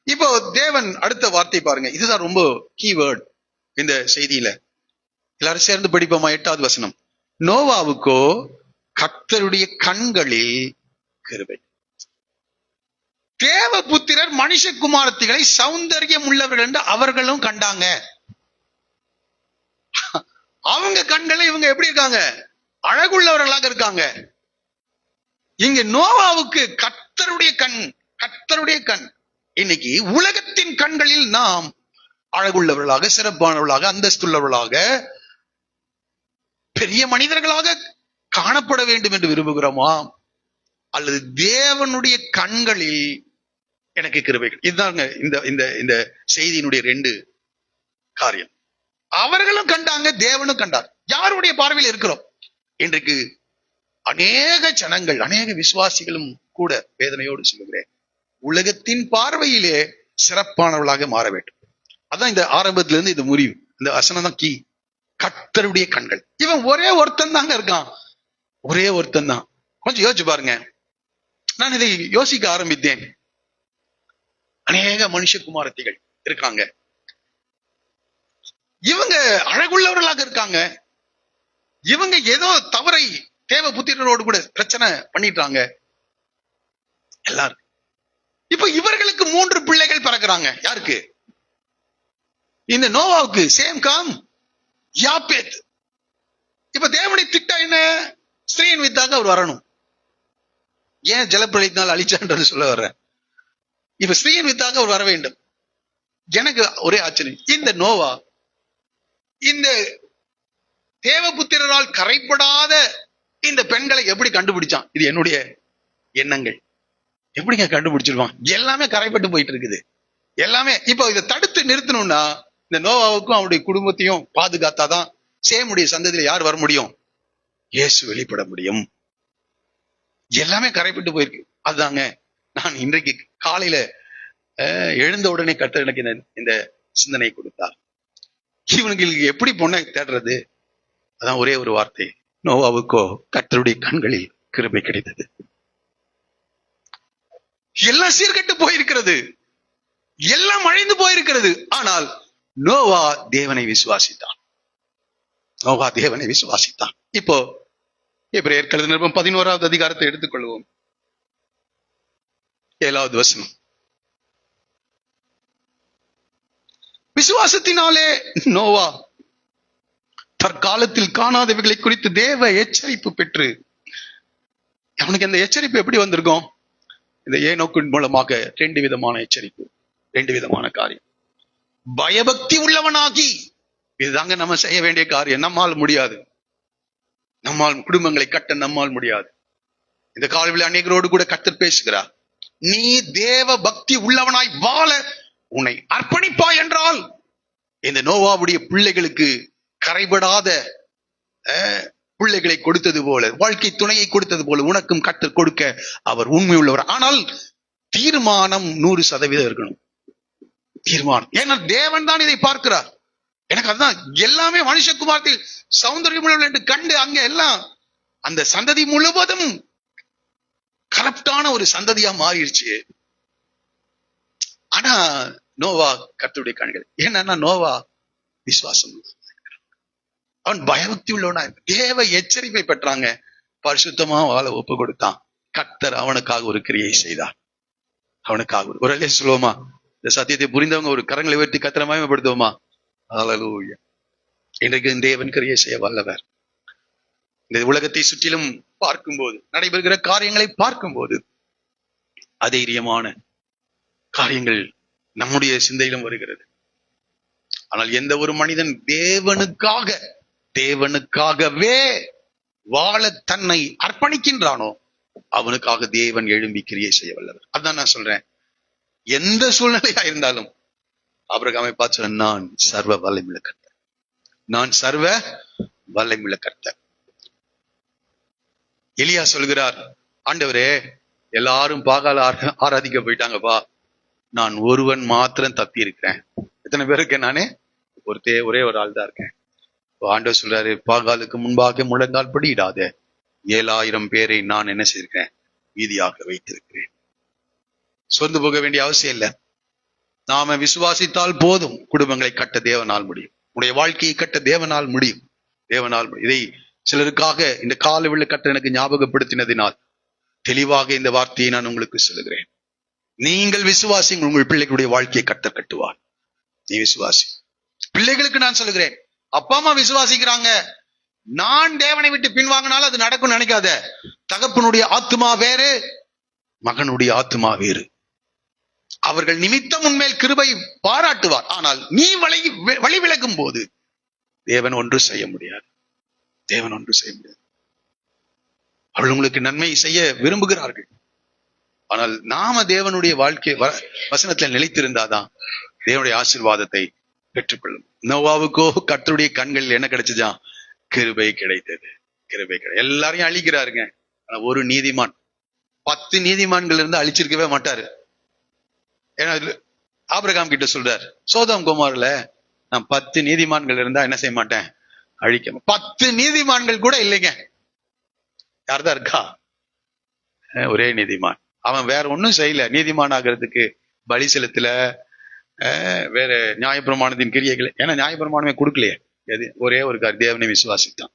இப்போ தேவன் அடுத்த வார்த்தை பாருங்க, இதுதான் ரொம்ப கீவேர்ட் இந்த செய்தியில. எல்லாரும் சேர்ந்து படிப்போமா? 8வது வசனம். நோவாவுக்கோ கர்த்தருடைய கண்களில் கிருபை. தேவ தேவபுத்திரர் மனுஷகுமாரத்திகளை சௌந்தரியம் உள்ளவர்கள் என்று அவர்களும் கண்டாங்க. அவங்க கண்களை இவங்க எப்படி இருக்காங்க? அழகுள்ளவர்களாக இருக்காங்க. இங்க நோவாவுக்கு கர்த்தருடைய கண், கர்த்தருடைய கண். இன்னைக்கு உலகத்தின் கண்களில் நாம் அழகுள்ளவர்களாக, சிறப்பானவர்களாக, அந்தஸ்துள்ளவர்களாக, பெரிய மனிதர்களாக காணப்பட வேண்டும் என்று விரும்புகிறோமா? அல்லது தேவனுடைய கண்களில் எனக்கு கிருபைகள்? இதுதாங்க இந்த செய்தியினுடைய 2 காரியம். அவர்களும் கண்டாங்க, தேவனும் கண்டார். யாருடைய பார்வையில் இருக்கிறோம்? இன்றைக்கு அநேக ஜனங்கள், அநேக விசுவாசிகளும் கூட வேதனையோடு சொல்லுகிறேன், உலகத்தின் பார்வையிலே சிறப்பானவர்களாக மாற வேண்டும். அதான் இந்த ஆரம்பத்திலிருந்து இது முடிவு. இந்த வசனம் தான் கீ. கர்த்தருடைய கண்கள். இவன் ஒரே ஒருத்தன் தாங்க இருக்கான், ஒரே ஒருத்தன் தான். கொஞ்சம் யோசிச்சு பாருங்க. நான் இதை யோசிக்க ஆரம்பித்தேன். அநேக மனுஷகுமாரத்திகள் இருக்காங்க, இவங்க அழகுள்ளவர்களாக இருக்காங்க. இவங்க ஏதோ தவறை தேவபுத்திரரோடு கூட பிரச்சனை பண்ணிட்டாங்க எல்லாரும். இப்ப இவர்களுக்கு 3 பிள்ளைகள் பிறக்கிறாங்க. யாருக்கு? இந்த நோவாவுக்கு. Same, com, யாப்பேத். இப்ப தேவனுடைய திட்டம் என்ன? ஸ்திரீயின் வித்தாக அவர் வரணும். ஏன் ஜலப்பிரளயத்தினால் அழிச்சான்றது சொல்ல வர்றேன். இப்ப ஸ்திரீயின் வித்தாக அவர் வர வேண்டும். எனக்கு ஒரே ஆச்சரியம், இந்த நோவா இந்த தேவபுத்திரரால் கரைப்படாத இந்த பெண்களை எப்படி கண்டுபிடிச்சான்? இது என்னுடைய எண்ணங்கள். எப்படிங்க கண்டுபிடிச்சிருவான்? எல்லாமே கரைப்பட்டு போயிட்டு இருக்குது எல்லாமே. இப்போ இதை தடுத்து நிறுத்தணும்னா இந்த நோவாவுக்கும் அவருடைய குடும்பத்தையும் பாதுகாத்தாதான் சேமுடைய சந்ததியில யார் வர முடியும்? இயேசு வெளிப்பட முடியும். எல்லாமே கரைப்பட்டு போயிருக்கு. அதுதாங்க நான் இன்றைக்கு காலையில எழுந்த உடனே கர்த்தர் எனக்கு இந்த சிந்தனை கொடுத்தார். இவனுக்கு எப்படி பொண்ணை தேடுறது? அதான் ஒரே ஒரு வார்த்தை, நோவாவுக்கோ கர்த்தருடைய கண்களில் கிருபை கிடைத்தது. எல்லாம் சீர்கெட்டு போயிருக்கிறது, எல்லாம் அழிந்து போயிருக்கிறது. ஆனால் நோவா தேவனை விசுவாசித்தான். நோவா தேவனை விசுவாசித்தான். இப்போ எபிரேயர் எழுதின நிருபம் 11வது அதிகாரத்தை எடுத்துக்கொள்வோம். 7வது வசனம். விசுவாசத்தினாலே நோவா தற்காலத்தில் காணாதவைகளை குறித்து தேவ எச்சரிப்பு பெற்று, அவனுக்கு இந்த எச்சரிப்பு எப்படி வந்திருக்கும்? இந்த ஏனோக்கின் மூலமாக 2 விதமான எச்சரிப்பு, 2 விதமான காரியம். பயபக்தி உள்ளவனாகி, இதுதாங்க நம்ம செய்ய வேண்டிய காரியம். நம்மால் முடியாது, நம்மால் குடும்பங்களை கட்ட நம்மால் முடியாது. இந்த காலையில் அநேகரோடு கூட கர்த்தர் பேசுகிறார். நீ தேவ பக்தி உள்ளவனாய் வாழ உன்னை அர்ப்பணிப்பாய் என்றால், இந்த நோவாவுடைய பிள்ளைகளுக்கு கரைபடாத பிள்ளைகளை கொடுத்தது போல, வாழ்க்கை துணையை கொடுத்தது போல உனக்கும் கர்த்தர் கொடுக்க அவர் உண்மை உள்ளவர். ஆனால் தீர்மானம் 100% இருக்கணும். தீர்மானம். ஏன்னா தேவன் தான் இதை பார்க்கிறார். எனக்கு அதுதான், எல்லாமே மனுஷகுமாரத்தில் சௌந்தரியம் என்று கண்டு அங்க எல்லாம் அந்த சந்ததி முழுவதும் கரப்டான ஒரு சந்ததியா மாறிடுச்சு. ஆனா நோவா கர்த்தருடைய கண்கள். ஏன்னா நோவா விசுவாசம், அவன் பயபக்தி உள்ளவனா, தேவ எச்சரிப்பை பெற்றாங்க, பரிசுத்தமா வாழ ஒப்பு கொடுத்தான். கர்த்தர் அவனுக்காக ஒரு கிரியை செய்தார். அவனுக்காக ஒரு சொல்லுவோமா? இந்த சத்தியத்தை புரிந்தவங்க ஒரு கரங்களை உயர்த்தி கர்த்தரை மகிமைப்படுத்துவோமா? ஹல்லேலூயா. இன்றைக்கு தேவன் கிரியை செய்ய வல்லவர். இந்த உலகத்தை சுற்றிலும் பார்க்கும்போது, நடைபெறுகிற காரியங்களை பார்க்கும்போது அதைரியமான காரியங்கள் நம்முடைய சிந்தையிலும் வருகிறது. ஆனால் எந்த ஒரு மனிதன் தேவனுக்காகவே வாழ தன்னை அர்ப்பணிக்கின்றானோ அவனுக்காக தேவன் எழும்பி கிரியை செய்ய வல்லவர். அதான் நான் சொல்றேன், எந்த சூழ்நிலையா இருந்தாலும் ஆபிரகாமை பார்த்து சொல்ல, நான் சர்வ வல்லமையுள்ள கர்த்தர், நான் சர்வ வல்லமையுள்ள கர்த்தர். எலியா சொல்கிறார், ஆண்டவரே எல்லாரும் பாகால ஆராதிக்க போயிட்டாங்கப்பா, நான் ஒருவன் மாத்திரம் தப்பி இருக்கிறேன். எத்தனை பேர் இருக்கேன்? நானே ஒரே ஒரு ஆள் தான் இருக்கேன். ஆண்டவர் சொல்றாரு, பாகாலுக்கு முன்பாக முழங்கால் படியிடாத 7000 பேரை நான் என்ன செய்திருக்கிறேன்? வீதியாக வைத்திருக்கிறேன். சொந்து போக வேண்டிய அவசியம் இல்லை. நாம விசுவாசித்தால் போதும். குடும்பங்களை கட்ட தேவனால் முடியும். உடைய வாழ்க்கையை கட்ட தேவனால் முடியும். இதை சிலருக்காக இந்த கால விழு கட்ட எனக்கு ஞாபகப்படுத்தினதினால் தெளிவாக இந்த வார்த்தையை நான் உங்களுக்கு சொல்லுகிறேன். நீங்கள் விசுவாசி, உங்கள் பிள்ளைகளுடைய வாழ்க்கையை கர்த்தர் கட்டுவார். நீ விசுவாசி. பிள்ளைகளுக்கு நான் சொல்லுகிறேன், அப்பா அம்மா விசுவாசிக்கிறாங்க, நான் தேவனை விட்டு பின்வாங்கினாலும் அது நடக்கும்னு நினைக்காத. தகப்பனுடைய ஆத்துமா வேறு, மகனுடைய ஆத்துமா வேறு. அவர்கள் நிமித்தம் உன்மேல் கிருபை பாராட்டுவார். ஆனால் நீ வழி விலகும் போது தேவன் ஒன்று செய்ய முடியாது. தேவன் ஒன்று செய்ய முடியாது. அவர்கள் உங்களுக்கு நன்மை செய்ய விரும்புகிறார்கள். ஆனால் நாம தேவனுடைய வாழ்க்கை வசனத்துல நிலைத்திருந்தாதான் தேவனுடைய ஆசீர்வாதத்தை பெற்றுக்கொள்ளும். நோவாவுக்கோ கர்த்தருடைய கண்களில் என்ன கிடைச்சதான்? கிருபை கிடைத்தது. கிருபை எல்லாரையும் அழிக்கிறாருங்க. ஆனா ஒரு நீதிமான், 10 நீதிமான்கள் இருந்து அழிச்சிருக்கவே மாட்டாரு. ஏன்னா ஆபிரகாம் கிட்ட சொல்றாரு, சோதோம் குமார்ல நான் 10 நீதிமான்கள் இருந்தா என்ன செய்ய மாட்டேன், அழிக்க. 10 நீதிமான்கள் கூட இல்லைங்க. யார்தான் இருக்கா? ஒரே நீதிமான். அவன் வேற ஒன்னும் செய்யல. நீதிமான் ஆகிறதுக்கு பலி செலுத்தல, வேற நியாயப்பிரமாணத்தின் கிரியைகள். ஏன்னா நியாயப்பிரமாணமே கொடுக்கலையே. ஒரே ஒரு தேவனை விசுவாசித்தான்.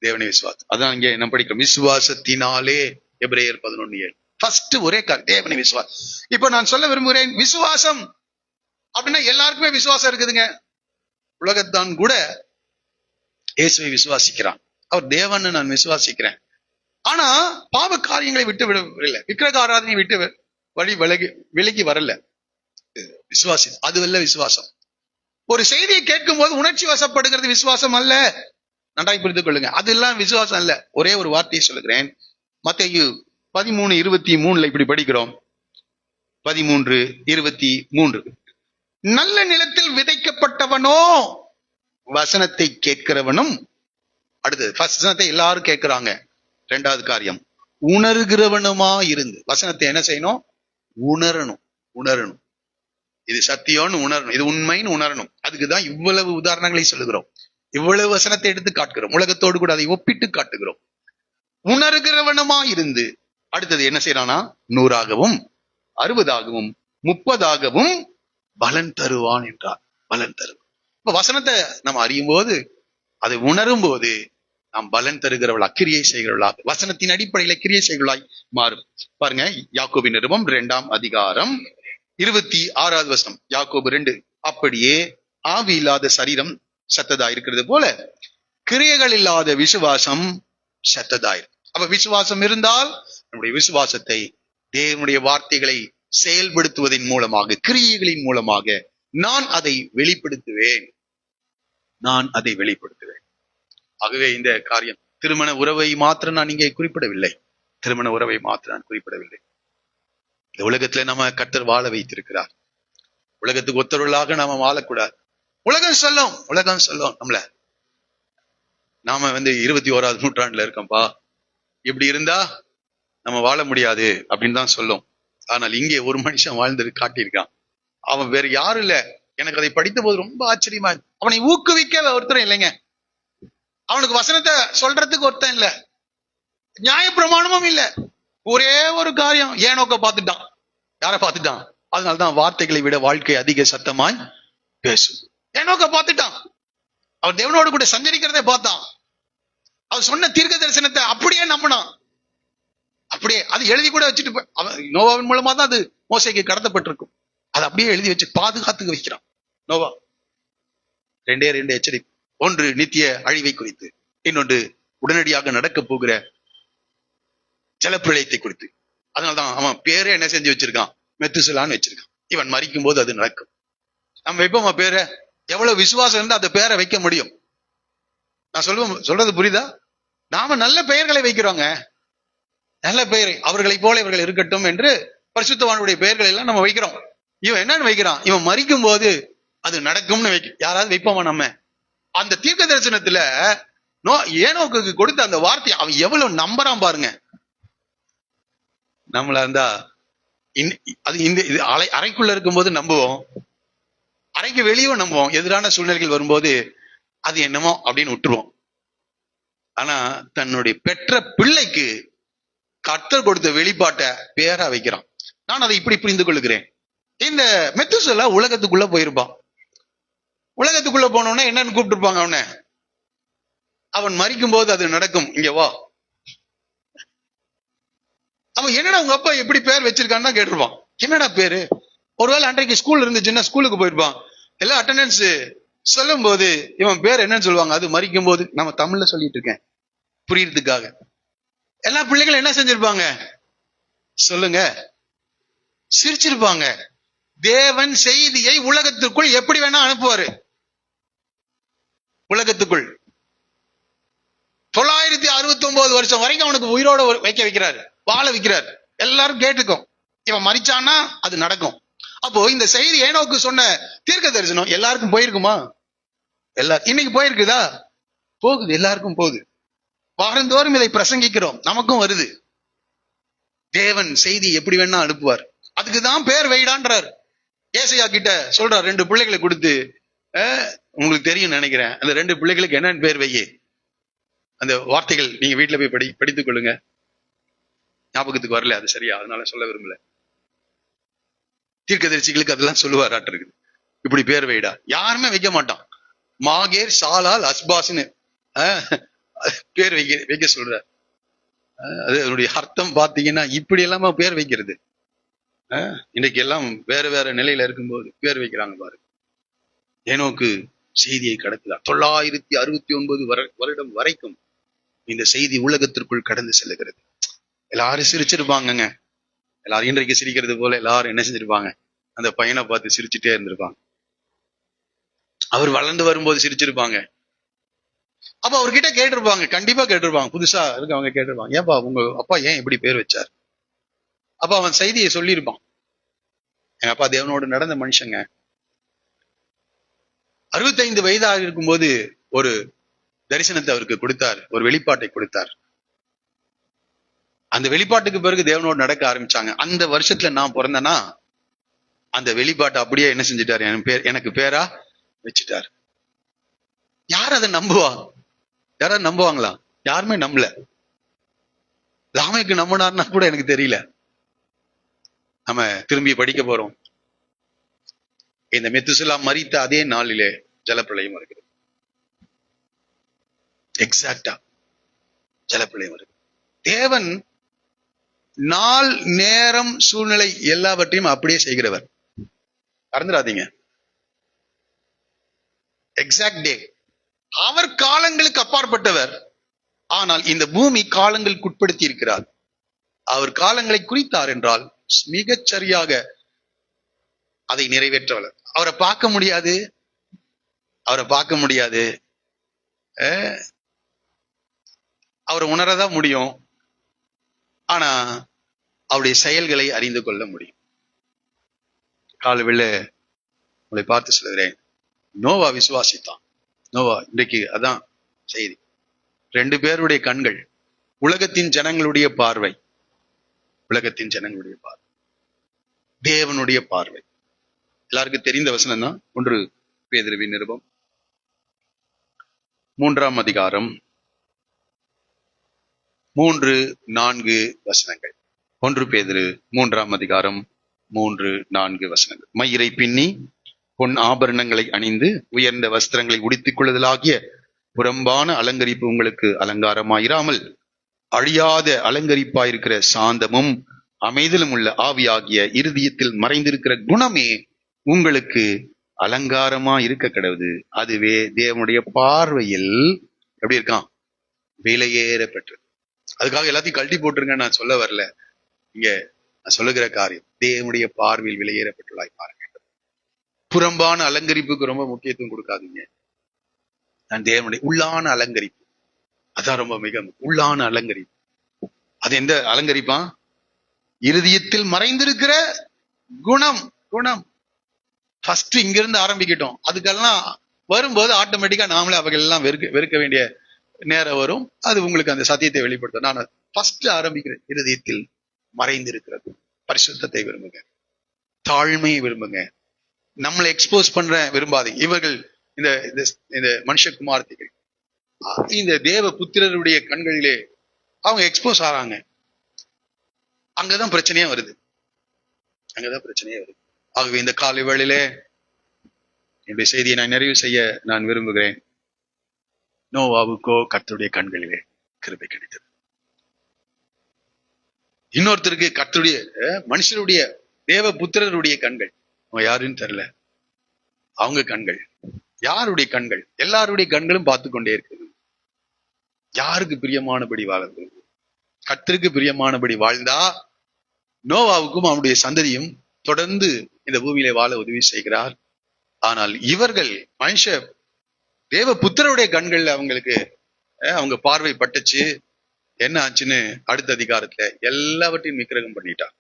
தேவனை விசுவாசம். அதான் இங்க என்ன படிக்கிறோம், விசுவாசத்தினாலே. எபிரேயர் 11:7. ஃபர்ஸ்ட் ஒரே தேவனை விசுவாசம். இப்ப நான் சொல்ல விரும்புகிறேன், விசுவாசம் அப்படின்னா எல்லாருக்குமே விசுவாசம் இருக்குதுங்க. உலகத்தான் கூட இயேசுவை விசுவாசிக்கிறான். அவர் தேவன் நான் விசுவாசிக்கிறேன். ஆனா பாவ காரியங்களை விட்டு விடவில்லை, விக்கிரக ஆராதனை விட்டு விலகி வரல. விசுவாசி அதுவல்ல விசுவாசம். ஒரு செய்தியை கேட்கும் போது உணர்ச்சி வசப்படுகிறது விசுவாசம் அல்ல. நன்றாய் புரிந்து கொள்ளுங்க, அதெல்லாம் விசுவாசம் அல்ல. ஒரே ஒரு வார்த்தையை சொல்லுகிறேன். மத்தேயு 13:23 இப்படி படிக்கிறோம். 13:23. நல்ல நிலத்தில் விதைக்கப்பட்டவனோ வசனத்தை கேட்கிறவனும். அடுத்தது வசனத்தை எல்லாரும் கேட்கிறாங்க. 2வது காரியம், உணர்கிறவனுமா இருந்து. வசனத்தை என்ன செய்யணும்? உணரணும். இது சத்தியம்னு உணரணும், இது உண்மைன்னு உணரணும். அதுக்குதான் இவ்வளவு உதாரணங்களை சொல்லுகிறோம், இவ்வளவு வசனத்தை எடுத்து காட்டுகிறோம், உலகத்தோடு கூட அதை ஒப்பிட்டு காட்டுகிறோம். உணர்கிறவனுமா இருந்து. அடுத்தது என்ன செய்யறானா? 100ஆகவும் 60ஆகவும் 30ஆகவும் பலன் தருவான் என்றார். பலன் தருவான். இப்ப வசனத்தை நம்ம அறியும் போது, அதை உணரும் போது நாம் பலன் தருகிறவளா, கிரியை செய்கிறவளா, வசனத்தின் அடிப்படையில கிரியை செய்கிறவளாய் மாறும். பாருங்க, யாக்கோபின் நிருபம் 2ஆம் அதிகாரம் 26வது வசனம். யாக்கோபு 2. அப்படியே ஆவி இல்லாத சரீரம் செத்ததா இருக்கிறது போல கிரியைகள் இல்லாத விசுவாசம் செத்ததாயிரும். அப்ப விசுவாசம் இருந்தால் நம்முடைய விசுவாசத்தை தேவனுடைய வார்த்தைகளை செயல்படுத்துவதன் மூலமாக, கிரியைகளின் மூலமாக நான் அதை வெளிப்படுத்துவேன். ஆகவே இந்த காரியம் திருமண உறவை மாத்திரம் நான் இங்கே குறிப்பிடவில்லை. இந்த உலகத்துல நம்ம கர்த்தர் வாழ வைத்திருக்கிறார். உலகத்துக்கு ஒத்தருளாக நாம வாழக்கூடாது. உலகம் சொல்லும் நம்மள, நாம 21வது நூற்றாண்டுல இருக்கோம்பா, இப்படி இருந்தா நம்ம வாழ முடியாது அப்படின்னு தான் சொல்லும். ஆனால் இங்கே ஒரு மனுஷன் வாழ்ந்து காட்டியிருக்கான். அவன் வேற யாரும் இல்ல. எனக்கு அதை படித்த போது ரொம்ப ஆச்சரியமா, அவனை ஊக்குவிக்க ஒருத்தரும் இல்லைங்க. அவனுக்கு வசனத்தை சொல்றதுக்கு ஒருத்தன் இல்ல, நியாயப்பிரமாணமும் இல்ல. ஒரே ஒரு காரியம், ஏனோக்க பார்த்துட்டான். யாரை பார்த்துட்டான்? அதனால்தான் வார்த்தைகளை விட வாழ்க்கை அதிக சத்தமாய் பேசும். ஏனோக்க பார்த்துட்டான். அவன் தேவனோடு கூட சஞ்சரிக்கிறதை பார்த்தான். அவர் சொன்ன தீர்க்க தரிசனத்தை அப்படியே நம்பினான். அப்படியே அது எழுதி கூட வச்சுட்டு, அவன் நோவாவின் மூலமா தான் அது மோசேக்கு கடத்தப்பட்டிருக்கும். அதை அப்படியே எழுதி வச்சு பாதுகாத்து வைக்கிறான் நோவா. 2 எச்சரிக்கை. ஒன்று நித்திய அழிவை குறித்து, இன்னொன்று உடனடியாக நடக்க போகிற ஜலப்பிரளயத்தை குறித்து. அதனால்தான் அவன் பேரை என்ன செஞ்சு வச்சிருக்கான்? மெத்துசலான்னு வச்சிருக்கான். இவன் மரிக்கும் போது அது நடக்கும். நம்ம வைப்போமா பேரை? எவ்வளவு விசுவாசம் இருந்தா அந்த பேரை வைக்க முடியும்? நான் சொல்றது புரியுதா? நாம நல்ல பெயர்களை வைக்கிறோங்க, நல்ல பெயரை, அவர்களை போல இவர்கள் இருக்கட்டும் என்று பரிசுத்தவானுடைய பெயர்களை எல்லாம் நம்ம வைக்கிறோம். இவன் என்னன்னு வைக்கிறான்? இவன் மரிக்கும் போது அது நடக்கும்னு யாராவது வைப்போமா? நம்ம அந்த தீர்க்க தரிசனத்துல ஏனோக்கு கொடுத்த அந்த வார்த்தை அவன் எவ்வளவு நம்பறான் பாருங்க. நம்மள இருந்தா அது இந்த அறைக்குள்ள இருக்கும்போது நம்புவோம், அறைக்கு வெளியே நம்புவோம். எதிரான சூழ்நிலைகள் வரும்போது அது என்னமோ அப்படின்னு விட்டுருவோம். ஆனா தன்னுடைய பெற்ற பிள்ளைக்கு கர்த்தர் கொடுத்த வெளிப்பாட்டை பேரா வைக்கிறான். நான் அதை இப்படி புரிந்து கொள்கிறேன். இந்த மெத்துசலா உலகத்துக்குள்ள போயிருப்பான். உலகத்துக்குள்ள போனோம்னா என்னன்னு கூப்பிட்டு இருப்பாங்க அவன் மரிக்கும் போது அது நடக்கும், இங்க வா. அவன் என்னடா உங்க அப்பா எப்படி பேர் வச்சிருக்கான்னு தான் கேட்டிருப்பான். என்னடா பேரு? ஒருவேளை அன்றைக்கு ஸ்கூல் இருந்துச்சுன்னா ஸ்கூலுக்கு போயிருப்பான். எல்லாம் அட்டெண்டன்ஸ் சொல்லும் போது இவன் பேர் என்னன்னு சொல்லுவாங்க. அது மறிக்கும் போது நம்ம தமிழ்ல சொல்லிட்டு இருக்கேன் புரியுறதுக்காக. எல்லா பிள்ளைகளும் என்ன செஞ்சிருப்பாங்க சொல்லுங்க? சிரிச்சிருப்பாங்க. தேவன் செய்தியை உலகத்துக்குள் எப்படி வேணா அனுப்புவாரு. உலகத்துக்குள் 969 வருஷம் வரைக்கும் அவனுக்கு உயிரோட வைக்க வைக்கிறாரு, வாழ வைக்கிறாரு. எல்லாரும் கேட்டுக்கும். இவன் மறிச்சான்னா அது நடக்கும். அப்போ இந்த செய்தி ஏனோக்கு சொன்ன தீர்க்க தரிசனம் எல்லாருக்கும் போயிருக்குமா? இன்னைக்கு போயிருக்குதா? போகுது, எல்லாருக்கும் போகுது. வாரந்தோறும் இதை பிரசங்கிக்கிறோம், நமக்கும் வருது. தேவன் செய்தி எப்படி வேணா அனுப்புவார். அதுக்குதான் பேர் வைடான்றார். ஏசையா கிட்ட சொல்றார், 2 பிள்ளைகளை கொடுத்து, உங்களுக்கு தெரியும் நினைக்கிறேன், அந்த 2 பிள்ளைகளுக்கு என்னன்னு பேர் வையே. அந்த வார்த்தைகள் நீங்க வீட்டுல போய் படித்துக் கொள்ளுங்க. ஞாபகத்துக்கு வரல அது சரியா, அதனால சொல்ல விரும்பல. தீர்க்கதரிசிகளுக்கு அதெல்லாம் சொல்லுவார் ஆட்டிருக்கு. இப்படி பேர் வைடா. யாருமே வைக்க மாட்டான். மாகேர், சாலால், அஸ்பாஸ்னு பேர் வைக்க சொல்ற. அது அதனுடைய அர்த்தம் பாத்தீங்கன்னா இப்படி எல்லாமே பேர் வைக்கிறது. இன்னைக்கு எல்லாம் வேற வேற நிலையில இருக்கும்போது பேர் வைக்கிறாங்க பாரு. ஏனோக்கு செய்தியை கடத்துறார். 969 வருடம் வரைக்கும் இந்த செய்தி உலகத்திற்குள் கடந்து செல்லுகிறது. எல்லாரும் சிரிச்சிருப்பாங்கங்க. எல்லாரும் இன்றைக்கு சிரிக்கிறது போல எல்லாரும் என்ன செஞ்சிருப்பாங்க, அந்த பையனை பார்த்து சிரிச்சுட்டே இருந்திருப்பாங்க. அவர் வளர்ந்து வரும்போது சிரிச்சிருப்பாங்க. அப்ப அவர்கிட்ட கேட்டிருப்பாங்க, கண்டிப்பா கேட்டிருப்பாங்க, புதுசா இருக்கவங்க கேட்டிருப்பாங்க, ஏன்பா உங்க அப்பா ஏன் இப்படி பேர் வச்சார்? அப்ப அவன் செய்தியை சொல்லியிருப்பான். எங்க அப்பா தேவனோடு நடந்த மனுஷங்க. 65 வயதாக இருக்கும்போது ஒரு தரிசனத்தை அவருக்கு கொடுத்தார், ஒரு வெளிப்பாட்டை கொடுத்தார். அந்த வெளிப்பாட்டுக்கு பிறகு தேவனோடு நடக்க ஆரம்பிச்சாங்க. அந்த வருஷத்துல நான் பிறந்தேன்னா அந்த வெளிப்பாட்டை அப்படியே என்ன செஞ்சிட்டாரு, எனக்கு பேரா வச்சுட்டார். யார் அதை நம்புவா? யாராவது நம்புவாங்களா? யாருமே நம்பல. லாமேக்கு நம்பினார்னா கூட எனக்கு தெரியல. நம்ம திரும்பி படிக்க போறோம். இந்த மெத்துசலா மரித்த அதே நாளிலே ஜலப்பிரளயம் வருகிறது. எக்ஸாக்டா ஜலப்பிரளயம் வருகிறது. தேவன் நாள், நேரம், சூழ்நிலை எல்லாவற்றையும் அப்படியே செய்கிறவர். மறந்துடாதீங்க. எக்ஸாக்ட் டே. அவர் காலங்களுக்கு அப்பாற்பட்டவர். ஆனால் இந்த பூமி காலங்களுக்கு உட்படுத்தி இருக்கிறார். அவர் காலங்களை குறித்தார் என்றால் மிகச் சரியாக அதை நிறைவேற்றவர். அவரை பார்க்க முடியாது, அவரை பார்க்க முடியாது, அவரை உணரதான் முடியும். ஆனா அவருடைய செயல்களை அறிந்து கொள்ள முடியும். காலவில் உங்களை பார்த்து சொல்கிறேன், நோவா விசுவாசித்தான். நோவா இன்றைக்கு அதான் செய்தி. 2 பேருடைய கண்கள், உலகத்தின் ஜனங்களுடைய பார்வை, உலகத்தின் ஜனங்களுடைய பார்வை, தேவனுடைய பார்வை. எல்லாருக்கும் தெரிந்த வசனம் தான். 1 பேதுருவின் நிருபம் 3ஆம் அதிகாரம் 3-4 வசனங்கள். 1 பேதுரு 3ஆம் அதிகாரம் 3-4 வசனங்கள். மயிரை பின்னி பொன் ஆபரணங்களை அணிந்து உயர்ந்த வஸ்திரங்களை உடுத்திக் கொள்ளுதலாகிய புறம்பான அலங்கரிப்பு உங்களுக்கு அலங்காரமாயிராமல் அழியாத அலங்கரிப்பாயிருக்கிற சாந்தமும் அமைதலும் உள்ள ஆவியாகிய இருதயத்தில் மறைந்திருக்கிற குணமே உங்களுக்கு அலங்காரமா இருக்க கடவுது. அதுவே தேவனுடைய பார்வையில் எப்படி இருக்கான்? விலையேற பெற்றது. அதுக்காக எல்லாத்தையும் கழட்டி போட்டுருங்க நான் சொல்ல வரல. இங்க நான் சொல்லுகிற காரியம் தேவனுடைய பார்வையில் விலையேற பெற்றுள்ளாய் பாருங்க. புறம்பான அலங்கரிப்புக்கு ரொம்ப முக்கியத்துவம் கொடுக்காதீங்க. நான் தேவனுடைய உள்ளான அலங்கரிப்பு, அதான் ரொம்ப மிக உள்ளான அலங்கரிப்பு. அது எந்த அலங்கரிப்பான்? இருதயத்தில் மறைந்திருக்கிற குணம். குணம் ஃபர்ஸ்ட் இங்க இருந்து ஆரம்பிக்கட்டும். அதுக்கெல்லாம் வரும்போது ஆட்டோமேட்டிக்கா நாமளே அவைகள் எல்லாம் வெறுக்க வேண்டிய நேரம் வரும். அது உங்களுக்கு அந்த சத்தியத்தை வெளிப்படுத்தும். நான் ஃபர்ஸ்ட் ஆரம்பிக்கிறேன். இருதயத்தில் மறைந்திருக்கிறது. பரிசுத்தத்தை விரும்புங்க, தாழ்மையை விரும்புங்க, நம்மளை எக்ஸ்போஸ் பண்ற விரும்பாதீங்க. இவர்கள் இந்த மனுஷகுமார்த்திகள் இந்த தேவ புத்திரருடைய கண்களிலே அவங்க எக்ஸ்போஸ் ஆறாங்க. அங்கதான் பிரச்சனையே வருது. ஆகவே இந்த காலை வேளையிலே என்னுடைய செய்தியை நான் நிறைவு செய்ய நான் விரும்புகிறேன். நோவாவுக்கோ கர்த்தருடைய கண்களிலே கிருபை கிடைத்தது. இன்னொருத்தருக்கு கர்த்தருடைய மனுஷருடைய தேவ புத்திரருடைய கண்கள். அவன் யாருன்னு தெரியல. அவங்க கண்கள் யாருடைய கண்கள்? எல்லாருடைய கண்களும் பார்த்து கொண்டே இருக்குது. யாருக்கு பிரியமானபடி வாழ்ந்து, கர்த்தருக்கு பிரியமானபடி வாழ்ந்தா நோவாவுக்கும் அவனுடைய சந்ததியும் தொடர்ந்து இந்த பூமியிலே வாழ உதவி செய்கிறார். ஆனால் இவர்கள் மனுஷ தேவ புத்திரருடைய கண்கள்ல அவங்களுக்கு அவங்க பார்வை பட்டுச்சு. என்ன ஆச்சுன்னு அடுத்த அதிகாரத்துல எல்லாவற்றையும் விக்கிரகம் பண்ணிட்டான்.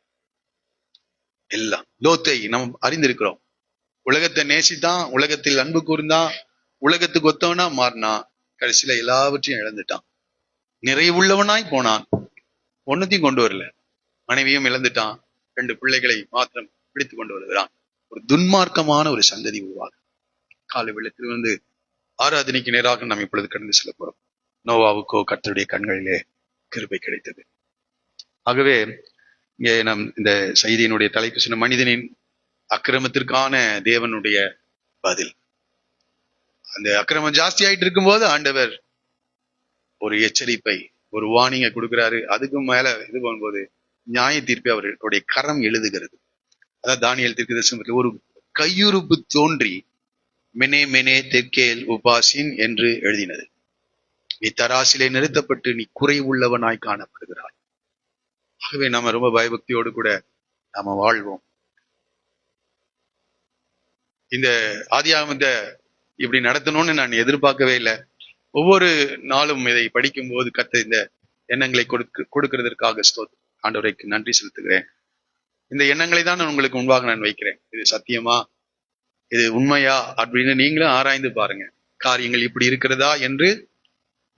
எல்லாம் லோத்தை நாம் அறிந்திருக்கிறோம். உலகத்தை நேசித்தான், உலகத்தில் அன்பு கூர்ந்தான், உலகத்துக்கு ஒத்தவனா மாறினான். கடைசியில எல்லாவற்றையும் இழந்துட்டான். நிறைவுள்ளவனாய் போனான், ஒன்னத்தையும் கொண்டு வரல. மனைவியும் இழந்துட்டான், 2 பிள்ளைகளை மாத்திரம் பிடித்து கொண்டு வருகிறான். ஒரு துன்மார்க்கமான ஒரு சந்ததி உருவாகும். காலை வெள்ளத்தில் ஆராதனைக்கு நேராக நாம் இப்பொழுது கடந்து செல்ல போறோம். நோவாவுக்கோ கர்த்தருடைய கண்களிலே கிருபை கிடைத்தது. ஆகவே இங்கே நம் இந்த செய்தியினுடைய தலைப்பு சொன்ன மனிதனின் அக்கிரமத்திற்கான தேவனுடைய பதில். அந்த அக்கிரமம் ஜாஸ்தி ஆயிட்டு இருக்கும்போது ஆண்டவர் ஒரு எச்சரிப்பை, ஒரு வார்னிங்கை கொடுக்கிறாரு. அதுக்கும் மேல இது பண்ணும்போது நியாய தீர்ப்பை அவருடைய கரம் எழுதுகிறது. அதான் தானியேல் தீர்க்கதரிசனத்தில் ஒரு கையுறுப்பு தோன்றி மெனே மெனே தெக்கேல் உபாசின் என்று எழுதினது. நீ தராசிலே நிறுத்தப்பட்டு நீ குறைவுள்ளவனாய் காணப்படுகிறாய். ஆகவே நாம ரொம்ப பயபக்தியோடு கூட நாம வாழ்வோம். இந்த ஆதியாகமத்தை இப்படி நடத்தணும்னு நான் எதிர்பார்க்கவே இல்லை. ஒவ்வொரு நாளும் இதை படிக்கும் போது கர்த்தர் இந்த எண்ணங்களை கொடுக்கிறதற்காக ஆண்டவருக்கு நன்றி செலுத்துகிறேன். இந்த எண்ணங்களை தான் நான் உங்களுக்கு முன்பாக நான் வைக்கிறேன். இது சத்தியமா, இது உண்மையா அப்படின்னு நீங்களும் ஆராய்ந்து பாருங்க. காரியங்கள் இப்படி இருக்கிறதா என்று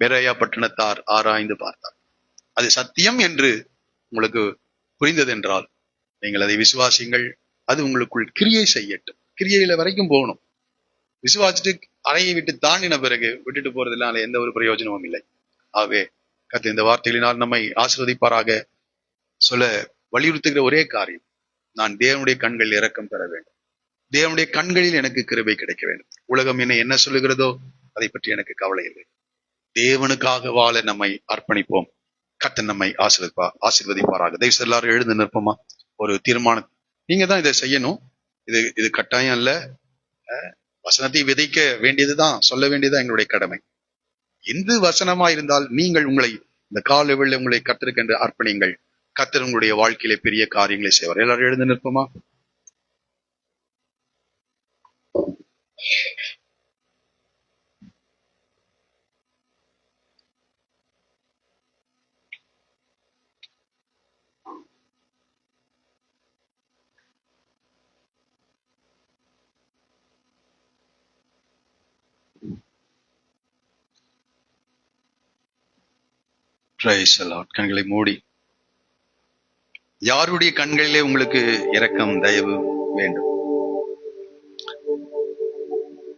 பெரேயா பட்டணத்தார் ஆராய்ந்து பார்த்தார். அது சத்தியம் என்று உங்களுக்கு புரிந்தது என்றால் நீங்கள் அதை விசுவாசிங்கள். அது உங்களுக்குள் கிரியை செய்யட்டும். கிரியையில வரைக்கும் போகணும். விசுவாசிட்டு அறையை விட்டு தாண்டின பிறகு விட்டுட்டு போறதுனால எந்த ஒரு பிரயோஜனமும் இல்லை. ஆகவே கர்த்தர் இந்த வார்த்தைகளினால் நம்மை ஆசீர்வதிப்பாராக. சொல்ல வலியுறுத்துகிற ஒரே காரியம், நான் தேவனுடைய கண்களில் இரக்கம் பெற வேண்டும். தேவனுடைய கண்களில் எனக்கு கிருபை கிடைக்க வேண்டும். உலகம் என்ன சொல்லுகிறதோ அதை பற்றி எனக்கு கவலை இல்லை. தேவனுக்காக வாழ நம்மை அர்ப்பணிப்போம். கர்த்தர் நம்மை ஆசீர்வதிப்பாராக. தயவு செய்து எல்லாரும் எழுந்து நிற்போமா? ஒரு தீர்மானம். நீங்க தான் இதை செய்யணும். இது கட்டாயம் அல்ல. வசனத்தை விதைக்க வேண்டியதுதான், சொல்ல வேண்டியதுதான் எங்களுடைய கடமை. எந்த வசனமா இருந்தால் நீங்கள் உங்களை இந்த காலவெளியில் உங்களை கர்த்தருக்கென்று அர்ப்பணிங்கள். கர்த்தர் உங்களுடைய வாழ்க்கையிலே பெரிய காரியங்களை செய்வார். எல்லாரும் எழுந்து நிற்போமா? கண்களை மூடி, யாருடைய கண்களிலே உங்களுக்கு இரக்கம் தயவு வேண்டும்?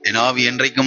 என் ஆவி என்றைக்கும்